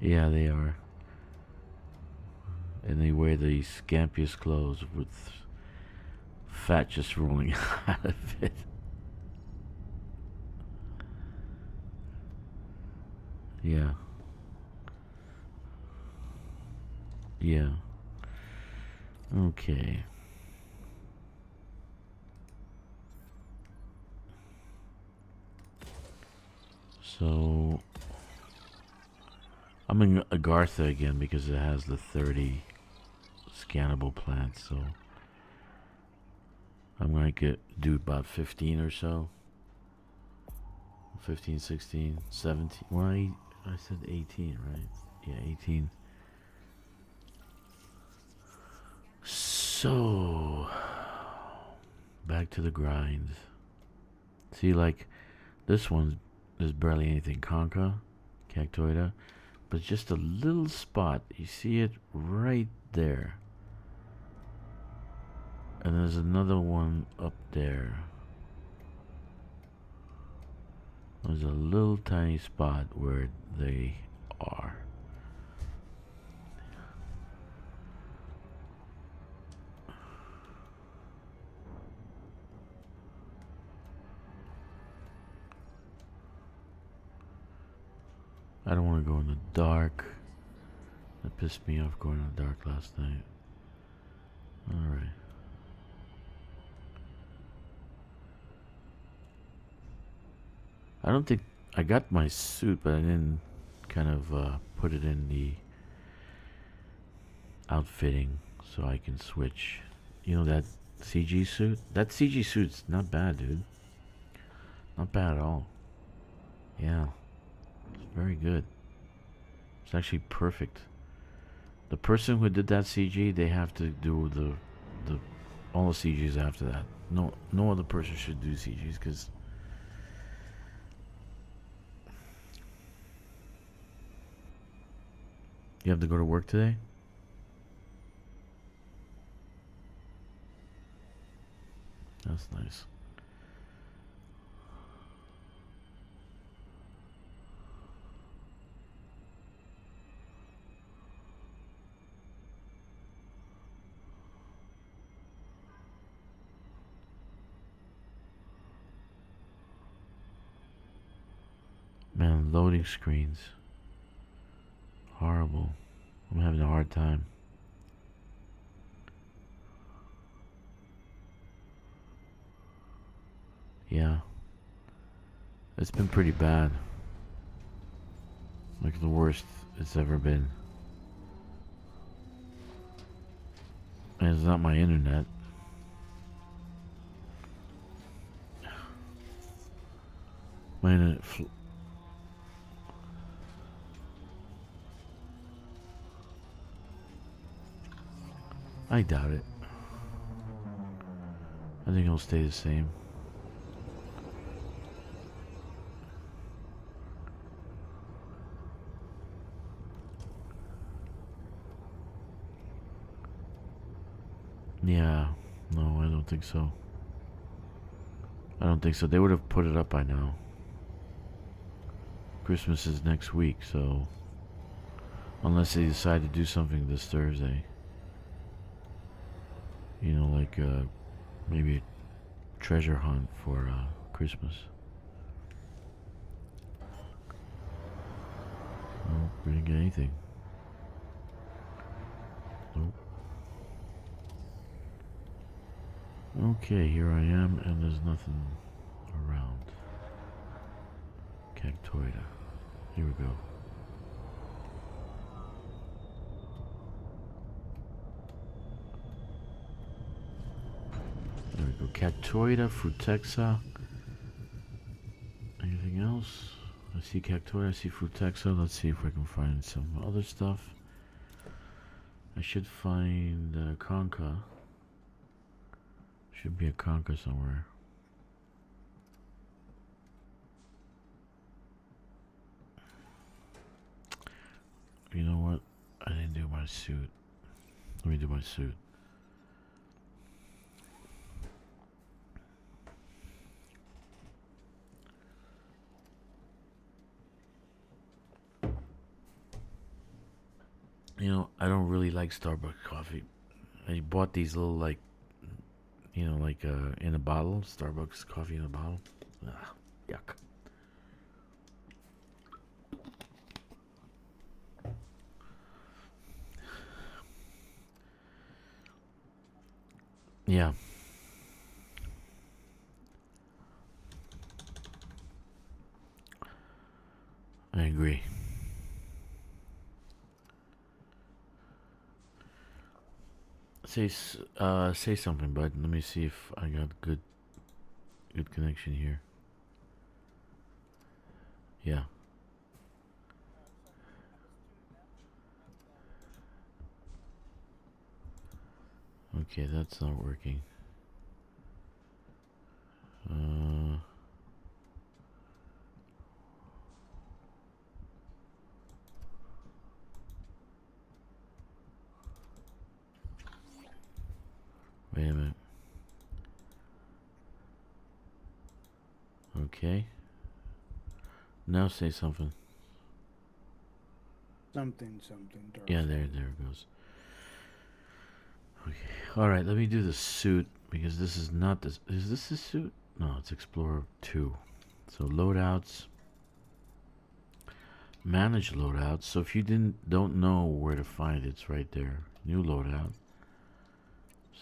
yeah, they are, and they wear the scampiest clothes with fat just rolling out of it. Yeah. Yeah. Okay. So I'm in Agartha again because it has the 30 scannable plants, so I'm gonna do about 15 or so. 15, 16, 17. Well, I said 18, right? Yeah, 18. So back to the grind. See, like this one, there's barely anything concha, cactoida, but just a little spot. You see it right there. And there's another one up there. There's a little tiny spot where they are. I don't want to go in the dark. That pissed me off going in the dark last night. Alright. I don't think I got my suit, but I didn't kind of put it in the outfitting so I can switch. You know that CG suit? That CG suit's not bad, dude. Not bad at all. Yeah. It's very good. It's actually perfect. The person who did that CG, they have to do the all the CGs after that. No other person should do CGs because you have to go to work today? That's nice. Man, loading screens. Horrible. I'm having a hard time. Yeah. It's been pretty bad. Like the worst it's ever been. And it's not my internet. My internet I doubt it. I think it'll stay the same. Yeah, no, I don't think so. I don't think so. They would have put it up by now. Christmas is next week, so unless they decide to do something this Thursday. You know, like maybe a treasure hunt for Christmas. Nope, we didn't get anything. Nope. Okay, here I am, and there's nothing around. Cactoida. Here we go. There we go. Cactoida, Frutexa. Anything else? I see Cactoida, I see Frutexa. Let's see if I can find some other stuff. I should find Conca. Should be a conker somewhere. You know what? I didn't do my suit. Let me do my suit. You know, I don't really like Starbucks coffee. I bought these little, like, you know, like in a bottle. Starbucks coffee in a bottle. Ugh, yuck. Yeah. I agree. Say something, bud. Let me see if I got good connection here. Yeah. Okay, that's not working. Wait a minute. Okay. Now say something. Something. Dark. Yeah, there it goes. Okay. All right, let me do the suit because this is not this. Is this the suit? No, it's Explorer 2. So loadouts. Manage loadouts. So if you don't know where to find it, it's right there. New loadout.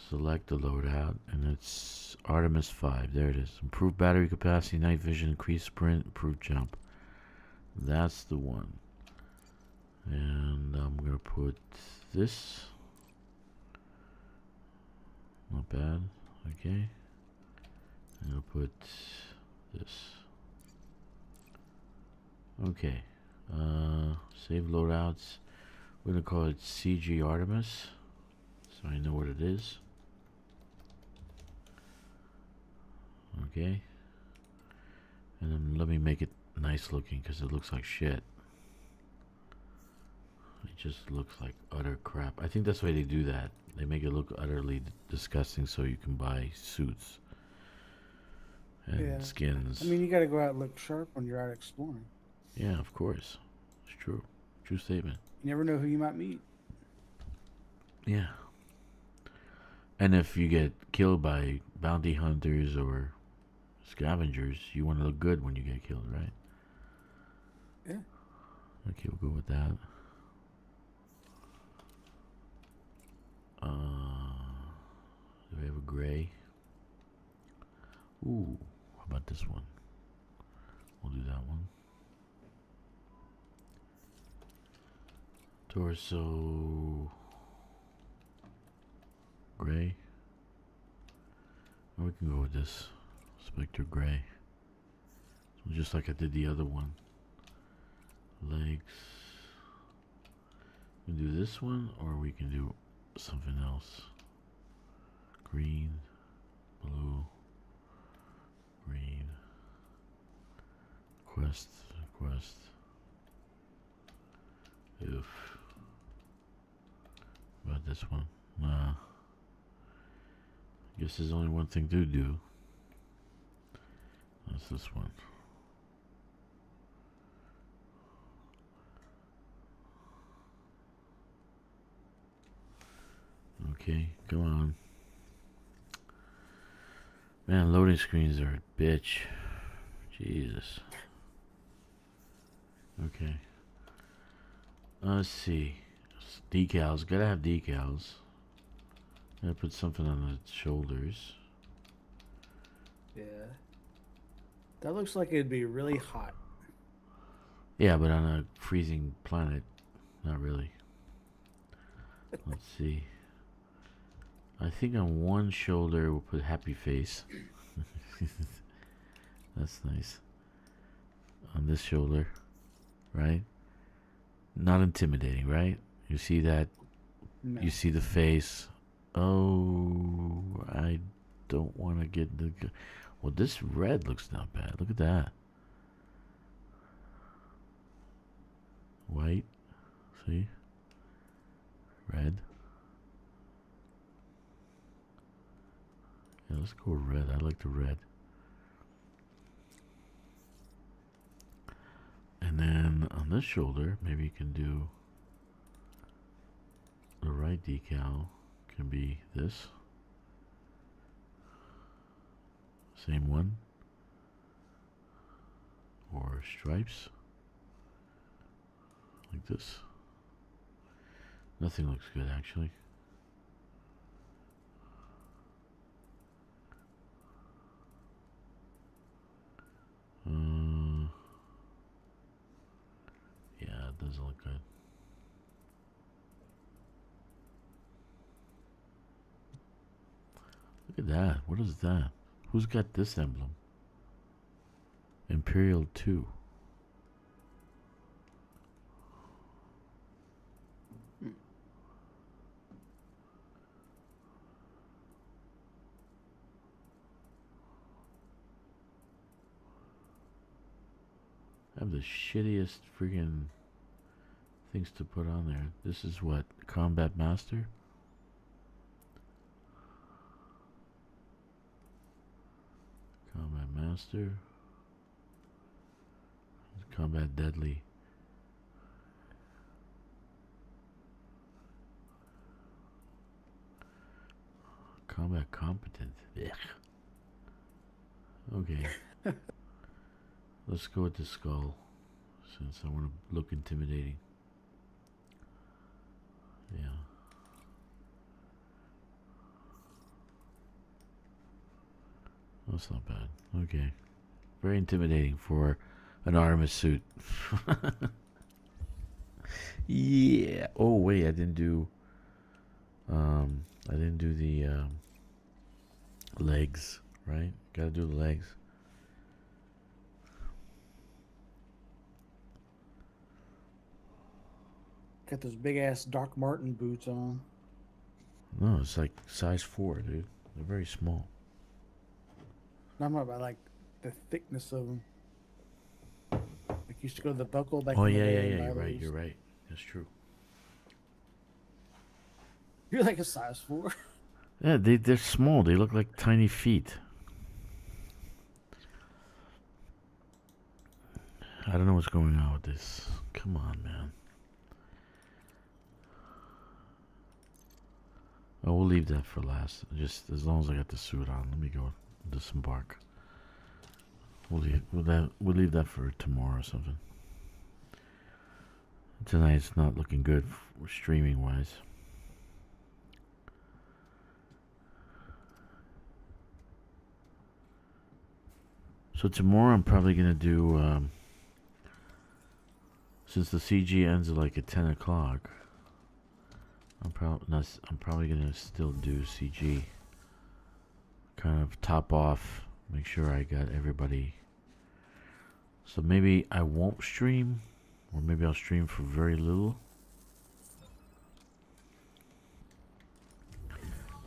Select the loadout, and it's Artemis 5. There it is. Improved battery capacity, night vision, increased sprint, improved jump. That's the one. And I'm gonna put this. Not bad. Okay. And I'll put this. Okay. Save loadouts. We're gonna call it CG Artemis, so I know what it is. Okay. And then let me make it nice looking because it looks like shit. It just looks like utter crap. I think that's why they do that. They make it look utterly disgusting so you can buy suits and skins. I mean, you gotta go out and look sharp when you're out exploring. Yeah, of course. It's true. True statement. You never know who you might meet. Yeah. And if you get killed by bounty hunters or scavengers, you want to look good when you get killed, right? Yeah. Okay, we'll go with that. Do we have a gray? Ooh, how about this one? We'll do that one. Torso gray. Or we can go with this Spectre gray. So just like I did the other one. Legs. We can do this one, or we can do something else. Green, blue, green. Quest. Oof. About this one? Nah. I guess there's only one thing to do. That's this one. Okay, come on. Man, loading screens are a bitch. Jesus. Okay. Let's see. Decals. Gotta have decals. Gotta put something on the shoulders. Yeah. That looks like it'd be really hot. Yeah, but on a freezing planet, not really. Let's see. I think on one shoulder we'll put happy face. That's nice. On this shoulder, right? Not intimidating, right? You see that? No. You see the face. Oh, I don't want to get the... Well, this red looks not bad. Look at that. White. See? Red. Yeah, let's go red. I like the red. And then on this shoulder, maybe you can do the right decal can be this. Same one. Or stripes. Like this. Nothing looks good actually. Yeah, it doesn't look good. Look at that. What is that? Who's got this emblem? Imperial 2. I have the shittiest freaking things to put on there. This is what? Combat Master? Combat Master. Combat Deadly. Combat Competent. Ugh. Okay. Let's go with the skull, since I want to look intimidating. Yeah. That's not bad. Okay. Very intimidating for an Artemis suit. Yeah. Oh wait, I didn't do the legs, right? Gotta do the legs. Got those big ass Doc Martin boots on. No, it's like size 4, dude. They're very small. No, I'm not about like the thickness of them. Like used to go to the buckle back Oh in the yeah, day yeah, and yeah. buy You're right. those. You're right. That's true. You're like a size 4. Yeah, they're small. They look like tiny feet. I don't know what's going on with this. Come on, man. Oh, we'll leave that for last. Just as long as I got the suit on. Let me go disembark. We'll leave that for tomorrow or something. Tonight's not looking good streaming wise. So tomorrow I'm probably gonna do since the CG ends at like at 10 o'clock. I'm probably gonna still do CG. Kind of top off, make sure I got everybody. So maybe I won't stream, or maybe I'll stream for very little.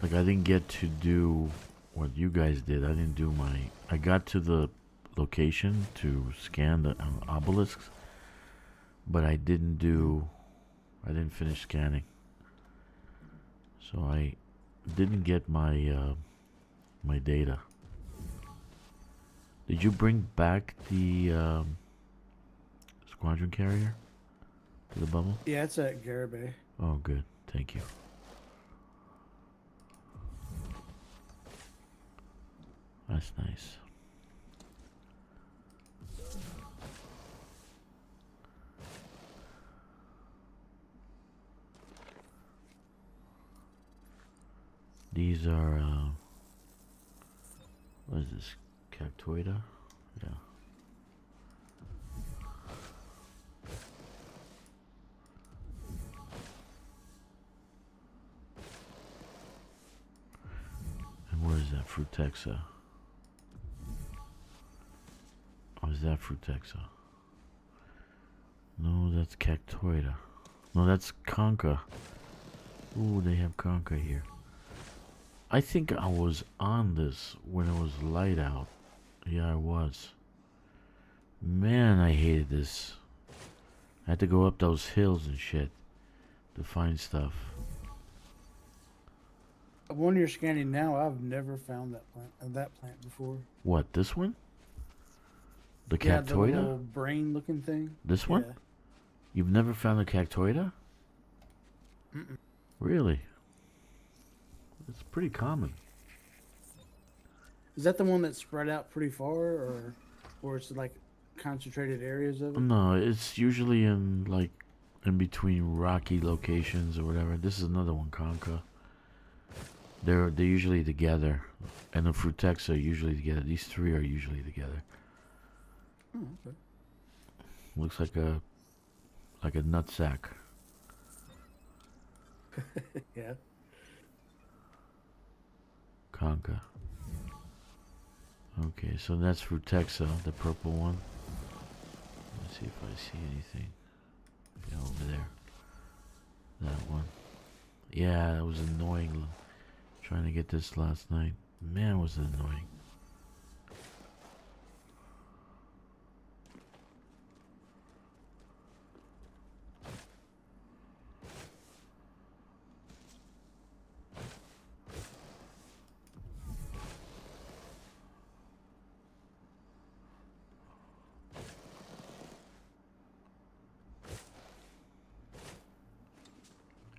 Like I didn't get to do what you guys did. I got to the location to scan the obelisks, but I didn't finish scanning. So I didn't get my my data. Did you bring back the squadron carrier to the bubble? Yeah, it's at Garibay. Oh, good. Thank you. That's nice. These are, what is this? Cactoida? Yeah. And where is that? Frutexa. Oh, is that Frutexa? No, that's I think I was on this when it was light out. Yeah, I was. Man, I hated this. I had to go up those hills and shit to find stuff. The one you're scanning now, I've never found that plant before. What, this one? The Yeah, the cactoida? little brain-looking thing. This one? Yeah. You've never found a cactoida? Mm-mm. Really? It's pretty common. Is that the one that's spread out pretty far, or it's like concentrated areas of it? No, it's usually in like in between rocky locations or whatever. This is another one, Conca. They're usually together, and the Frutex are usually together. These three are usually together. Oh, okay. Looks like a nutsack. Yeah. Conca. Okay, so that's Frutexa, the purple one. Let's see if I see anything. Yeah, over there. That one. Yeah, that was annoying. Trying to get this last night. Man, was it annoying.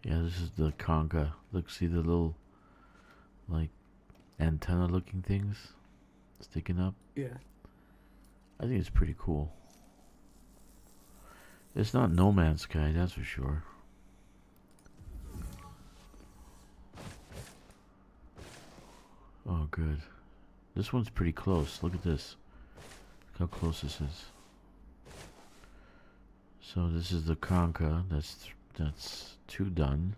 Yeah, this is the conga. Look, see the little, like, antenna looking things sticking up? Yeah. I think it's pretty cool. It's not No Man's Sky, that's for sure. Oh, good. This one's pretty close. Look at this. Look how close this is. So this is the Conca. That's 2 done.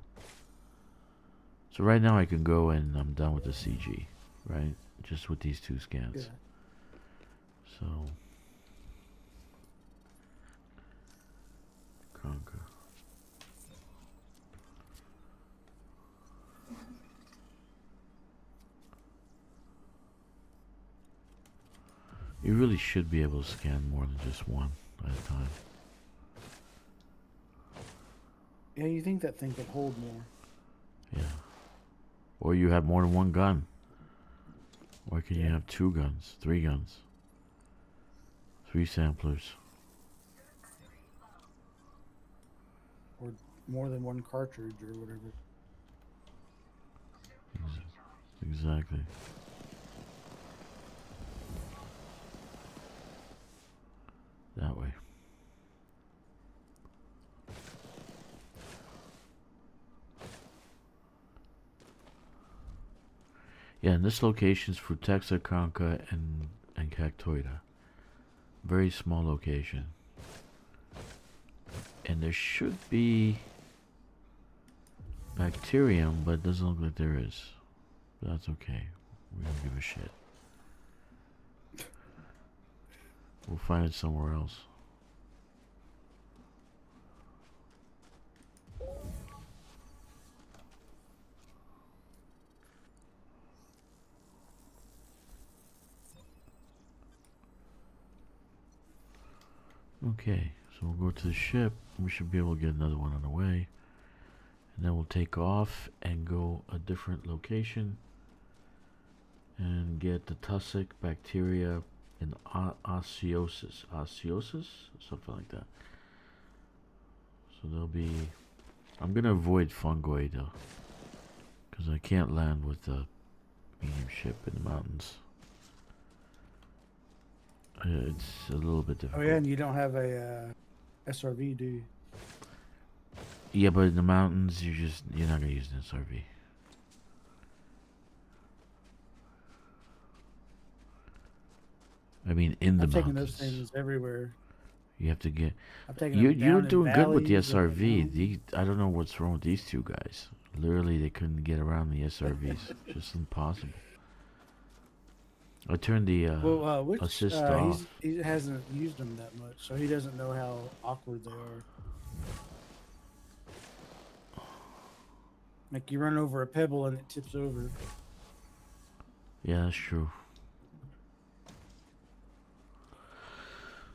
So right now I can go and I'm done with the CG, right? Just with these 2 scans. Yeah. So Conca. You really should be able to scan more than just one at a time. Yeah, you think that thing could hold more? Yeah. Or you have more than one gun. Why can you Yeah. have 2 guns, 3 guns, 3 samplers? Or more than one cartridge or whatever. Exactly. That way. Yeah, and this location's Frutexa, Conca, and Cactoida. Very small location. And there should be bacterium, but it doesn't look like there is. But that's okay. We don't give a shit. We'll find it somewhere else. Okay, so we'll go to the ship. We should be able to get another one on the way. And then we'll take off and go a different location. And get the tussock, bacteria, and osseosis. Osseosis? Something like that. So there'll be... I'm going to avoid fungoid though. Because I can't land with the medium ship in the mountains. It's a little bit difficult. Oh yeah, and you don't have a SRV, do you? Yeah, but in the mountains, you're not gonna use an SRV. I mean, in the I'm taking mountains, those things everywhere. you have to get. I'm taking You're them down in doing good with the valleys and SRV. I don't know what's wrong with these 2 guys. Literally, they couldn't get around the SRVs. Just impossible. I turned the which assist off. he hasn't used them that much, so he doesn't know how awkward they are. Like you run over a pebble and it tips over. Yeah, that's true.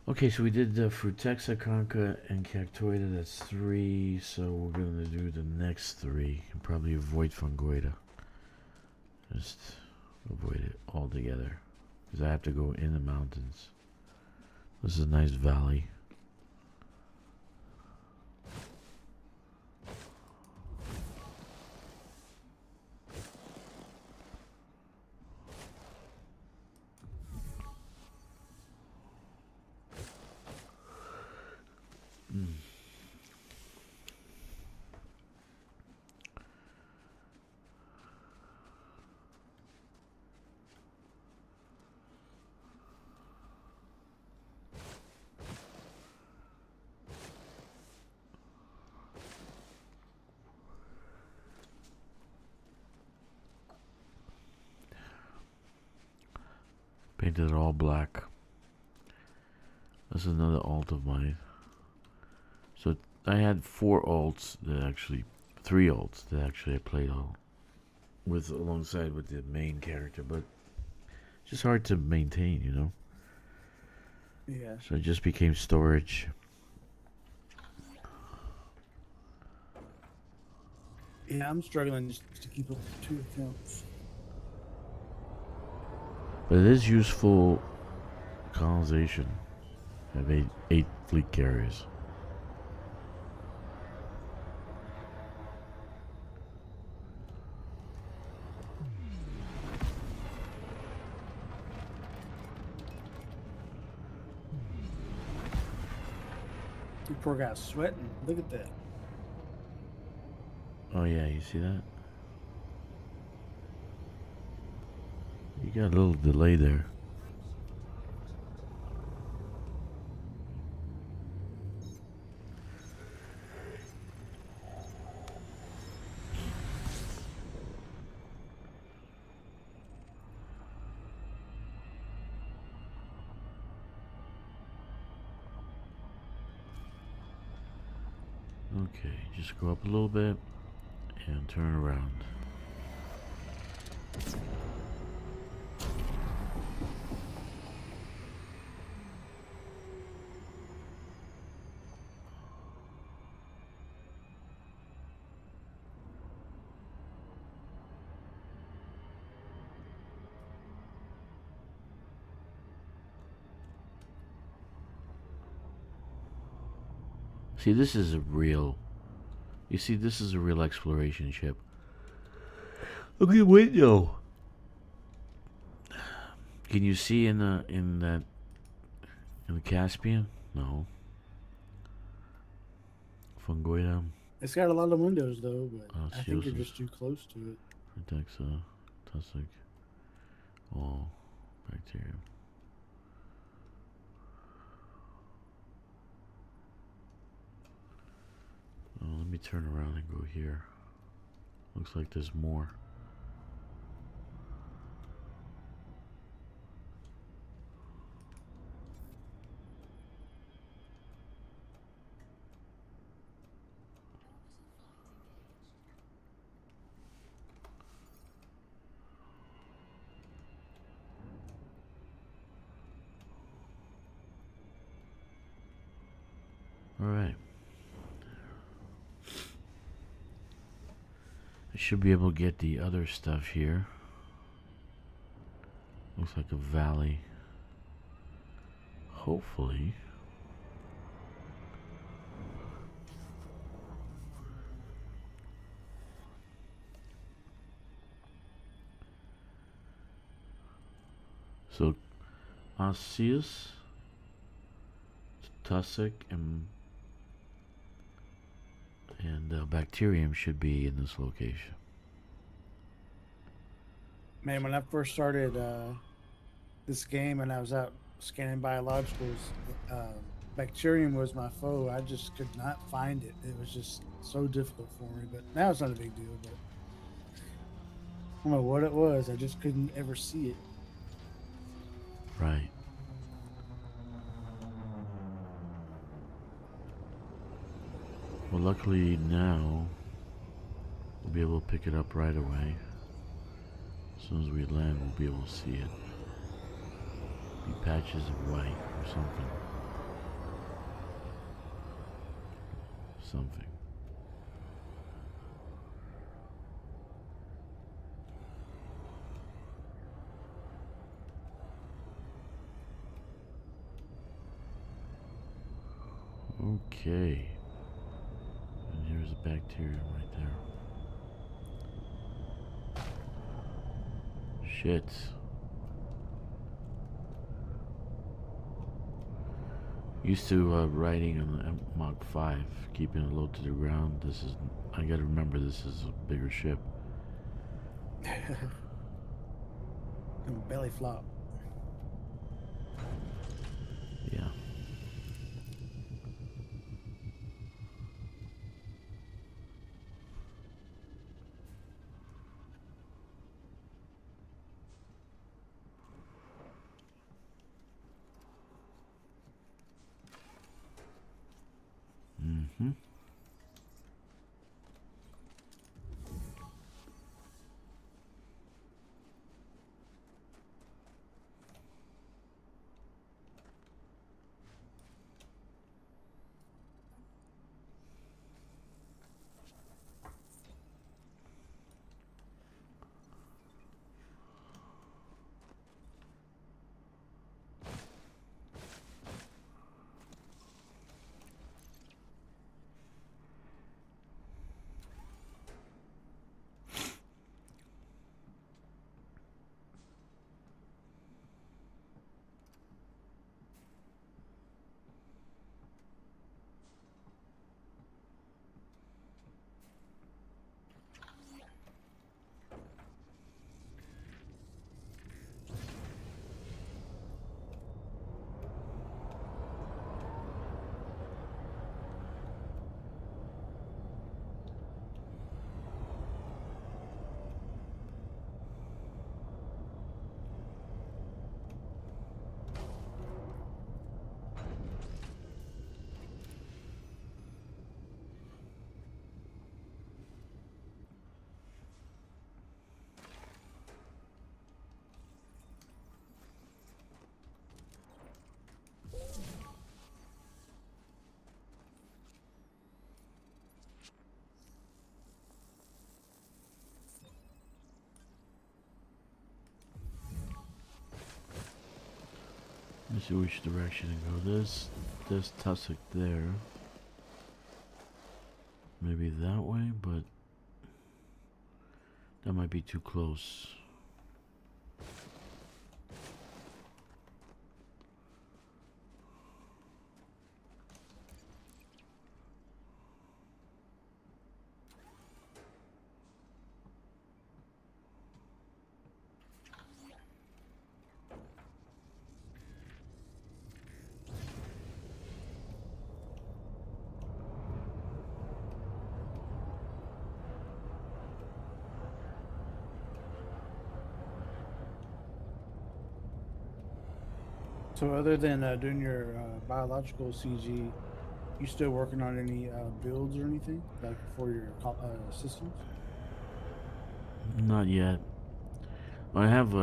Okay, so we did the Vortex, Akanka, and Cactoida. That's 3. So we're gonna do the next 3 and probably avoid Fungoida. Just avoid it altogether because I have to go in the mountains. This is a nice valley. Painted it all black. This is another alt of mine. So I had 4 alts that actually, 3 alts that actually I played all with alongside with the main character, but it's just hard to maintain, you know. Yeah. So it just became storage. Yeah, I'm struggling just to keep up with 2 accounts. But it is useful. Colonization. I have 8 fleet carriers. You poor guy's sweating. Look at that. Oh yeah, you see that? You got a little delay there. Okay, just go up a little bit and turn around. See, this is a real... You see, this is a real exploration ship. Look at the window. Can you see in the Caspian? No. Fungoida. It's got a lot of windows though, but I think you're Sirius. just too close to it. Vortex, Tussock. All bacteria. Oh, let me turn around and go here. Looks like there's more. All right. I should be able to get the other stuff here. Looks like a valley. Hopefully. So, Sirius, Tussock, and bacterium should be in this location. Man, when I first started this game and I was out scanning biologicals, bacterium was my foe. I just could not find it. It was just so difficult for me. But now it's not a big deal. But I don't know what it was. I just couldn't ever see it. Right. Well, luckily now we'll be able to pick it up right away. As soon as we land, we'll be able to see it. Be patches of white or something. Something. Okay. And here's a bacterium right there. Shit. Used to riding on the Mach 5, keeping it low to the ground. This is, I gotta remember, this is a bigger ship. Belly flop. Yeah. Mm-hmm. Let's see which direction to go. There's tussock there. Maybe that way, but that might be too close. So other than doing your biological CG, you still working on any builds or anything like for your systems? Not yet. I have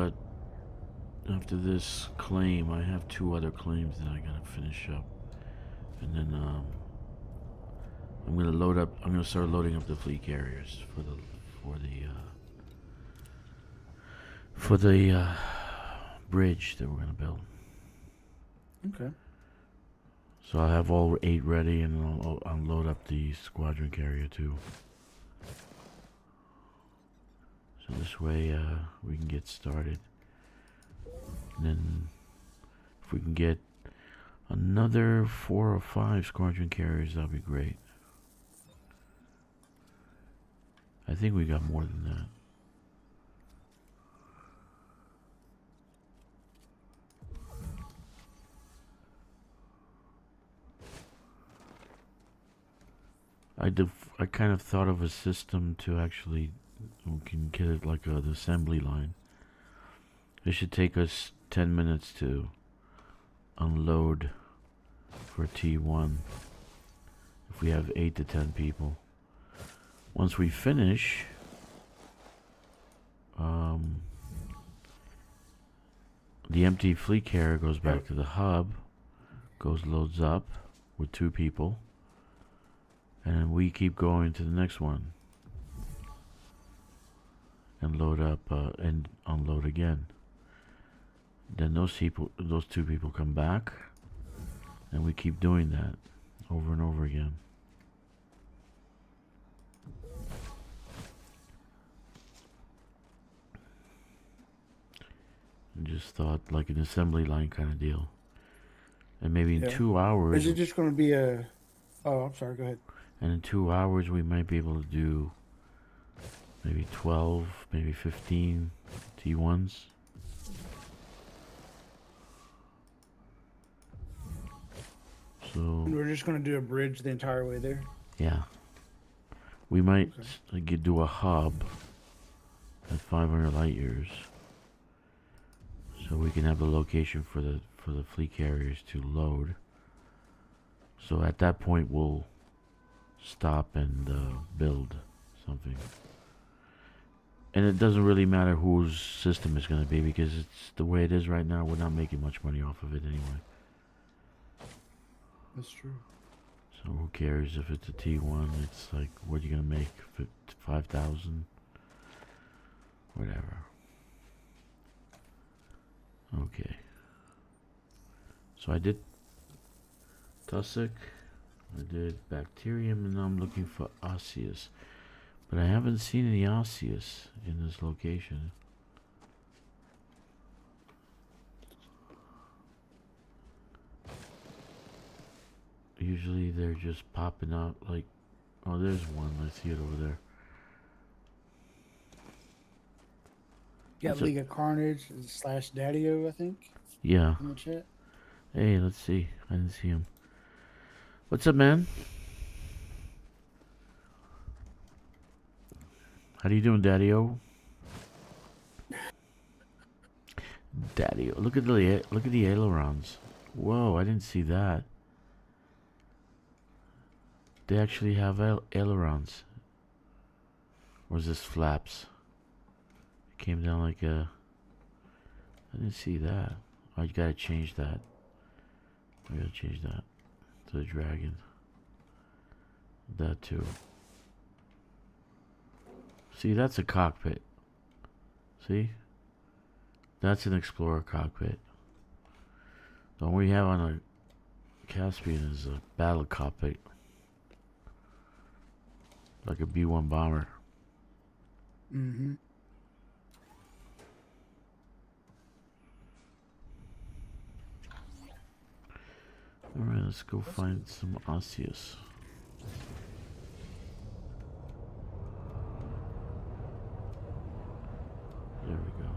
after this claim, I have 2 other claims that I gotta finish up, and then I'm gonna start loading up the fleet carriers for the bridge that we're gonna build. Okay. So I'll have all 8 ready, and I'll load up the squadron carrier too. So this way we can get started. And then if we can get another 4 or 5 squadron carriers, that'll be great. I think we got more than that. I kind of thought of a system to actually, we can get it like the assembly line. It should take us 10 minutes to unload for T1 if we have 8 to 10 people. Once we finish, the empty fleet carrier goes back to the hub, loads up with 2 people, and we keep going to the next one and load up and unload again. Then those 2 people come back, and we keep doing that over and over again. And just thought like an assembly line kind of deal. And maybe in 2 hours. Is it just going to be a? Oh, I'm sorry. Go ahead. And in 2 hours, we might be able to do maybe 12, maybe 15 T1s. So. And we're just going to do a bridge the entire way there. Yeah. We might do a hub at 500 light years, so we can have a location for the fleet carriers to load. So at that point, we'll stop and build something. And it doesn't really matter whose system it's going to be, because it's the way it is right now. We're not making much money off of it anyway. That's true. So who cares if it's a T1? It's like, what are you going to make? 5,000? Whatever. Okay. So I did Tussock, I did Bacterium, and now I'm looking for Osseous. But I haven't seen any Osseous in this location. Usually they're just popping out like, oh, there's one. I see it over there. Got League of Carnage / Daddy-O, I think. Yeah. In the chat. Hey, let's see. I didn't see him. What's up, man? How you doing, Daddy-O? Daddy-O. Look at the ailerons. Whoa, I didn't see that. They actually have ailerons. Or is this flaps? It came down like a... I didn't see that. I gotta change that. I gotta change that to the dragon. That too. See, that's a cockpit. See? That's an Explorer cockpit. The one we have on a Caspian is a battle cockpit. Like a B-1 bomber. Mm-hmm. Alright, let's go find some Osseous. There we go.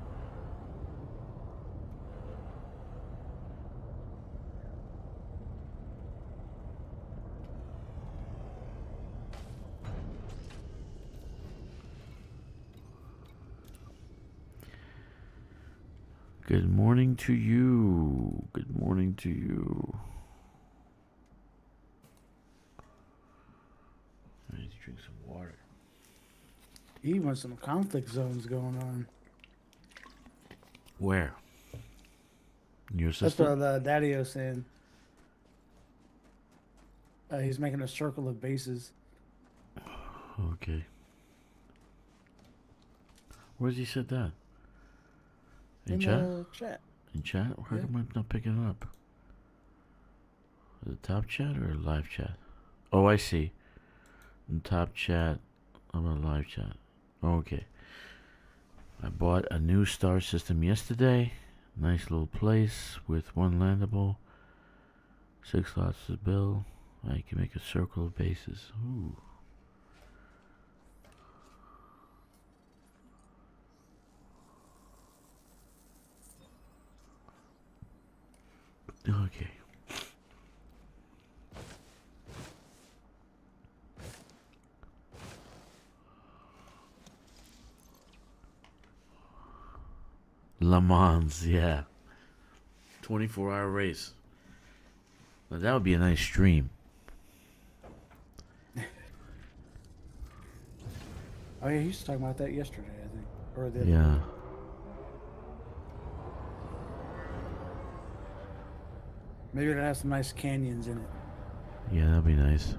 Good morning to you. Good morning to you. I need to drink some water. He wants some conflict zones going on. Where? In your That's system? what Daddy-O's saying. He's making a circle of bases. Okay. Where's he said that? In chat? Chat. In chat? How come I'm not picking it up? The top chat or live chat? Oh, I see. In top chat, I'm on live chat. Okay. I bought a new star system yesterday. Nice little place with 1 landable. 6 slots to build. I can make a circle of bases. Ooh. Okay. Le Mans, yeah. 24-hour race. Now that would be a nice stream. Oh yeah, he was talking about that yesterday, I think, or the other Yeah. day. Maybe it'll have some nice canyons in it. Yeah, that'd be nice.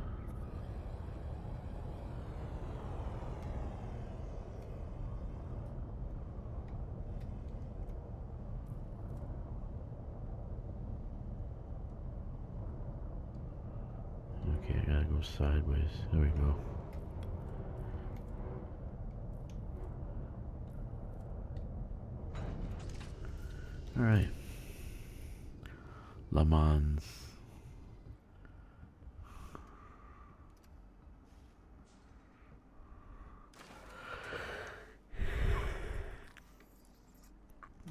Okay, I gotta go sideways. There we go. Alright. Le Mans.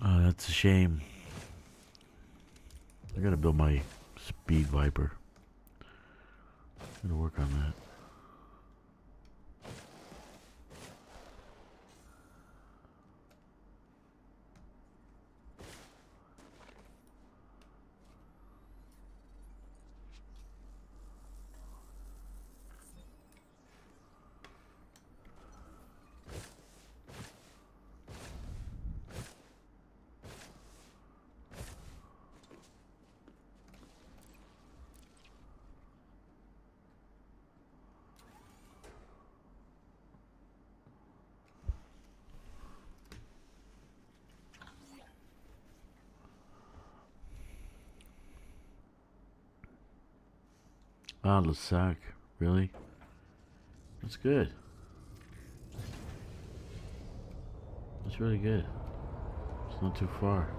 Oh, that's a shame. I gotta build my Speed Viper. Gotta work on that. Ah, Lasac. Really? That's good. That's really good. It's not too far.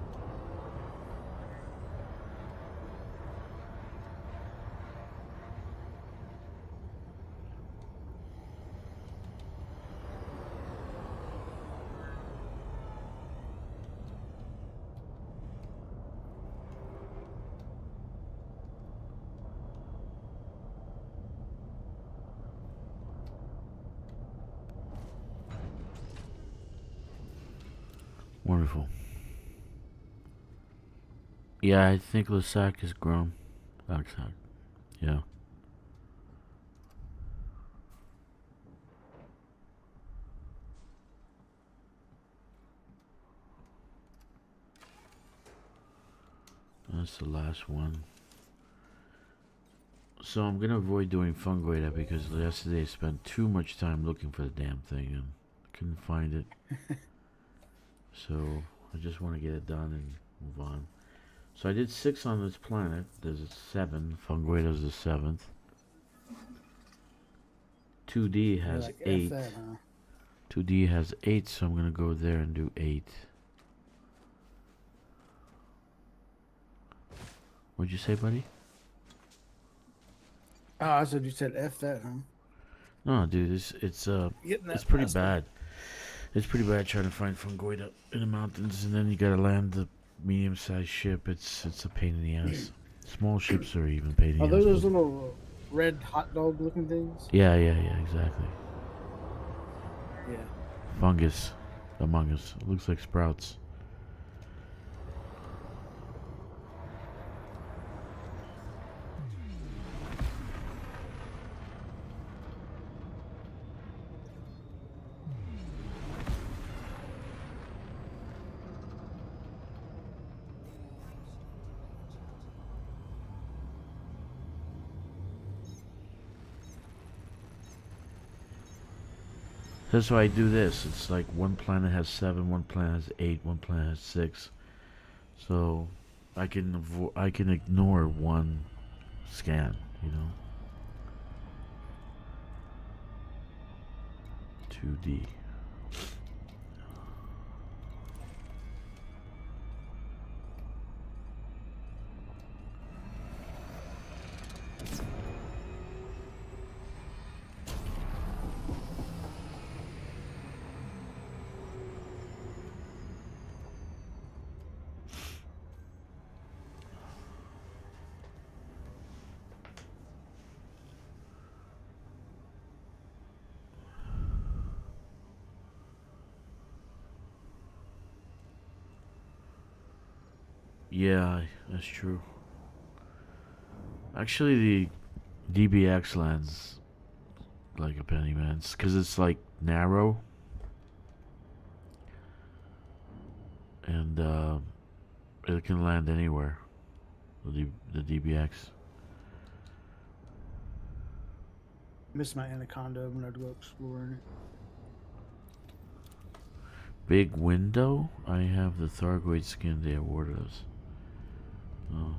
Wonderful. Yeah, I think Lasac is grown. Lasac. Yeah. That's the last one. So I'm gonna avoid doing fungoida because yesterday I spent too much time looking for the damn thing and couldn't find it. So I just want to get it done and move on. So I did 6 on this planet. There's a 7. Fungoida's the 7th. 2D has Like 8. F that, huh? 2D has 8, so I'm gonna go there and do 8. What'd you say, buddy? Oh, I said you said F that, huh? No, dude, it's Getting that it's pretty faster. bad. It's pretty bad trying to find fungoida in the mountains, and then you gotta land the medium-sized ship. It's a pain in the ass. Small ships are even pain in Are the ass. those but- little red hot dog looking things? Yeah, exactly. Yeah. Fungus among us. It looks like sprouts. That's why I do this. It's like one planet has 7, one planet has 8, one planet has 6. So I can ignore one scan, you know. 2D. Yeah, that's true. Actually, the DBX lands like a penny, man. Because it's like narrow. And it can land anywhere. the DBX. Missed my anaconda when I'd go exploring it. Big window? I have the Thargoid skin they awarded us. Oh.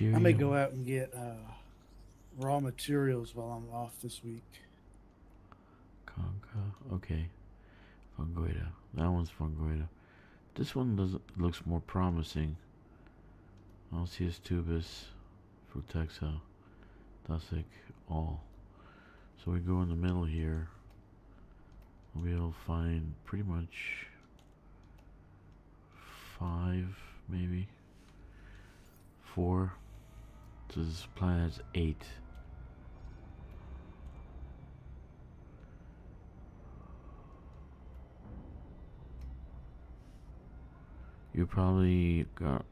I may go out and get raw materials while I'm off this week. Conca. Okay. Fungoida. That one's Fungoida. This one looks more promising. Alceus tubus, Frutexa, Dusik, all. So we go in the middle here. We'll find pretty much 5, maybe 4. So this planet has 8. You probably got...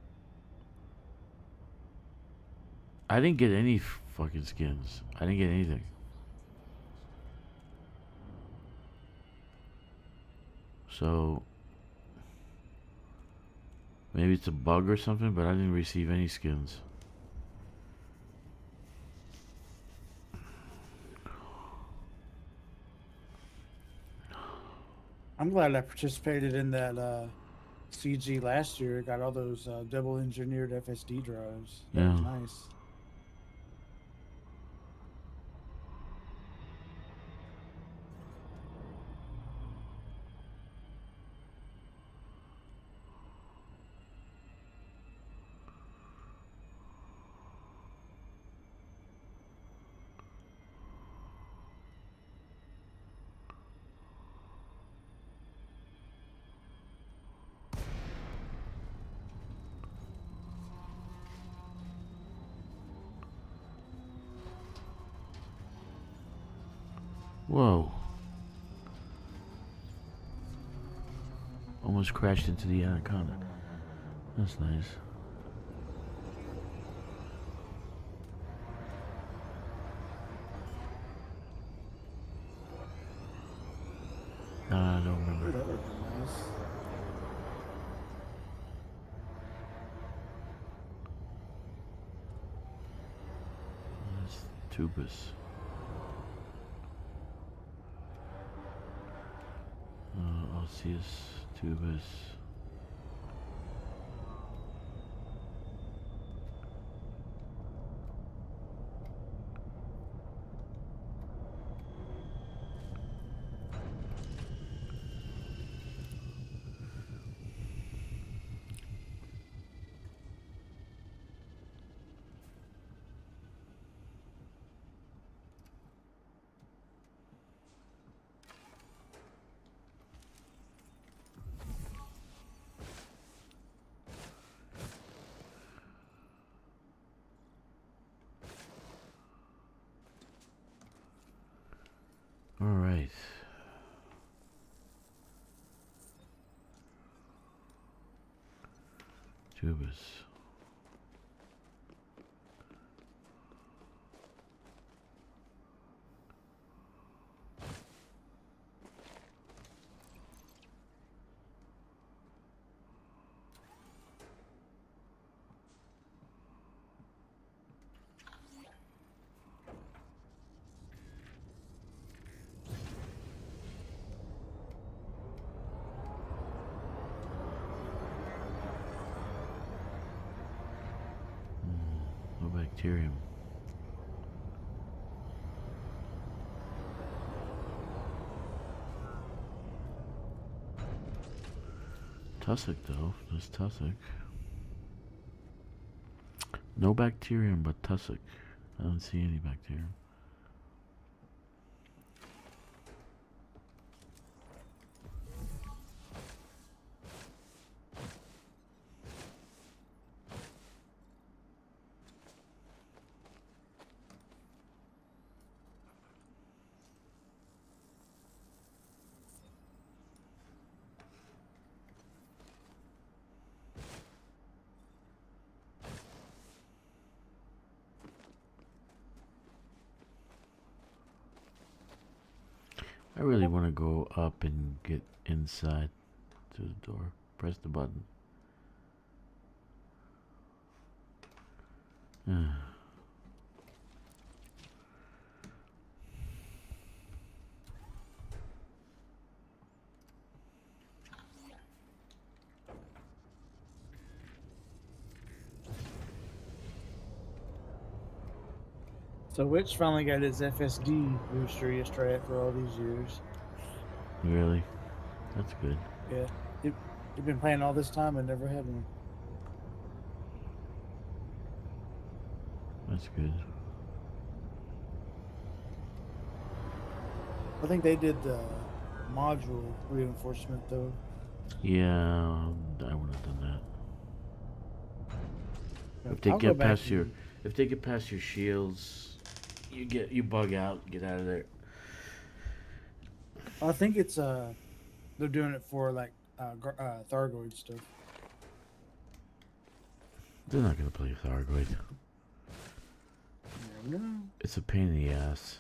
I didn't get any fucking skins. I didn't get anything. So maybe it's a bug or something, but I didn't receive any skins. I'm glad I participated in that CG last year. Got all those double engineered FSD drives. That was nice. Whoa. Almost crashed into the anaconda. That's nice. I don't remember. That would be nice. That's tubus. Alceus tubus. All right. Tubus. Bacterium. Tussock though, there's Tussock. No bacterium but Tussock. I don't see any bacterium. I really want to go up and get inside to the door. Press the button. So Witch finally got his FSD booster yesterday after all these years. Really? That's good. Yeah. You've been playing all this time and never had one. That's good. I think they did the module reinforcement though. Yeah, I would have done that. If they I'll go get back past and- your, if they get past your shields, you bug out, get out of there. I think it's they're doing it for like Thargoid stuff. They're not gonna play Thargoid. No. It's a pain in the ass.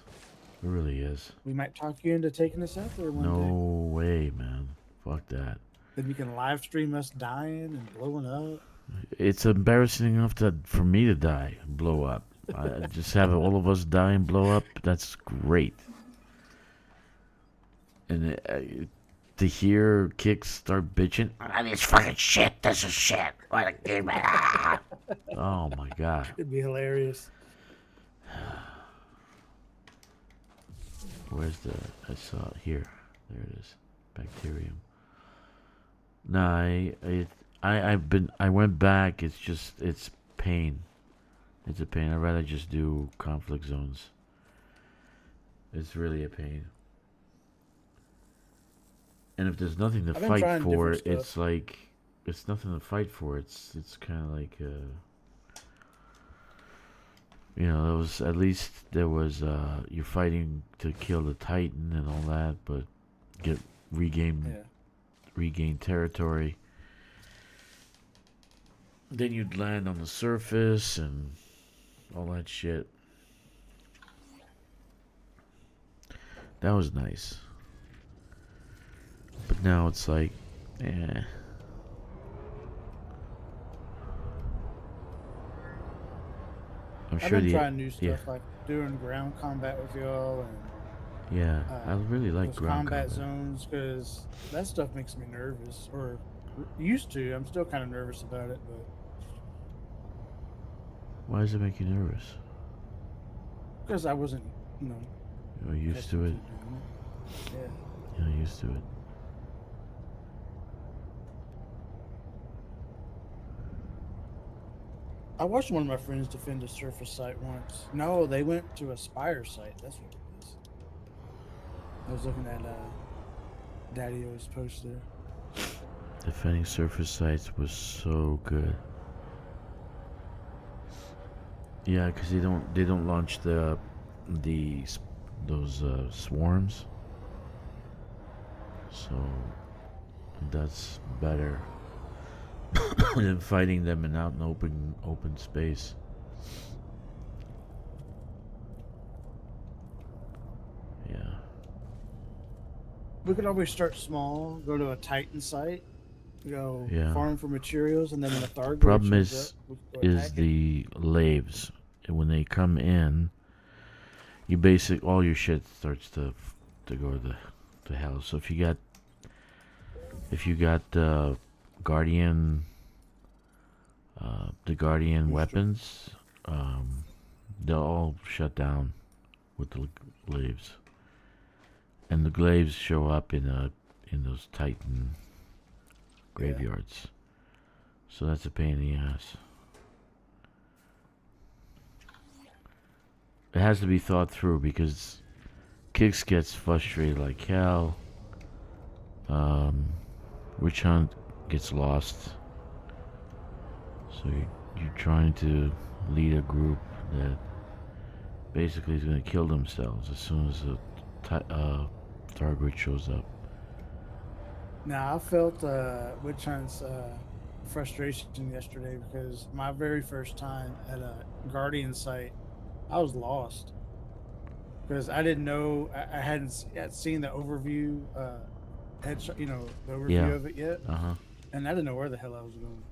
It really is. We might talk you into taking us out there one No day. way, man. Fuck that. Then you can live stream us dying and blowing up. It's embarrassing enough for me to die and blow up. I just have all of us die and blow up. That's great. And to hear Kkixx start bitching, this fucking shit. This is shit. What a game. Oh my god. It'd be hilarious. Where's I saw it here. There it is. Bacterium. No, I went back. It's pain. It's a pain. I'd rather just do conflict zones. It's really a pain. And if there's nothing to I've been fight trying for, different it's stuff. like it's nothing to fight for. It's kind of like at least there was you're fighting to kill the Titan and all that, but regain territory. Then you'd land on the surface and all that shit. That was nice. But now it's like, eh. I'm I've sure been the trying new stuff yeah. like doing ground combat with y'all and Yeah, I really like those ground combat combat. zones because that stuff makes me nervous. Or used to. I'm still kind of nervous about it, but Why does it make you nervous? because I wasn't, You're used to it. doing it. Yeah. You're used to it. I watched one of my friends defend a surface site once. No, they went to a spire site. That's what it is. I was looking at Daddy-O's post there. Defending surface sites was so good. Yeah, because they don't launch those swarms. So that's better than fighting them out in open space. Yeah. We could always start small, go to a Titan site, go Yeah. farm for materials, and then when the Thargoid Problem shows is up, we can go is attack it. the laves. And when they come in, you all your shit starts to go to hell. So if you got Guardian the Guardian weapons, they'll all shut down with the glaives. And the glaives show up in those Titan graveyards. So that's a pain in the ass. It has to be thought through because Kkixx gets frustrated like hell. Witch Hunt gets lost. So you're trying to lead a group that basically is going to kill themselves as soon as the Thargoid shows up. Now, I felt Witch Hunt's frustration yesterday because my very first time at a Guardian site, I was lost. because I didn't know I hadn't yet seen the overview headshot, you know, the overview Yeah. of it yet, Uh-huh. and I didn't know where the hell I was going.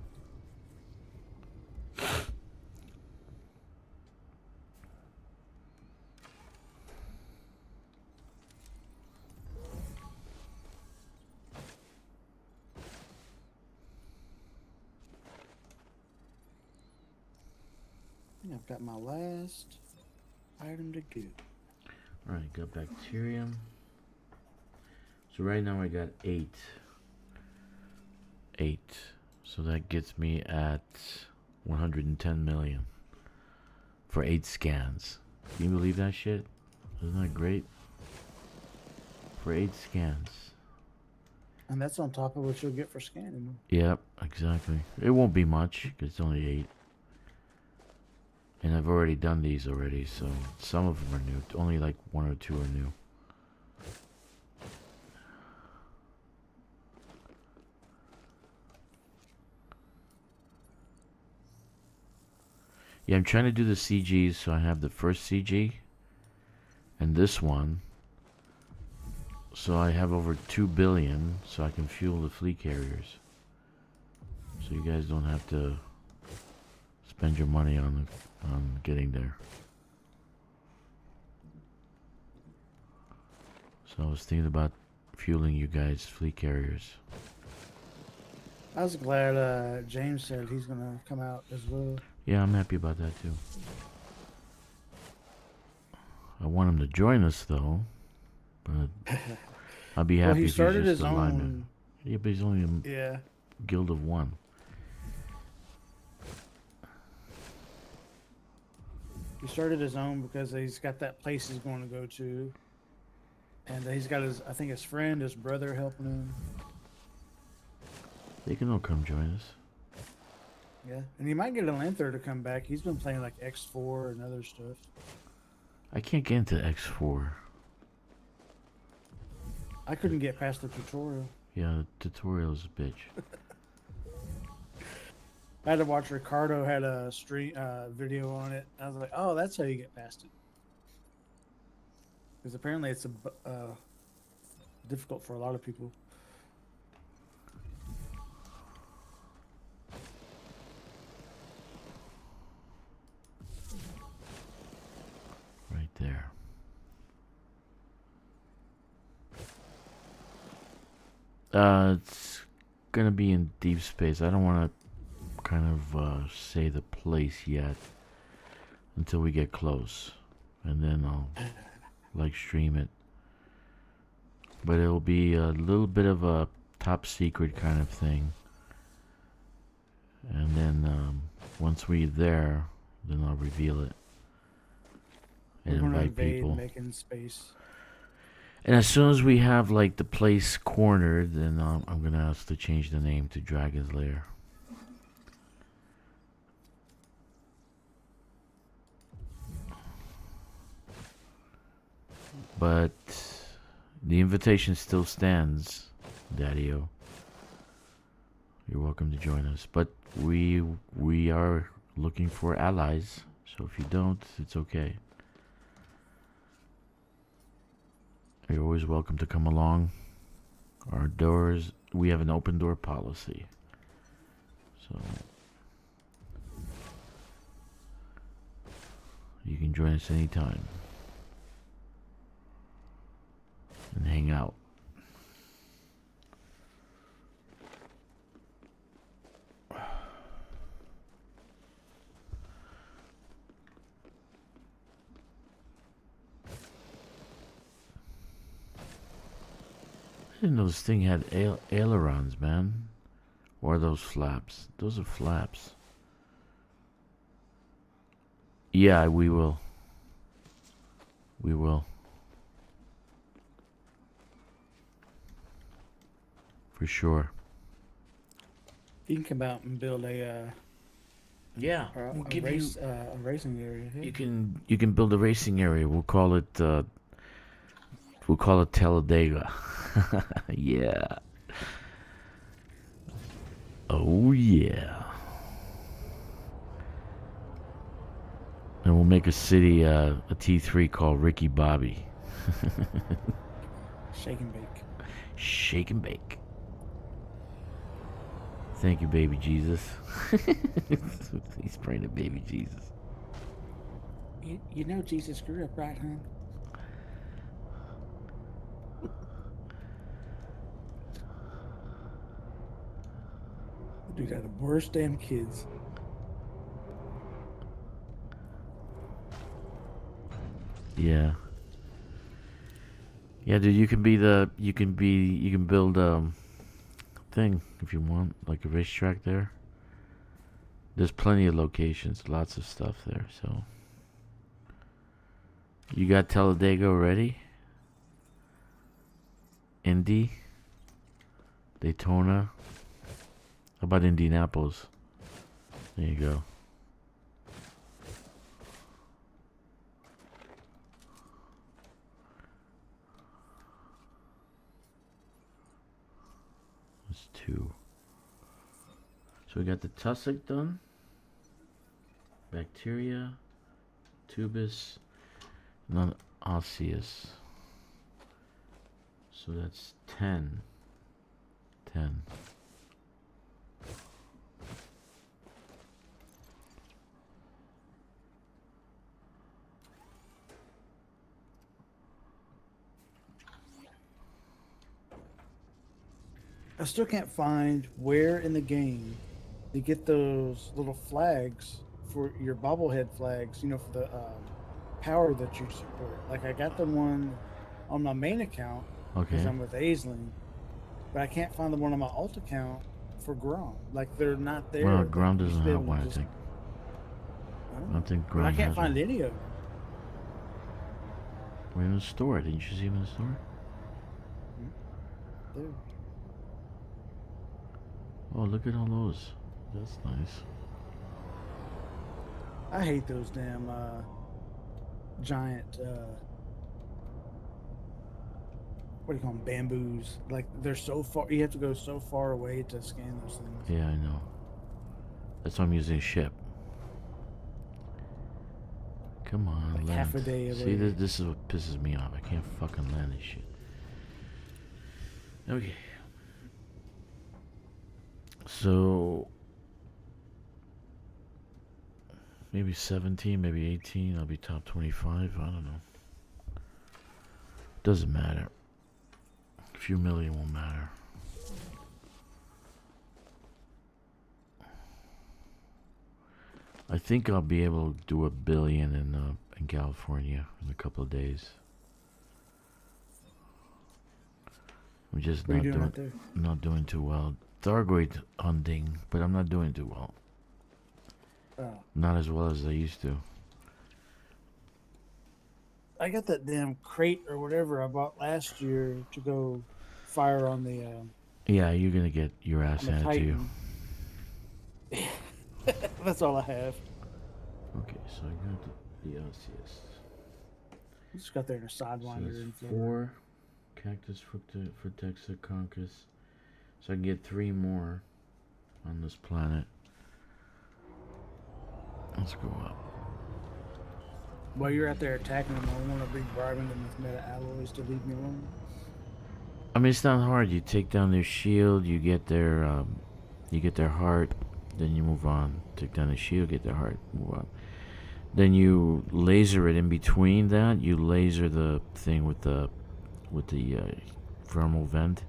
I think I've got my last item to go. Alright, got bacterium. So right now I got 8. 8. So that gets me at 110 million for 8 scans. Can you believe that shit? Isn't that great? For 8 scans. And that's on top of what you'll get for scanning them. Yep, exactly. It won't be much, 'cause it's only 8. And I've already done these already, so some of them are new. Only like 1 or 2 are new. Yeah, I'm trying to do the CGs, so I have the first CG and this one. So I have over 2 billion, so I can fuel the fleet carriers. So you guys don't have to spend your money on getting there. So I was thinking about fueling you guys' fleet carriers. I was glad James said he's gonna come out as well. Yeah, I'm happy about that too. I want him to join us though, but I'll be happy Well, he if started he's just his a lineman. own. Yeah, but he's only a Yeah, guild of 1. he started his own because he's got that place he's going to go to, and he's got his, I think his friend, his brother helping him. They can all come join us. Yeah, and he might get a Lanther to come back. He's been playing like X4 and other stuff. I can't get into X4. I couldn't get past the tutorial. Yeah, the tutorial is a bitch. I had to watch Ricardo had a stream video on it. I was like, oh, that's how you get past it. Because apparently it's difficult for a lot of people. Right there. It's gonna be in deep space. I don't want to kind of say the place yet until we get close, and then I'll like stream it. But it'll be a little bit of a top secret kind of thing, and then once we're there, then I'll reveal it and We're gonna invite invade people. making space. And as soon as we have like the place cornered, then I'm gonna ask to change the name to Dragon's Lair. But the invitation still stands, Daddy-O. You're welcome to join us. But we are looking for allies, so if you don't, it's okay. You're always welcome to come along. Our doors, we have an open door policy. So you can join us anytime and hang out. I didn't know this thing had ailerons, man. Or are those flaps? Those are flaps. Yeah, we will. We will. For sure. You can come out and build a Yeah, we'll give race, a racing area. Yeah. you can build a racing area. We'll call it Talladega. Yeah. Oh yeah. And we'll make a city a T3 called Ricky Bobby. Shake and bake. Shake and bake. Thank you, baby Jesus. He's praying to baby Jesus. You know Jesus screwed up, right, hon? Dude got the worst damn kids. Yeah. Yeah, dude, you can build thing if you want, like a racetrack there. There's plenty of locations, lots of stuff there, so. You got Talladega already? Indy? Daytona? How about Indianapolis? There you go. That's 2. So we got the tussock done. Bacteria. Tubus. Non-osseous. So that's 10. 10. I still can't find where in the game to get those little flags for your bobblehead flags, you know, for the power that you support. Like, I got the one on my main account because Okay. I'm with Aisling, but I can't find the one on my alt account for Grom. Like, they're not there. Well, Like, Grom you used doesn't to be have able to one, I just- think. Huh? I don't think But Grom I can't has find one. any of them. We're in the store. Didn't you see him in the store? Dude. Oh, look at all those. That's nice. I hate those damn giant what do you call them, bamboos. Like, they're so far, you have to go so far away to scan those things. Yeah, I know. That's why I'm using a ship. Come on, Like land. half a day See, away. this is what pisses me off. I can't fucking land this shit. Okay. So maybe 17, maybe 18. I'll be top 25. I don't know. Doesn't matter. A few million won't matter. I think I'll be able to do $1 billion in California in a couple of days. I'm just What are you doing out there? not doing too well. Thargoid hunting, but I'm not doing too well. Oh. Not as well as I used to. I got that damn crate or whatever I bought last year to go fire on the Yeah, you're gonna get your ass on the handed to you. Titan. That's all I have. Okay, so I got the osseous. Just got there in a So sidewinder that's and 4 cactus Vortex concus. So I can get 3 more on this planet. Let's go up. While you're out there attacking them, I want to be bribing them with meta alloys to leave me alone. I mean, it's not hard. You take down their shield, you get their heart, then you move on. Take down the shield, get their heart, move on. Then you laser it in between that. You laser the thing with the thermal vent,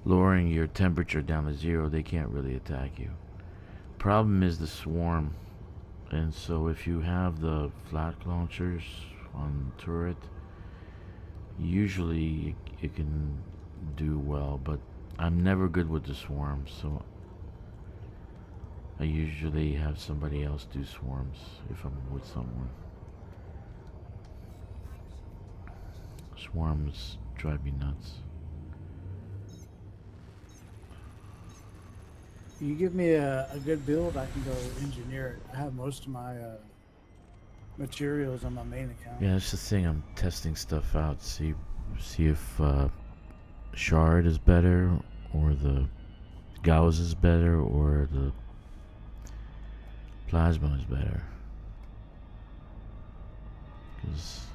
lowering your temperature down to 0. They can't really attack you. Problem is the swarm, and so if you have the flat launchers on turret, usually it can do well, but I'm never good with the swarms, so I usually have somebody else do swarms if I'm with someone. Swarms drive me nuts. You give me a good build, I can go engineer it. I have most of my materials on my main account. Yeah, that's the thing. I'm testing stuff out. See if shard is better, or the gauss is better, or the plasma is better. 'Cause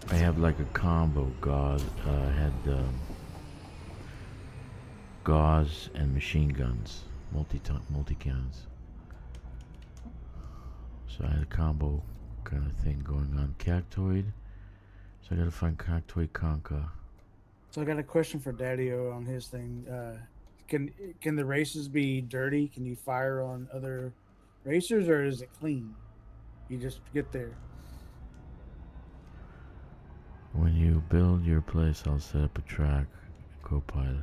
I have like a combo gauze. I had gauze and machine guns, multi-guns. So I had a combo kind of thing going on. Cactoid. So I gotta find Cactoid Conca. So I got a question for Daddy-O on his thing. Can the races be dirty? Can you fire on other racers, or is it clean? You just get there. When you build your place, I'll set up a track, co-pilot.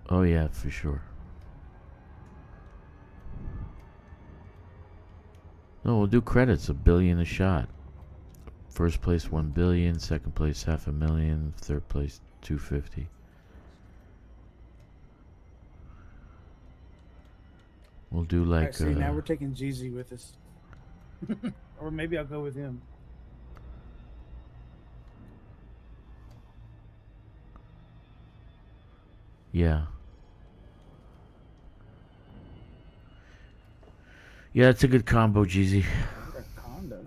Oh yeah, for sure. No, we'll do credits, $1 billion a shot. First place 1 billion, second place 500,000, third place 250. We'll do like Right, see, now we're taking Jeezy with us. Or maybe I'll go with him. yeah. Yeah, it's a good combo, Jeezy. I got a condo.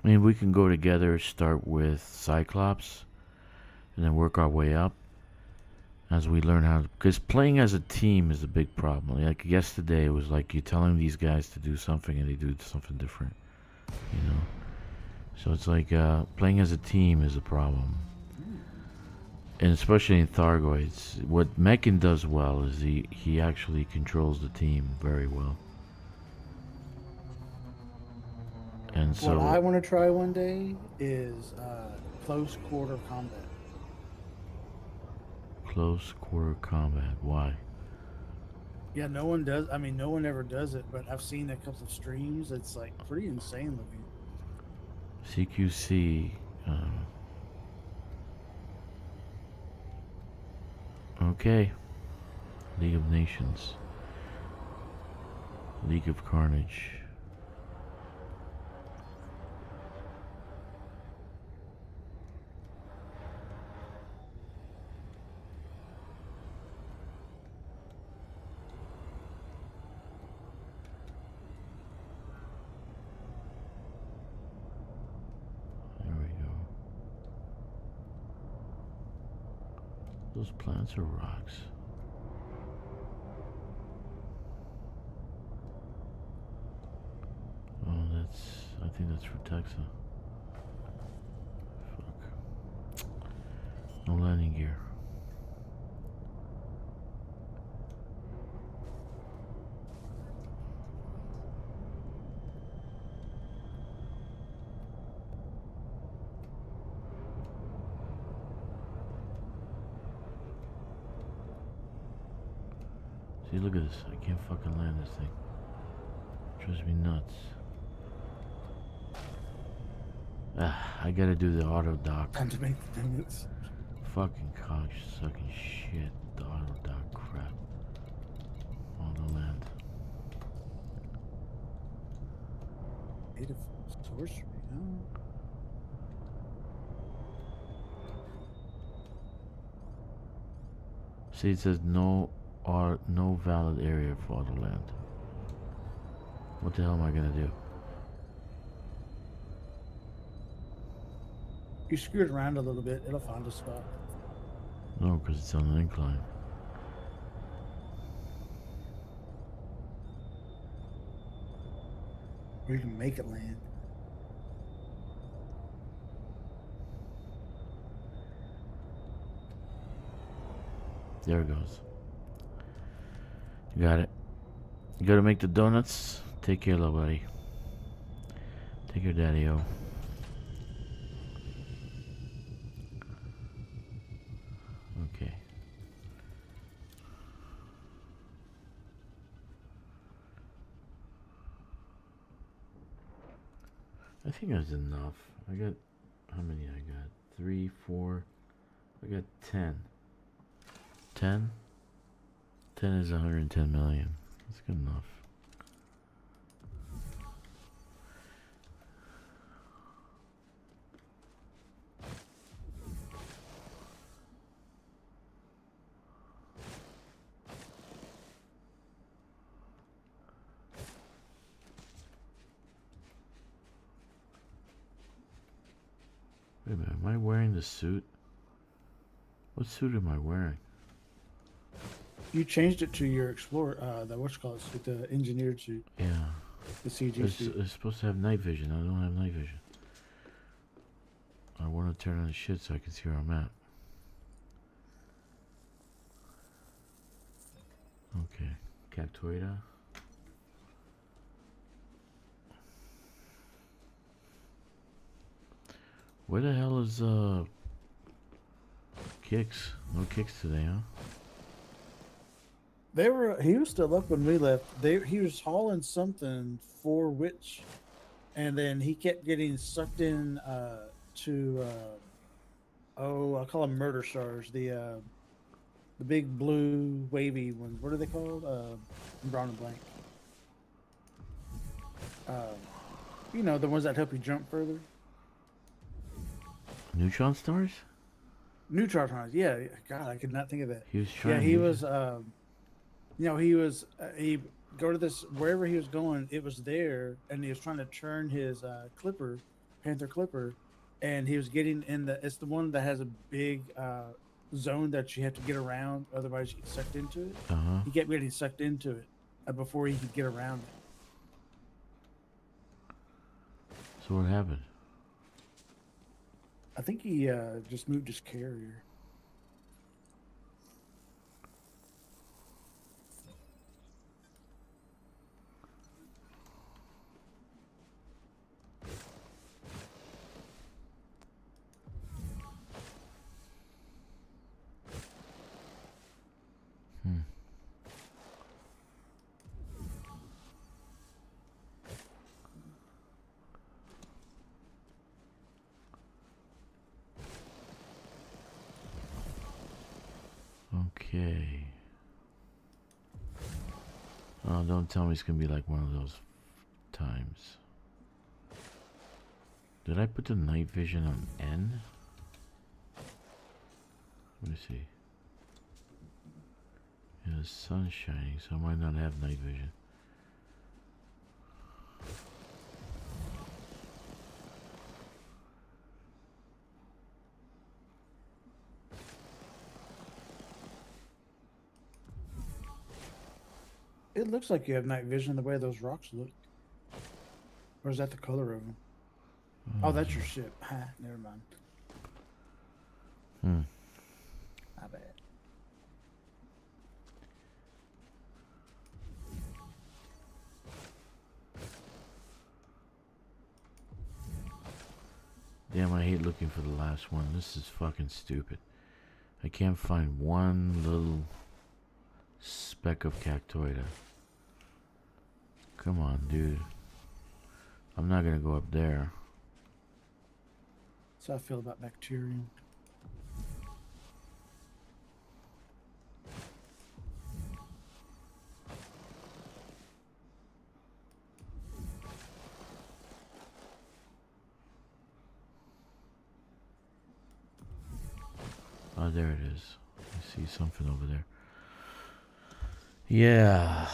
I mean, we can go together, start with Cyclops, and then work our way up as we learn how to... Because playing as a team is a big problem. Like yesterday, it was like you're telling these guys to do something and they do something different, you know? So it's like playing as a team is a problem. And especially in Thargoids. What Mechan does well is he actually controls the team very well. And so What I want to try one day is close quarter combat. close quarter combat. Why? Yeah, no one does. I mean, no one ever does it, but I've seen a couple of streams. It's like pretty insane looking. CQC. Okay. League of Nations. League of Carnage. There we go. Those plants are rocks. Oh, I think that's Vortex. Fuck. No landing gear. See, look at this. I can't fucking land this thing. Drives me nuts. I gotta do the auto dock. Time to make the payments. Fucking cock sucking shit. The auto dock crap. Auto land. Native sorcery, huh? See, it says no valid area for auto land. What the hell am I gonna do? You screw it around a little bit, it'll find a spot. No, because it's on an incline. Or you can make it land. There it goes. You got it. You gotta make the donuts. Take care, little buddy. Take care, Daddy-O. Okay. I think that's enough. I got, how many I got? 3, 4, I got 10. 10? 10 is 110 million. That's good enough. Wait a minute, am I wearing the suit? What suit am I wearing? You changed it to your Explorer, the what's called suit, the engineered suit, Yeah. the CG It's, suit. it's supposed to have night vision. I don't have night vision. I want to turn on the shit so I can see where I'm at. Okay. Cactoida. Where the hell is Kkixx? No Kkixx today, huh? He was still up when we left. He was hauling something for Witch, and then he kept getting sucked in to I call them murder stars, the big blue wavy ones. What are they called? I'm drawing a blank. You know, the ones that help you jump further. Neutron stars? Neutron stars. Yeah, God, I could not think of that. He was trying. Yeah, he was. You know, he was. He go to this wherever he was going. It was there, and he was trying to turn his clipper, Panther clipper, and he was getting in the. It's the one that has a big zone that you have to get around, otherwise you get sucked into it. Uh-huh. He kept getting sucked into it before he could get around it. So what happened? I think he just moved his carrier. Okay. Oh, don't tell me it's gonna be like one of those times. Did I put the night vision on N? Let me see. Yeah, the sun's shining, so I might not have night vision. It looks like you have night vision the way those rocks look. Or is that the color of them? Oh, that's your ship. Ha, never mind. My bad. Damn, I hate looking for the last one. This is fucking stupid. I can't find one little speck of cactoida. Come on, dude. I'm not gonna go up there. That's how I feel about bacterium. Oh, there it is. I see something over there. Yeah.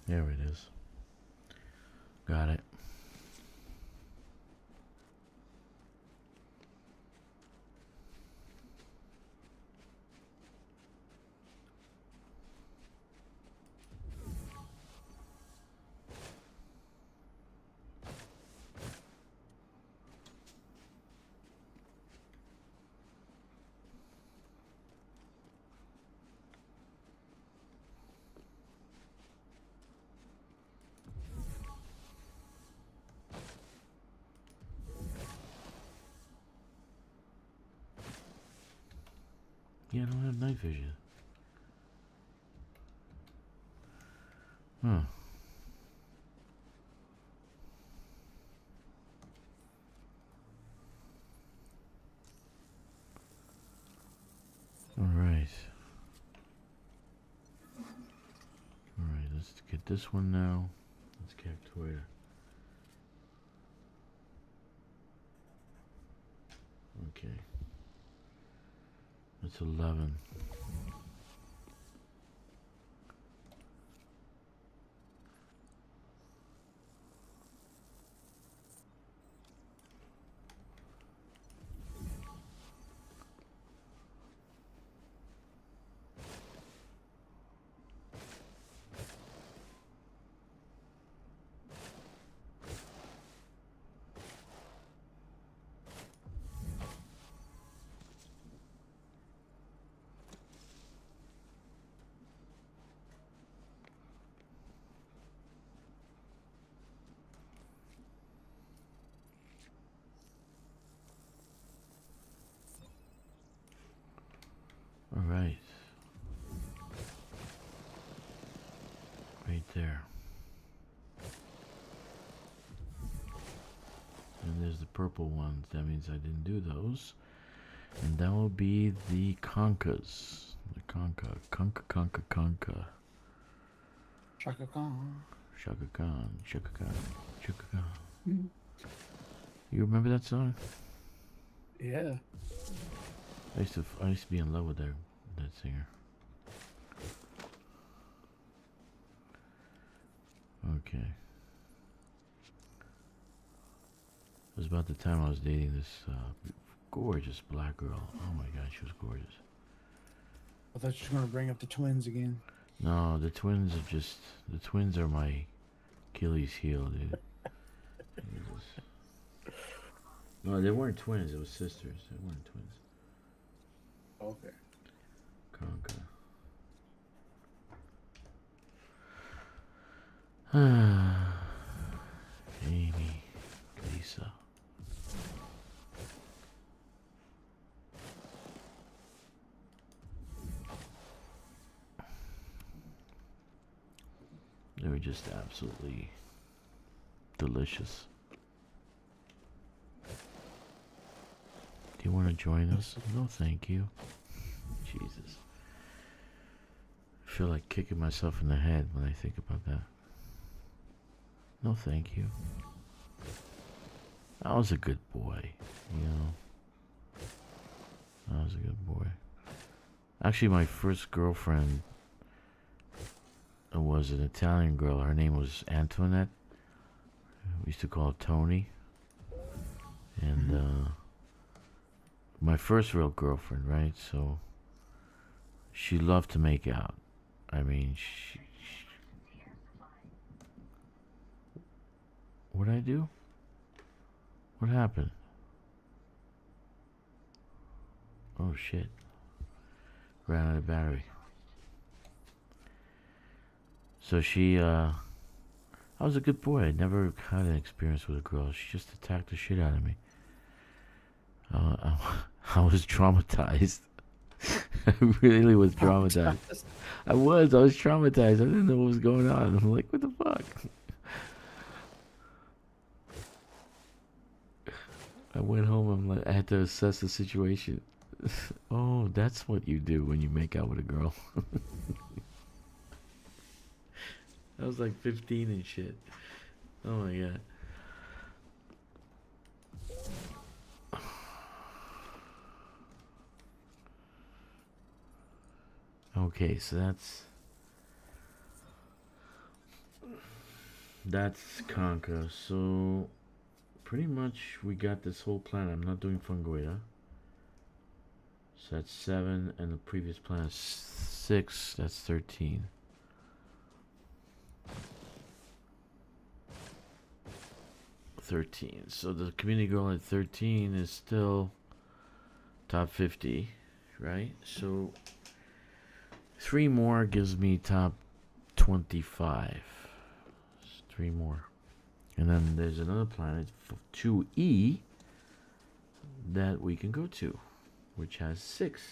There it is. Got it. Yeah, I don't have night vision. Huh. Alright. Alright, let's get this one now. Let's get Toyota. Okay. That's 11. All right. Right there. And there's the purple ones. That means I didn't do those. And that will be the conchas. The concha. Concha. Shaka Khan. Shaka Khan. Shaka Khan. Shaka Khan. You remember that song? Yeah. I used to be in love with that singer. Okay. It was about the time I was dating this gorgeous black girl. Oh my god, she was gorgeous. I thought you were gonna bring up the twins again. No, the twins are my Achilles heel, dude. No, they weren't twins, it was sisters. They weren't twins. Okay. Conca. Amy, Lisa. They were just absolutely delicious. Do you want to join us? No, thank you. Jesus. I feel like kicking myself in the head when I think about that. No, thank you. I was a good boy, you know. I was a good boy. Actually, my first girlfriend was an Italian girl. Her name was Antoinette. We used to call her Tony. And my first real girlfriend, right? So she loved to make out. I mean, what'd I do? What happened? Oh shit. Ran out of battery. So I was a good boy. I never had an experience with a girl. She just attacked the shit out of me. I was traumatized. I really was traumatized. I was traumatized. I didn't know what was going on. I'm like, what the fuck? I went home. I'm like, I had to assess the situation. Oh, that's what you do when you make out with a girl. I was like 15 and shit. Oh my god. Okay, so that's Conca. So pretty much we got this whole planet. I'm not doing Fungoida. So that's 7, and the previous planet is 6. That's 13. So the community goal at 13 is still top 50, right? So 3 more gives me top 25. 3 more. And then there's another planet, 2E, that we can go to, which has 6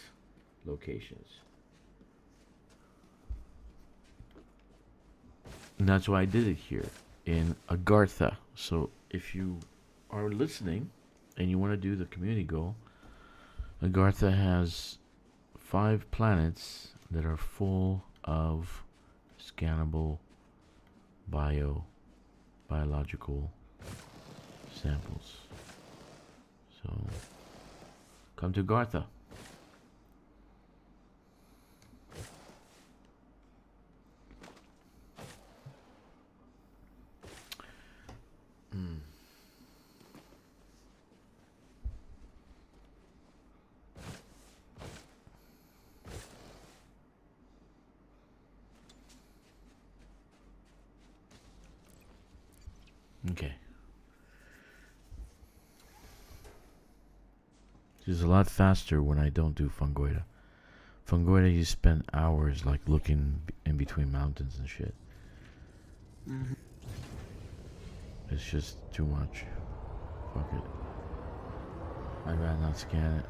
locations. And that's why I did it here in Agartha. So if you are listening and you want to do the community goal, Agartha has 5 planets that are full of scannable biological samples. So come to Agartha. Okay. It's a lot faster when I don't do Fungoida. Fungoida, you spend hours like looking in between mountains and shit. Mm-hmm. It's just too much. Fuck it. I'd rather not scan it.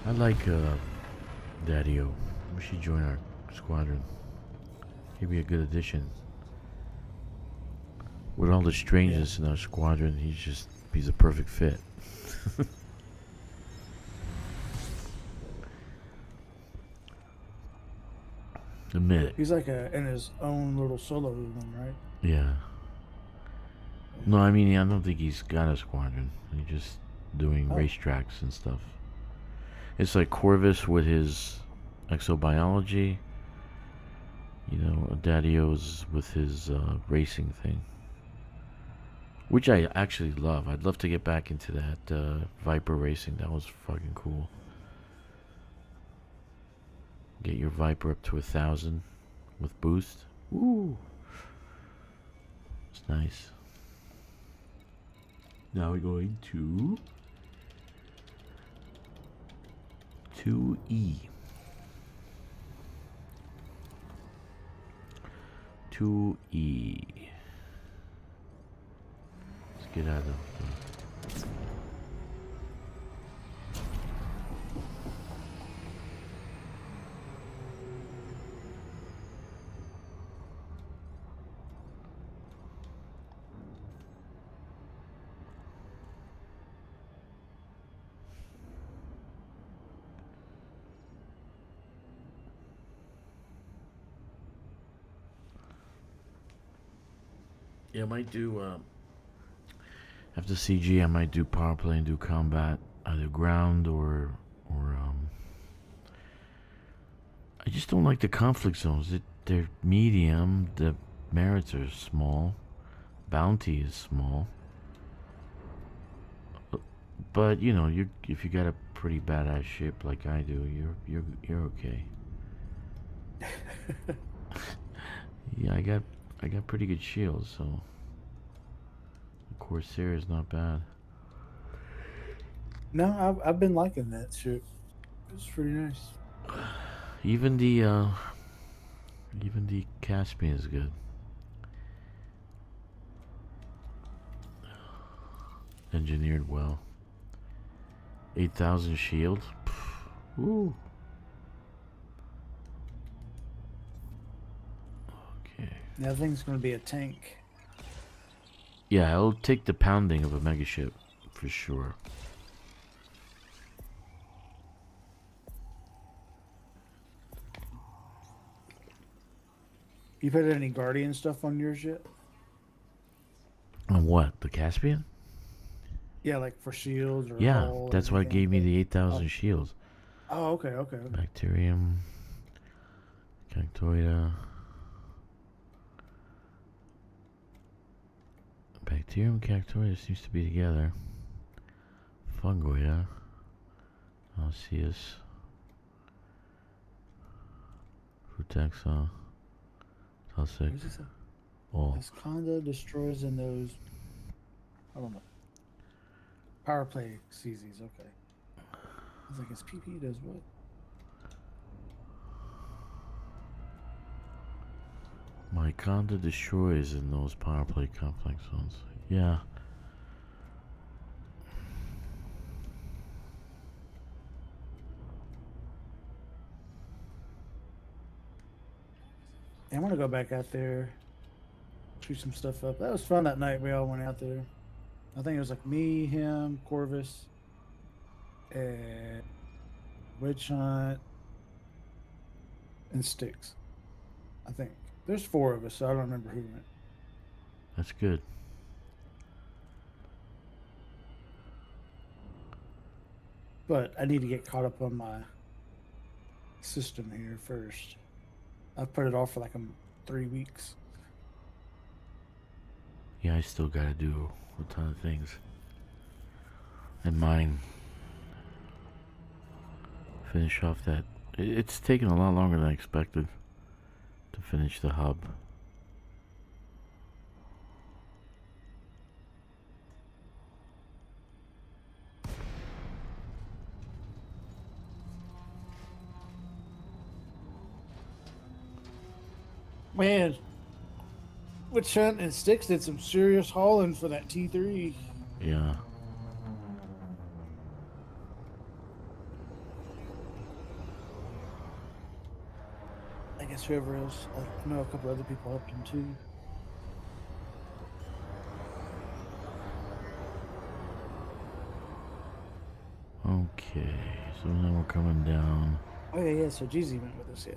I like Daddy-O. We should join our squadron. He'd be a good addition. With all the strangeness in our squadron, he's a perfect fit. Admit it. He's like in his own little solo one, right? Yeah. No, I mean, I don't think he's got a squadron. He's just doing racetracks and stuff. It's like Corvus with his exobiology. You know, Daddy-O's with his racing thing. Which I actually love. I'd love to get back into that Viper racing. That was fucking cool. Get your Viper up to 1,000 with boost. Woo! It's nice. Now we're going to 2E. 2E. Let's get out of the... Yeah, I might do, after CG, I might do power play and do combat, either ground or I just don't like the conflict zones. They're medium, the merits are small, bounty is small. But, you know, if you got a pretty badass ship like I do, you're okay. Yeah, I got pretty good shields, so the Corsair is not bad. No, I've been liking that shit. It's pretty nice. Even the Caspian is good. Engineered well. 8,000 shield. Woo. Okay. That thing's gonna be a tank. Yeah, it'll take the pounding of a mega ship for sure. You put any Guardian stuff on yours yet? On what? The Caspian? Yeah, like for shields or Yeah, hull or that's what anything? gave me the 8,000 shields. Oh, okay. Bacterium, Cactoida. Bacterium and Cactoida seems to be together. Fungoida. Alceus. Vortex. Toxic. Where's this at? All. Esconda destroys in those. I don't know. Power play CZs, okay. I was like, his PP does what? My Conda destroys in those power play complex zones. Yeah. I want to go back out there, shoot some stuff up. That was fun that night. We all went out there. I think it was like me, him, Corvus, and Witch Hunt, and Stixx. I think there's 4 of us, so I don't remember who went. That's good. But I need to get caught up on my system here first. I've put it off for like 3 weeks. Yeah, I still gotta do a ton of things. And mine. Finish off that. It's taken a lot longer than I expected to finish the hub. Man, Witch Hunt and Stixx did some serious hauling for that T3. Yeah. I guess whoever else, I know a couple other people helped him too. Okay, so now we're coming down. Oh yeah, so Jeezy went with us, yeah.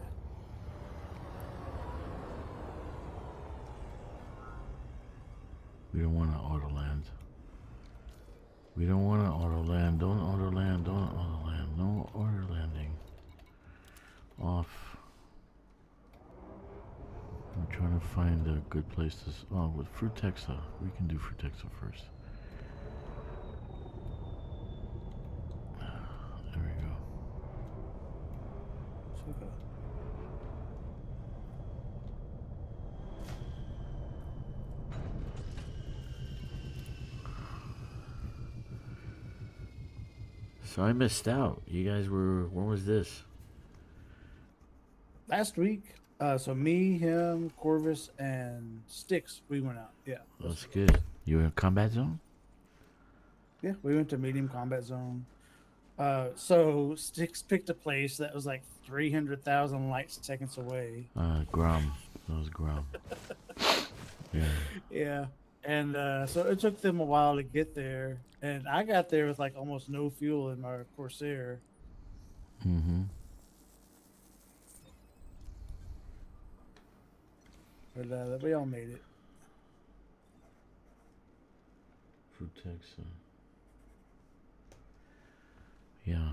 We don't want to auto land. We don't want to auto land. Don't auto land. Don't auto land. No auto landing. Off. I'm trying to find a good place to. Oh, with Frutexa. We can do Frutexa first. There we go. So good. So I missed out. You guys were. When was this? Last week, so me, him, Corvus, and Stixx, we went out. Yeah. That's good. You were in combat zone? Yeah, we went to medium combat zone. So Stixx picked a place that was like 300,000 light seconds away. Grom. That was Grom. Yeah. Yeah. And so it took them a while to get there. And I got there with like almost no fuel in my Corsair. Mm-hmm. But we all made it. Frutexa. Yeah.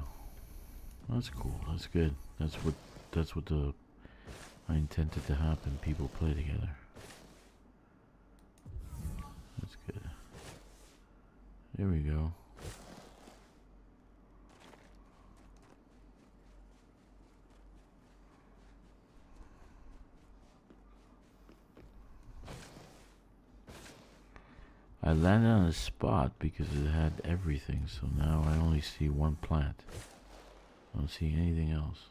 That's cool. That's good. That's what I intended to happen. People play together. That's good. There we go. I landed on a spot because it had everything, so now I only see one plant. I don't see anything else.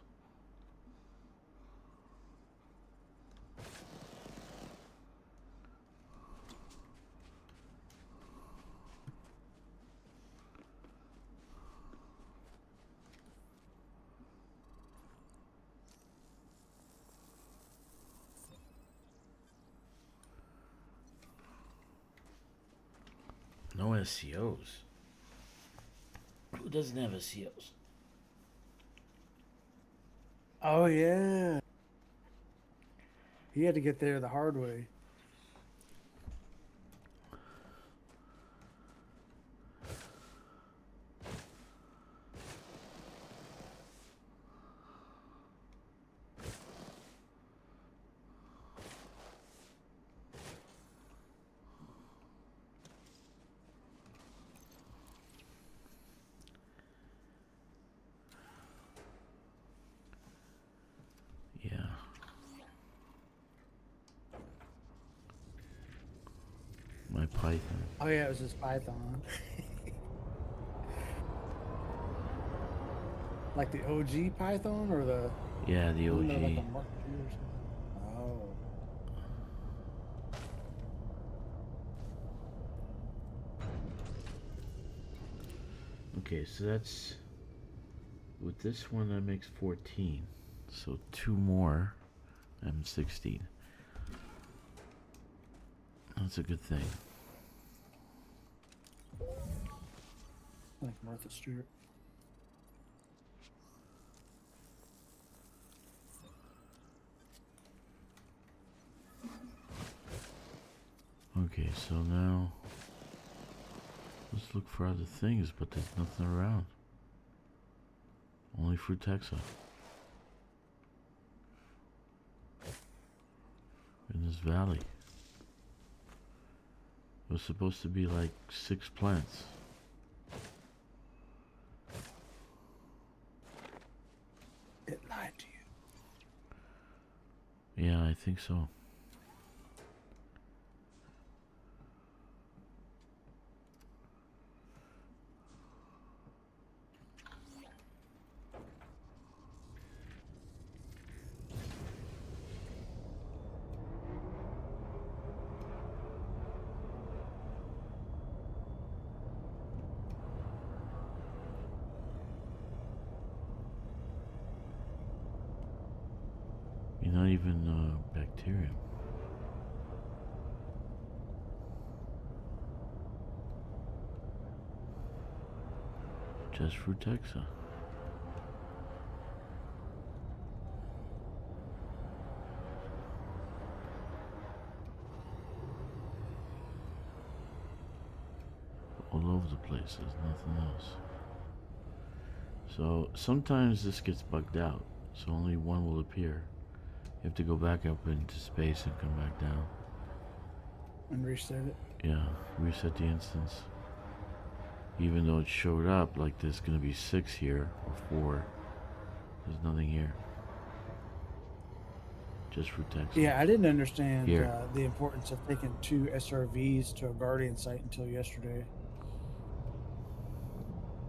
No SCOs. Who doesn't have SCOs? Oh, yeah. He had to get there the hard way. Yeah. My Python. Oh, yeah, it was his Python. Like the OG Python or the Yeah, the one that, like OG. a Mark II or something? Oh. Okay, so that's with this one that makes 14. So 2 more. I'm 16. That's a good thing. Like Martha Stewart. Okay, so now let's look for other things, but there's nothing around. Only Frutexa. In this valley. It was supposed to be like 6 plants. It lied to you. Yeah, I think so. You're not even bacterium. Just Frutexa. All over the place, there's nothing else. So sometimes this gets bugged out, so only one will appear. You have to go back up into space and come back down. And reset it. Yeah, reset the instance. Even though it showed up like there's gonna be 6 here or 4, there's nothing here. Just Frutexa. Yeah, I didn't understand Here. the importance of taking 2 SRVs to a Guardian site until yesterday.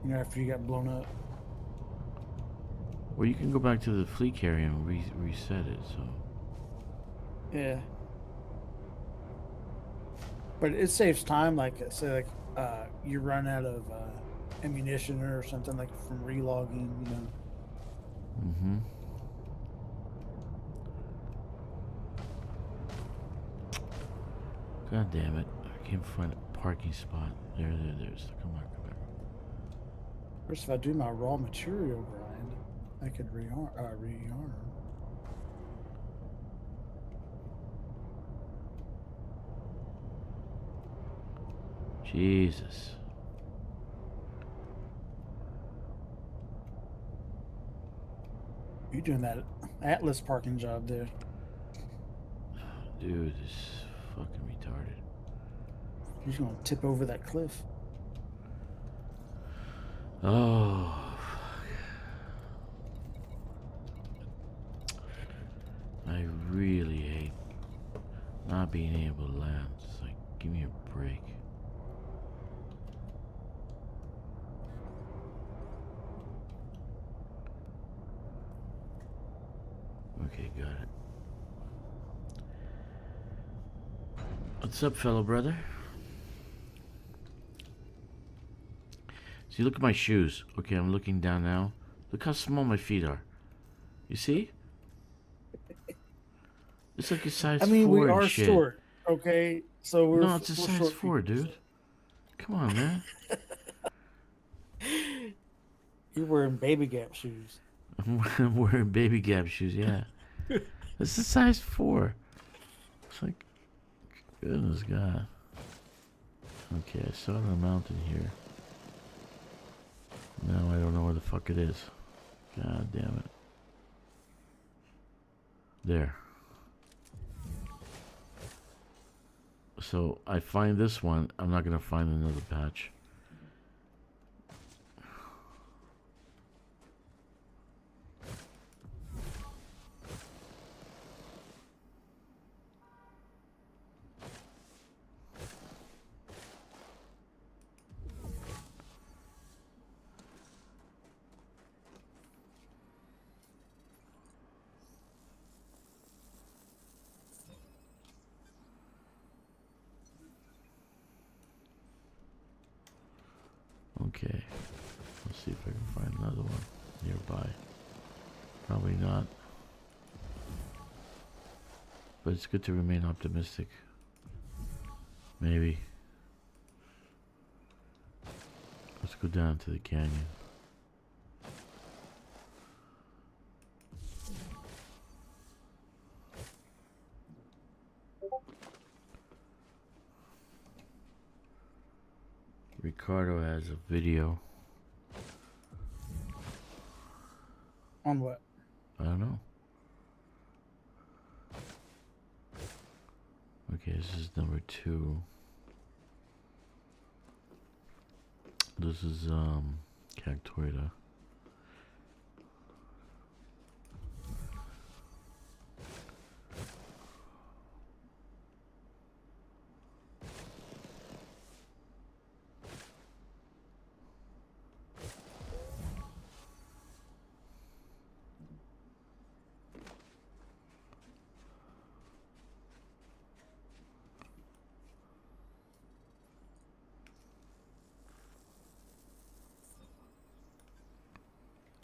You know, after you got blown up. Well, you can go back to the fleet carrier and reset it, so. Yeah. But it saves time, like say like you run out of ammunition or something, like from relogging, you know. Mm-hmm. God damn it. I can't find a parking spot. There's. Come on. First, if I do my raw material grind, I could rearm. Jesus. You doing that Atlas parking job there? Dude, this is fucking retarded. You're just gonna tip over that cliff. Oh. I really hate not being able to land. It's like, give me a break. Okay, got it. What's up, fellow brother? See, look at my shoes. Okay, I'm looking down now. Look how small my feet are. You see? It's like a size 4 I mean, we and are shit. short, okay? So we're No, it's a we're size short 4, people, dude. Come on, man. You're wearing baby Gap shoes. I'm wearing baby Gap shoes, yeah. It's a size 4. It's like, goodness God. Okay, I saw the mountain here. Now I don't know where the fuck it is. God damn it. There. So I find this one, I'm not gonna find another patch. Okay. Let's see if I can find another one nearby. Probably not. But it's good to remain optimistic. Maybe. Let's go down to the canyon. Ricardo has a video. On what? I don't know. Okay, this is number 2. This is Cactoida.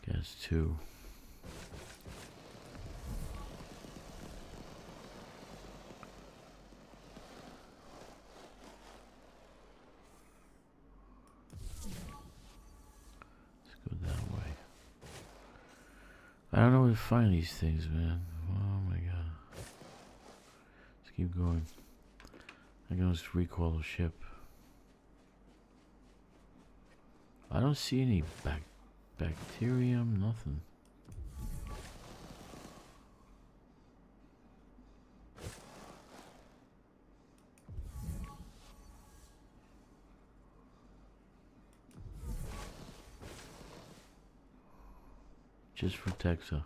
Guess 2. Let's go that way. I don't know where to find these things, man. Oh my god. Let's keep going. I can just recall the ship. I don't see any bacterium, nothing. Just for Texa.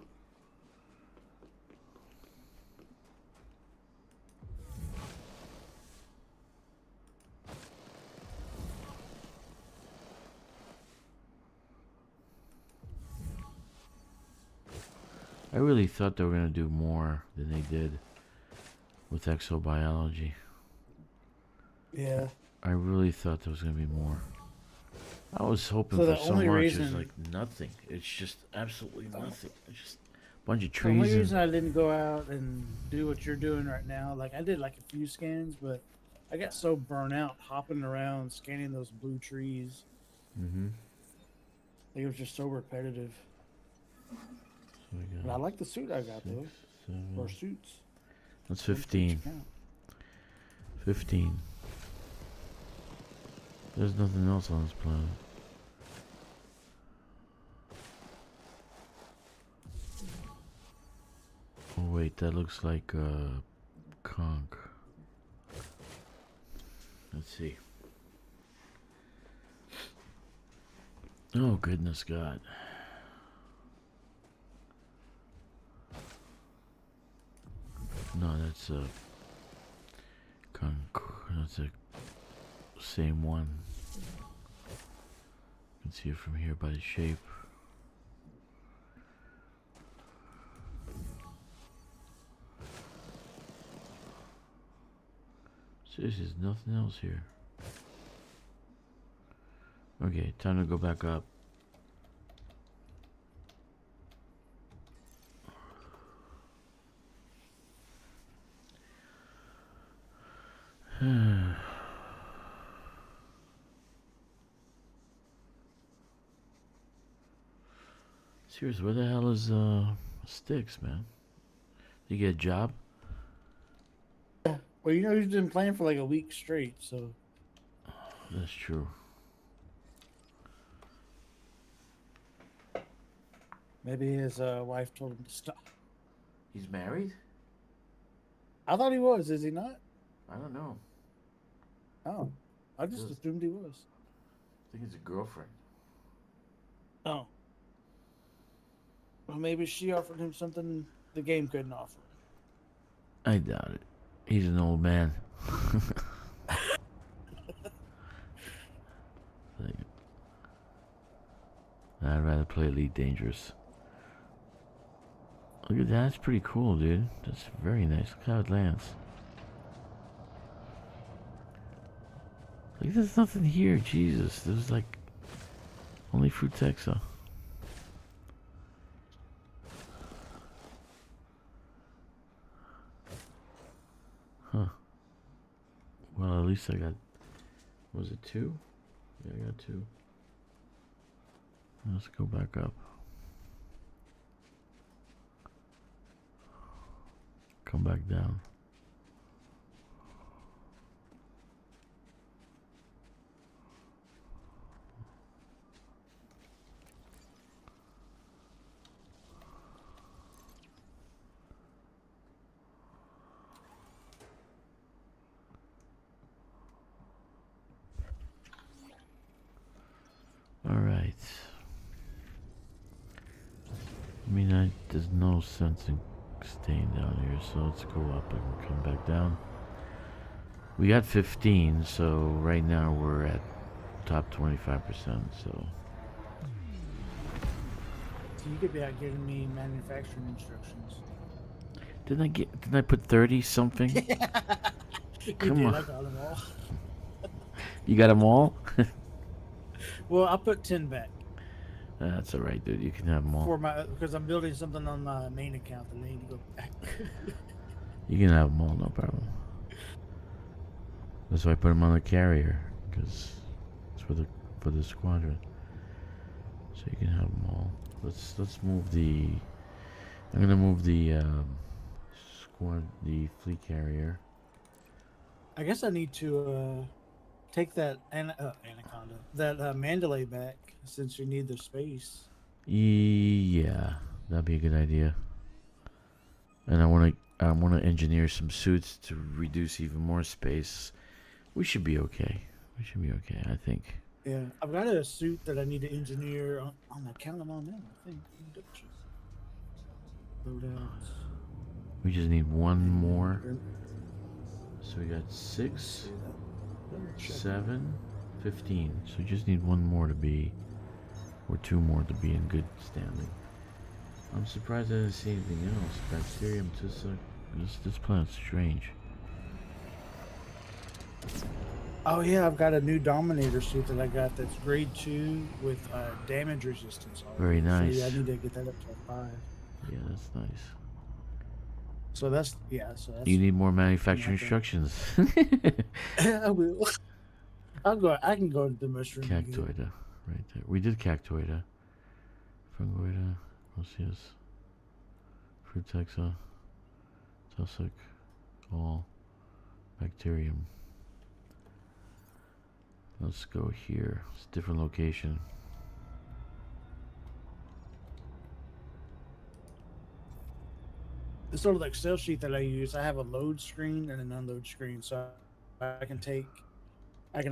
I really thought they were going to do more than they did with exobiology. Yeah. I really thought there was going to be more. I was hoping So for the so only much. reason- It's like nothing. It's just absolutely nothing. It's just a bunch of The trees. only And reason I didn't go out and do what you're doing right now, like I did like a few scans, but I got so burnt out hopping around scanning those blue trees. mm-hmm. Like, it was just so repetitive. So we But I got like the suit I got though, 7. or suits. That's One for each 15. account. 15. There's nothing else on this planet. Oh wait, that looks like conch. Let's see. Oh goodness God. No, that's a conch. That's a same one. You can see it from here by the shape. Seriously, there's nothing else here. Okay, time to go back up. Serious, where the hell is Stixx, man? Did you get a job? Well, you know he's been playing for like a week straight, so That's true. maybe his wife told him to stop. He's married? I thought he was. Is he not? I don't know. Oh, I just Yes. assumed he was. I think it's a girlfriend. Oh. Well, maybe she offered him something the game couldn't offer. I doubt it. He's an old man. Like, I'd rather play Elite Dangerous. Look at that. That's pretty cool, dude. That's very nice. Look how it lands. Like, there's nothing here. Jesus. There's like Only Vortex, huh? Huh. Well, at least I got... Was it 2? Yeah, I got 2. Let's go back up. Come back down. Alright. I mean, there's no sense in staying down here, so let's go up and come back down. We got 15, so right now we're at top 25%, so... So you could be out giving me manufacturing instructions. Didn't I put 30 something? Come on. I got them all. You got them all? Well, I'll put 10 back. That's alright, dude. You can have them all. Because I'm building something on my main account that I need to go back. You can have them all, no problem. That's why I put them on the carrier, because it's for the squadron. So you can have them all. Let's move the. I'm gonna move the the fleet carrier. I guess I need to take that anaconda, that Mandalay back, since you need the space. Yeah, that'd be a good idea. And I want to engineer some suits to reduce even more space. We should be okay. We should be okay, I think. Yeah, I've got a suit that I need to engineer on the count them on now, I think. Loadouts. We just need one more. So we got 6, 7, 15. So we just need one more to be, or 2 more to be in good standing. I'm surprised I didn't see anything else. Bacterium, this planet's strange. Oh yeah, I've got a new Dominator suit that I got that's grade 2 with damage resistance. Very nice. So yeah, I need to get that up to 5. Yeah, that's nice. So that's You need more manufacturing instructions. I will. I can go to the mushroom. Cactoida, right there. We did Cactoida. Fungoida, Osius, Frutexa, Tussock, all Bacterium. Let's go here. It's a different location. This sort of Excel sheet that I use, I have a load screen and an unload screen, so I can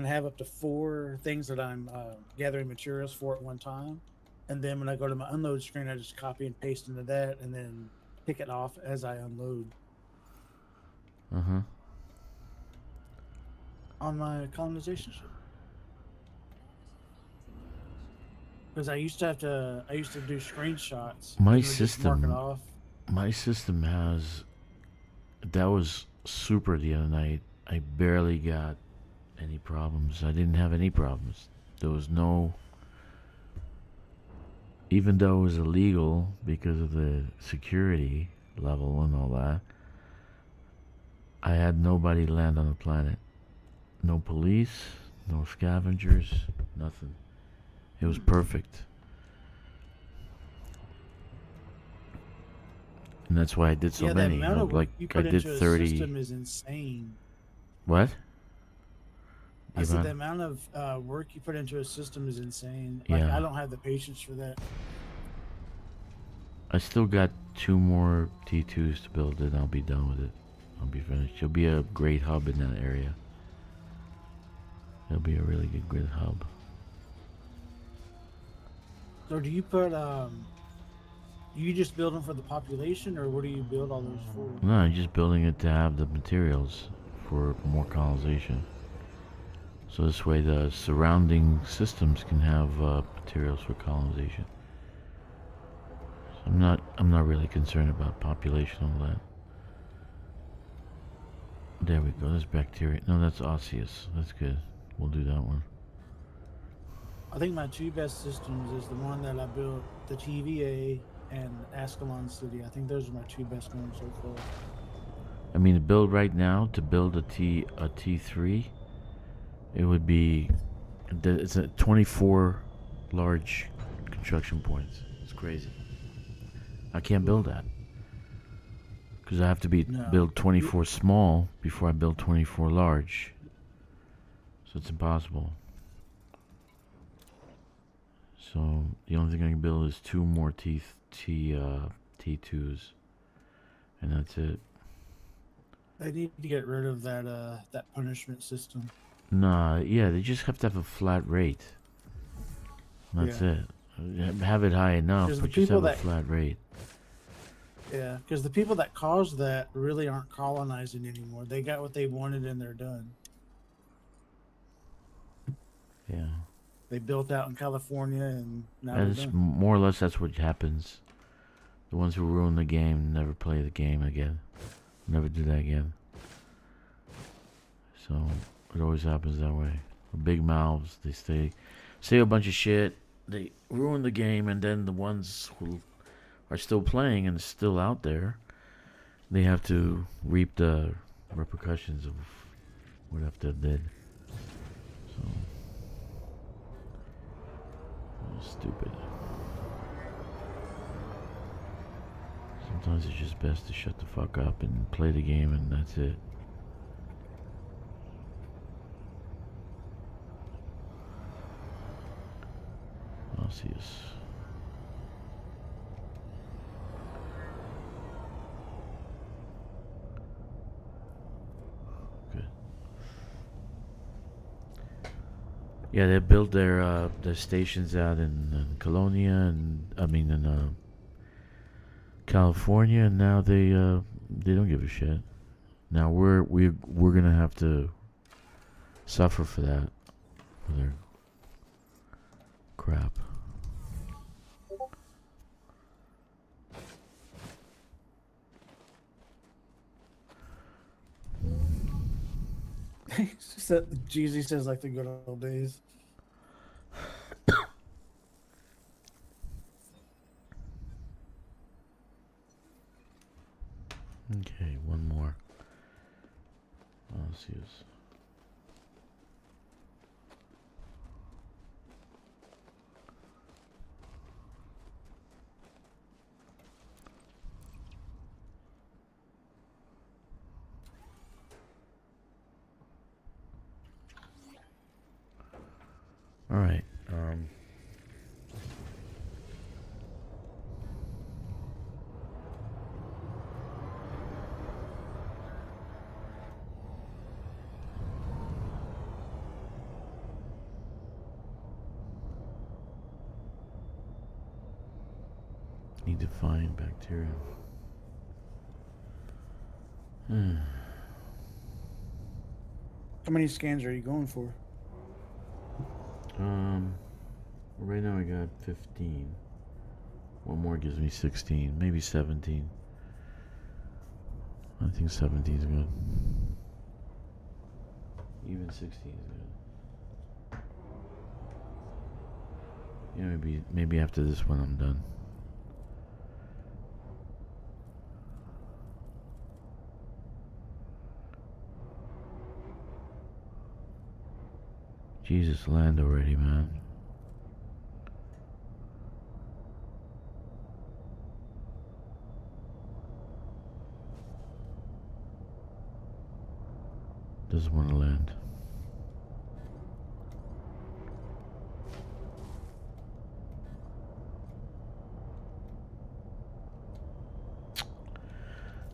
have up to 4 things that I'm gathering materials for at one time, and then when I go to my unload screen, I just copy and paste into that, and then pick it off as I unload. On my colonization ship. Because I used to do screenshots. My system has, that was super the other night. I barely got any problems. I didn't have any problems. There was no, even though it was illegal because of the security level and all that, I had nobody land on the planet. No police, no scavengers, nothing. It was perfect. And that's why I did so many. Like I did 30. System is insane. What? I said the amount of work you put into a system is insane. Like, yeah. I don't have the patience for that. I still got 2 more T2s to build it. I'll be done with it. I'll be finished. It'll be a great hub in that area. It'll be a really good grid hub. So do you put you just build them for the population, or what do you build all those for? No, I'm just building it to have the materials for more colonization. So this way the surrounding systems can have materials for colonization. So I'm not really concerned about population and all that. There we go. There's bacteria. No, that's osseous. That's good. We'll do that one. I think my two best systems is the one that I built, the TVA and Ascalon City. I think those are my two best ones so far. I mean, to build right now, to build a T3, it would be, it's a 24 large construction points. It's crazy. I can't build that because I have to build 24 small before I build 24 large. So it's impossible. So the only thing I can build is 2 more T2s, and that's it. They need to get rid of that that punishment system. Nah, yeah, they just have to have a flat rate. That's it. Have it high enough, but just have a flat rate. Yeah, because the people that caused that really aren't colonizing anymore. They got what they wanted and they're done. Yeah. They built out in California and now That's they're done. more or less that's what happens. The ones who ruin the game never play the game again. Never do that again. So it always happens that way. The big mouths, they say a bunch of shit, they ruin the game, and then the ones who are still playing and still out there, they have to reap the repercussions of what they did. So stupid. Sometimes it's just best to shut the fuck up and play the game, and that's it. I'll see us. Good. Yeah, they built their stations out in Colonia, and I mean in California, and now they don't give a shit. Now we're gonna have to suffer for that, for their crap. Jeezy says like the good old days. Okay, one more. Let's see this. All right. Need to find bacteria. How many scans are you going for? Right now I got 15. One more gives me 16, maybe 17. I think 17 is good. Even 16 is good. Yeah, maybe after this one I'm done. Jesus, land already, man. Doesn't want to land.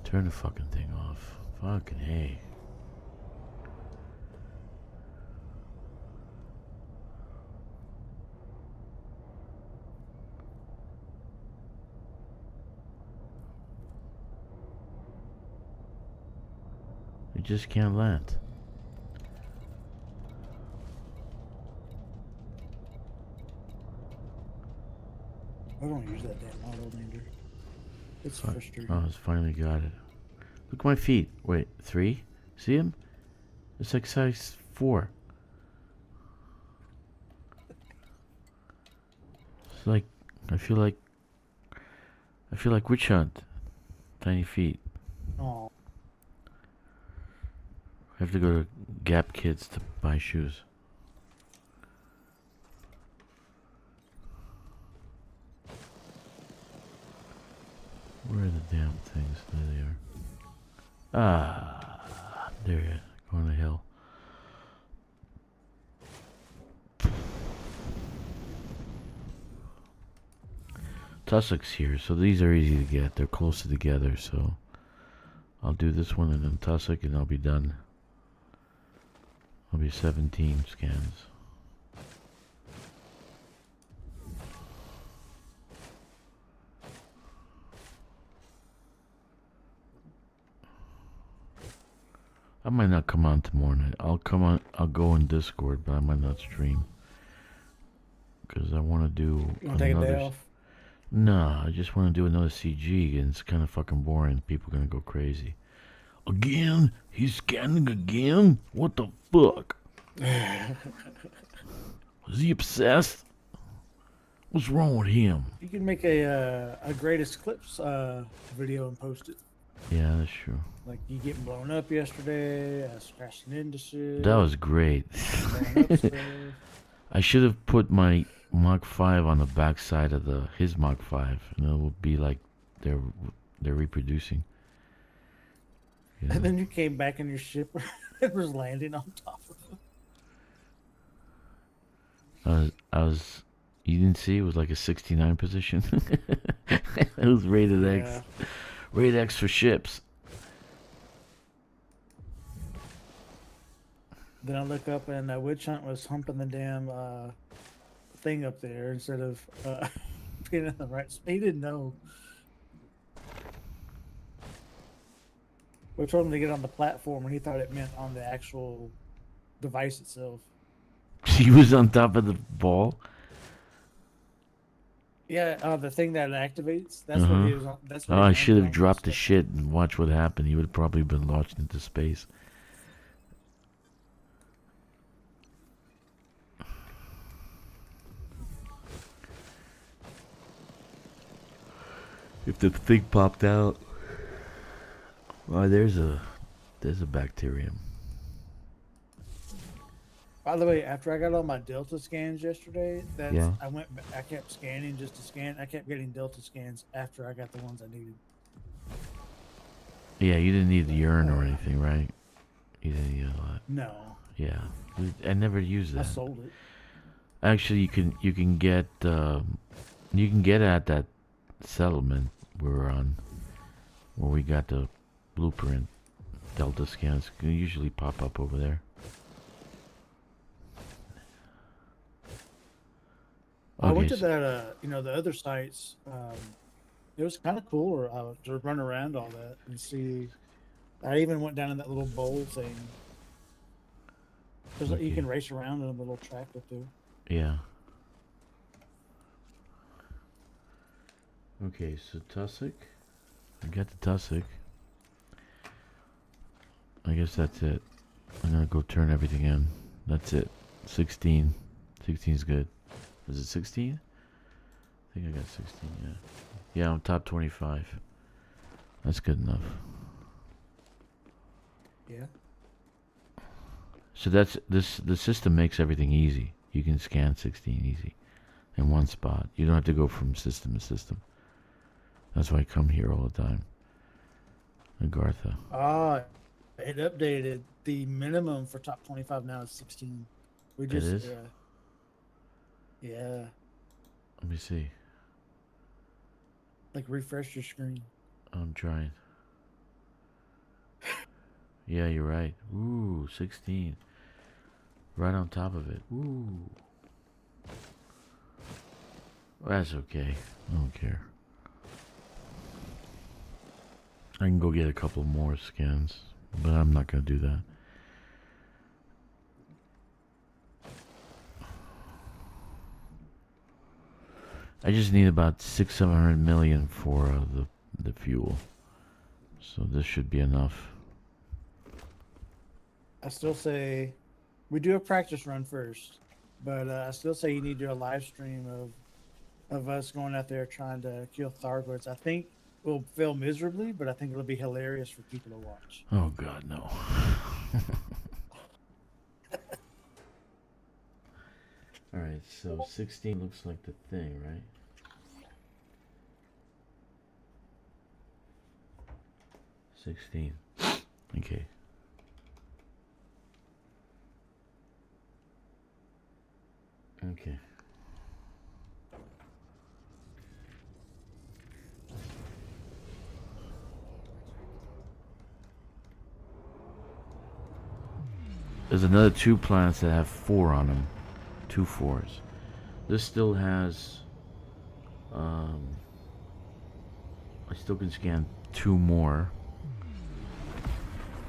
Turn the fucking thing off. Fucking hey. It just can't land. I don't use that damn model lander. It's frustrating. Oh, it's finally got it. Look at my feet. Wait, 3? See him? It's like size 4. It's like I feel like Witch Hunt. Tiny feet. Oh, I have to go to Gap Kids to buy shoes. Where are the damn things? There they are. Ah, there you are. Go on the hill. Tussock's here, so these are easy to get. They're closer together, so I'll do this one and then Tussock and I'll be done. I'll be 17 scans. I might not come on tomorrow night. I'll go in Discord, but I might not stream. Because I want to do you want to take a day off? Nah, I just want to do another CG, and it's kind of fucking boring. People are going to go crazy. Again? He's scanning again? What the fuck? Was he obsessed? What's wrong with him? You can make a greatest clips video and post it. Yeah, that's true. Like you getting blown up yesterday, crashing into shit. That was great. Blowing up stuff. I should have put my Mach 5 on the backside of his Mach 5, and it would be like they're reproducing. Yeah. And then you came back and your ship it was landing on top of it. I was. You didn't see? It was like a 69 position. It was rated X. Rated X for ships. Then I look up and Witch Hunt was humping the damn thing up there instead of being in the right spot. He didn't know. We told him to get on the platform and he thought it meant on the actual device itself. He was on top of the ball? Yeah, the thing that activates. That's what he was on. That's what I should have dropped the shit and watched what happened. He would have probably been launched into space. If the thing popped out. Oh, there's a bacterium. By the way, after I got all my Delta scans yesterday, Yeah. I kept scanning just to scan. I kept getting Delta scans after I got the ones I needed. Yeah, you didn't need the urine or anything, right? You didn't need all that. No. Yeah, I never used that. I sold it. Actually, you can get at that settlement we were on, where we got the blueprint. Delta scans can usually pop up over there. I went to that, the other sites. It was kind of cool to run around all that and see. I even went down in that little bowl thing. There's you can race around in a little track up there. Yeah. Okay, so Tussock. I got the Tussock. I guess that's it. I'm gonna go turn everything in. That's it. 16. 16 is good. Was it 16? I think I got 16, yeah. Yeah, I'm top 25. That's good enough. Yeah. So the system makes everything easy. You can scan 16 easy in one spot. You don't have to go from system to system. That's why I come here all the time. Agartha. It updated. The minimum for top 25 now is 16. We just it is? Yeah. Let me see. Like refresh your screen. I'm trying. Yeah, you're right. Ooh, 16. Right on top of it. Ooh. That's okay. I don't care. I can go get a couple more scans, but I'm not going to do that. I just need about 600-700 million for the fuel. So this should be enough. I still say we do a practice run first, but I still say you need to do a live stream of us going out there trying to kill Thargoids. I think we'll fail miserably, but I think it'll be hilarious for people to watch. Oh God, no. All right, so 16 looks like the thing, right? $16. Okay. Okay. There's another 2 planets that have 4 on them. 2 4s. This still has I still can scan 2 more.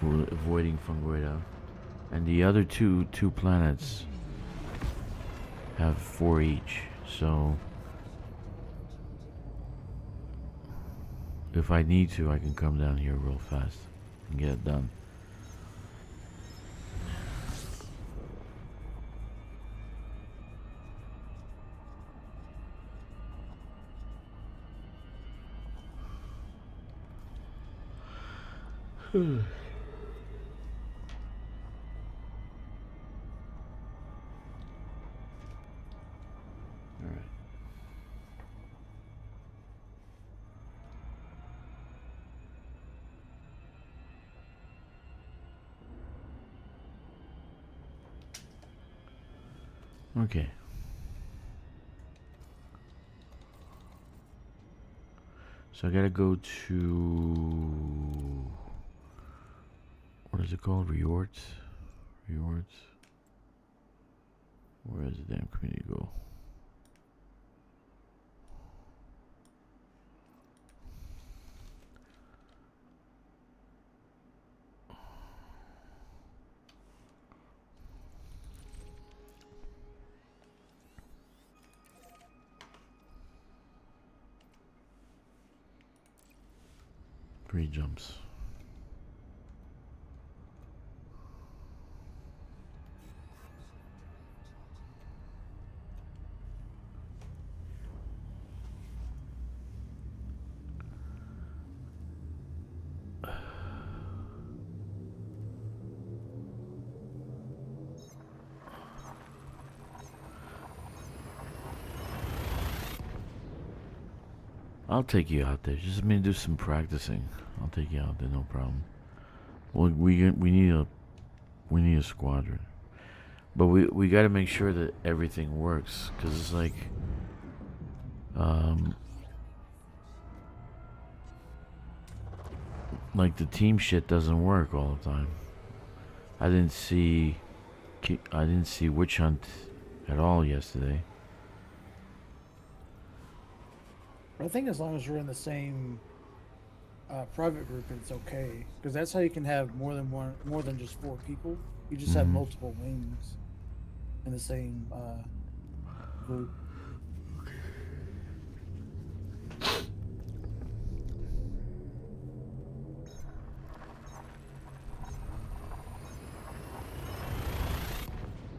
Avoiding Fungoida. And the other two planets have 4 each. So if I need to, I can come down here real fast and get it done. Okay. So I gotta go to, what is it called? Reorts? Where does the damn community go? Three jumps. I'll take you out there. Just let me do some practicing. I'll take you out there, no problem. Well, we need a squadron, but we got to make sure that everything works, because it's like the team shit doesn't work all the time. I didn't see Witch Hunt at all yesterday. I think as long as you're in the same private group, it's okay, because that's how you can have more than just 4 people. You just have multiple wings in the same group.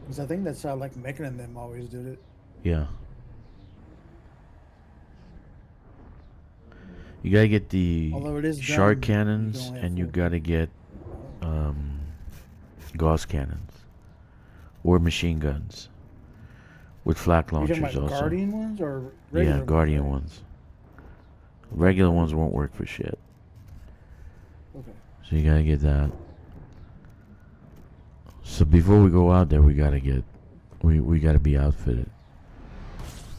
Because I think that's how like Mechan and them always did it. Yeah. You gotta get the shard cannons, and you gotta get Gauss cannons or machine guns with flak launchers. You're talking about also Guardian ones or regular Guardian ones. Regular ones won't work for shit. Okay. So you gotta get that. So before we go out there, we gotta be outfitted.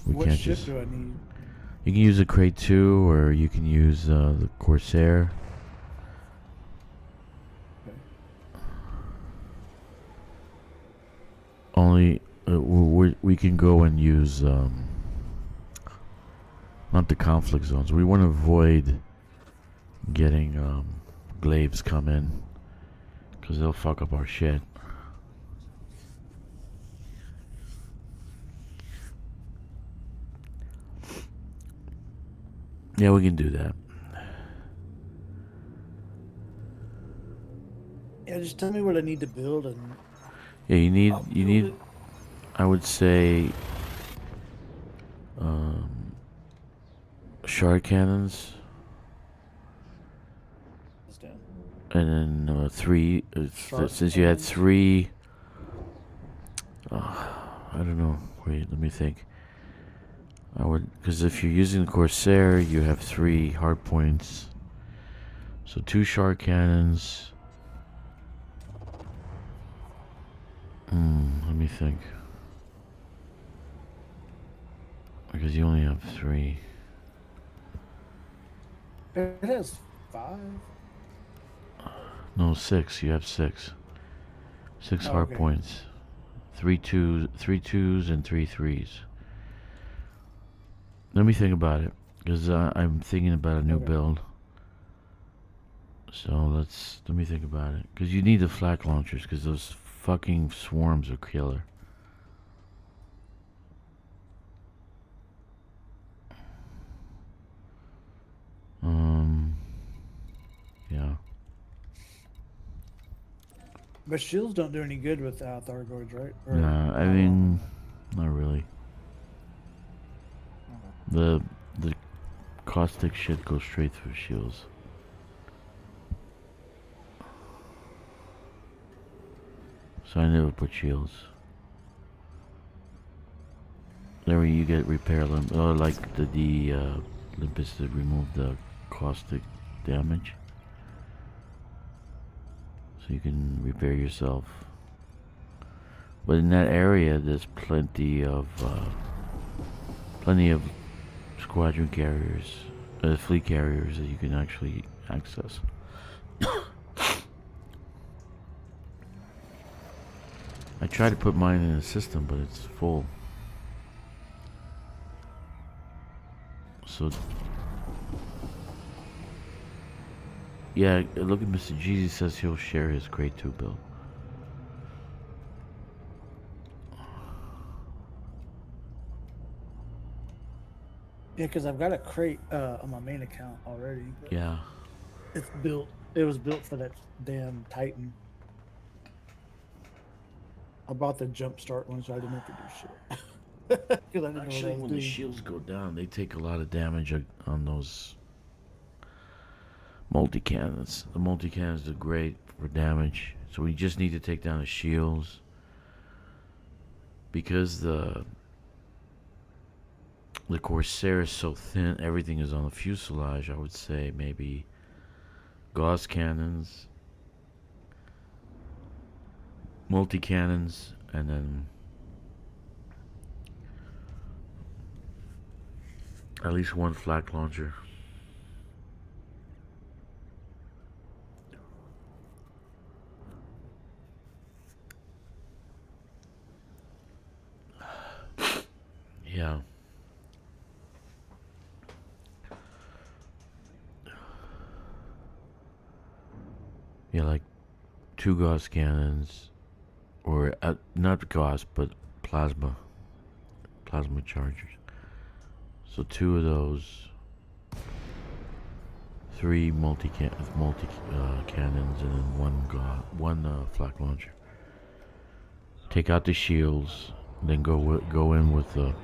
What ship do I need? You can use a Crate 2, or you can use the Corsair. Okay. Only we can go and use not the conflict zones. We want to avoid getting glaives come in, because they'll fuck up our shit. Yeah, we can do that. Yeah, just tell me what I need to build, and Yeah, you need it. I would say shark cannons, It's down. and then 3. Shark Since you had cannons? 3, I don't know. Wait, let me think. I would, because if you're using the Corsair, you have 3 hard points. So 2 shark cannons. Let me think. Because you only have 3. It has 5. No, 6. You have 6. 6 Oh, hard okay. points. 3 twos, and 3 threes. Let me think about it, because I'm thinking about a new Okay. build. So let me think about it, because you need the flak launchers, because those fucking swarms are killer. Yeah. But shields don't do any good with Thargoids, right? Or, Nah, I mean, not really. okay. The caustic shit goes straight through shields. So I never put shields. There you get repair limp, or like the limpus to remove the caustic damage. So you can repair yourself. But in that area, there's plenty of squadron carriers, fleet carriers that you can actually access. I tried to put mine in the system, but it's full. So yeah, look at Mr. Jeezy says he'll share his grade 2 build. Yeah, because I've got a crate on my main account already. But Yeah. it's built. It was built for that damn Titan. I bought the jumpstart one, so I didn't have to do shit. Because I didn't know Actually, what I was when doing. the shields go down, they take a lot of damage on those multi-cannons. The multi-cannons are great for damage. So we just need to take down the shields. Because the Corsair is so thin, everything is on the fuselage. I would say maybe gauze cannons, multi-cannons, and then at least 1 flak launcher. Yeah. Yeah, like 2 gauze cannons, or not gauze, but plasma chargers. So 2 of those, 3 cannons, and then 1 flak launcher. Take out the shields, then go in with the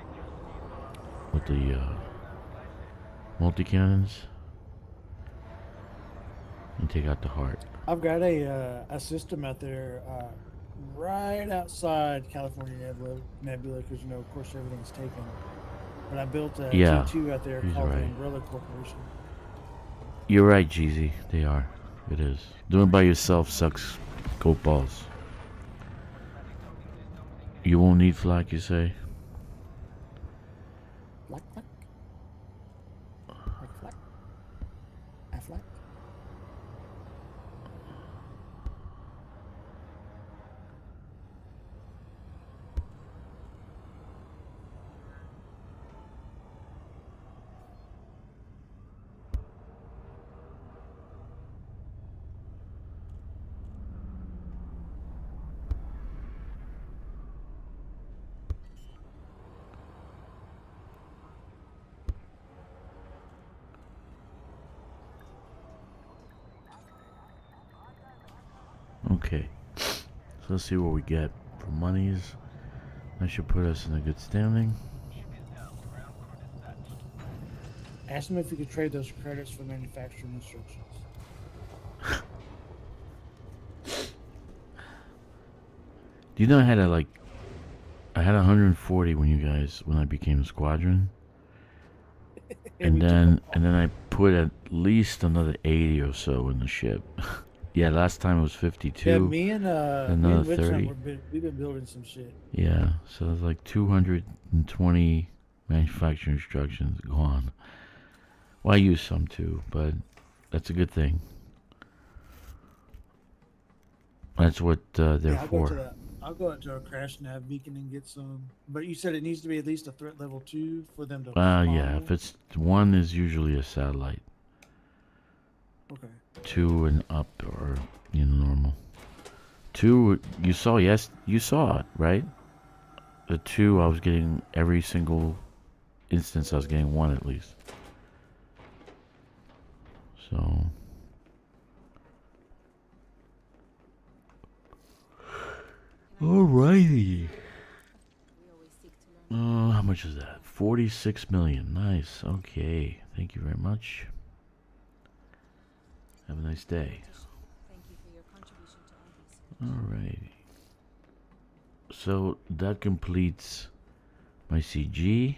multi cannons, and take out the heart. I've got a system out there right outside California Nebula, because of course everything's taken. But I built a Yeah, T2 out there he's called the right. Umbrella Corporation. You're right, Jeezy. They are. It is. Doing it by yourself sucks goat balls. You won't need flak, you say? Flack, flack. Like flack. I flack. Okay. So let's see what we get for monies. That should put us in a good standing. Ask him if you could trade those credits for manufacturing instructions. Do you know I had I had 140 when I became a squadron, and then I put at least another 80 or so in the ship. Yeah, last time it was 52. Yeah, me and another 30. We've been building some shit. Yeah, so there's like 220 manufacturing instructions gone. Well, I use some too, but that's a good thing. That's what they're for. I'll go out to a crash nav beacon and get some. But you said it needs to be at least a threat level 2 for them to. Yeah, if it's 1 is usually a satellite. Okay. 2 and up, or normal. 2, you saw it, right? The 2, I was getting every single instance. I was getting 1 at least. So. Alrighty. How much is that? 46 million. Nice. Okay. Thank you very much. Have a nice day. Thank you for your contribution to our research. Alrighty. So that completes my CG.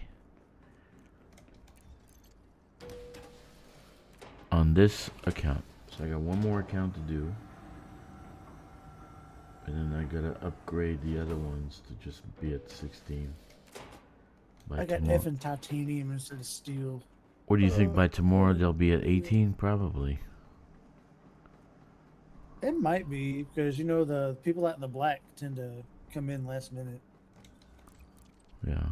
On this account. So I got one more account to do. And then I gotta upgrade the other ones to just be at 16. I got F and titanium instead of steel. What do you think by tomorrow they'll be at 18? Probably. It might be, because the people out in the black tend to come in last minute. Yeah.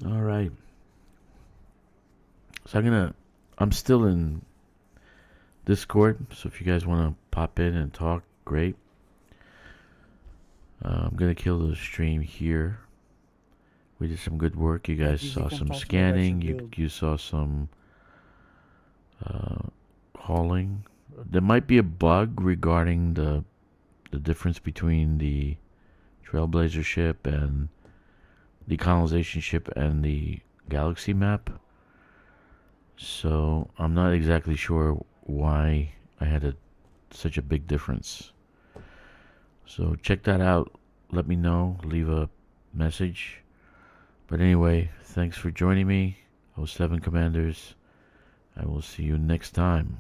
All right. So I'm still in Discord, so if you guys want to pop in and talk, great. I'm gonna kill the stream here. We did some good work. You guys saw some scanning. You saw some hauling. There might be a bug regarding the difference between the Trailblazer ship and the colonization ship and the galaxy map. So I'm not exactly sure why I had such a big difference. So check that out. Let me know. Leave a message. But anyway, thanks for joining me. I was 7 Commanders. I will see you next time.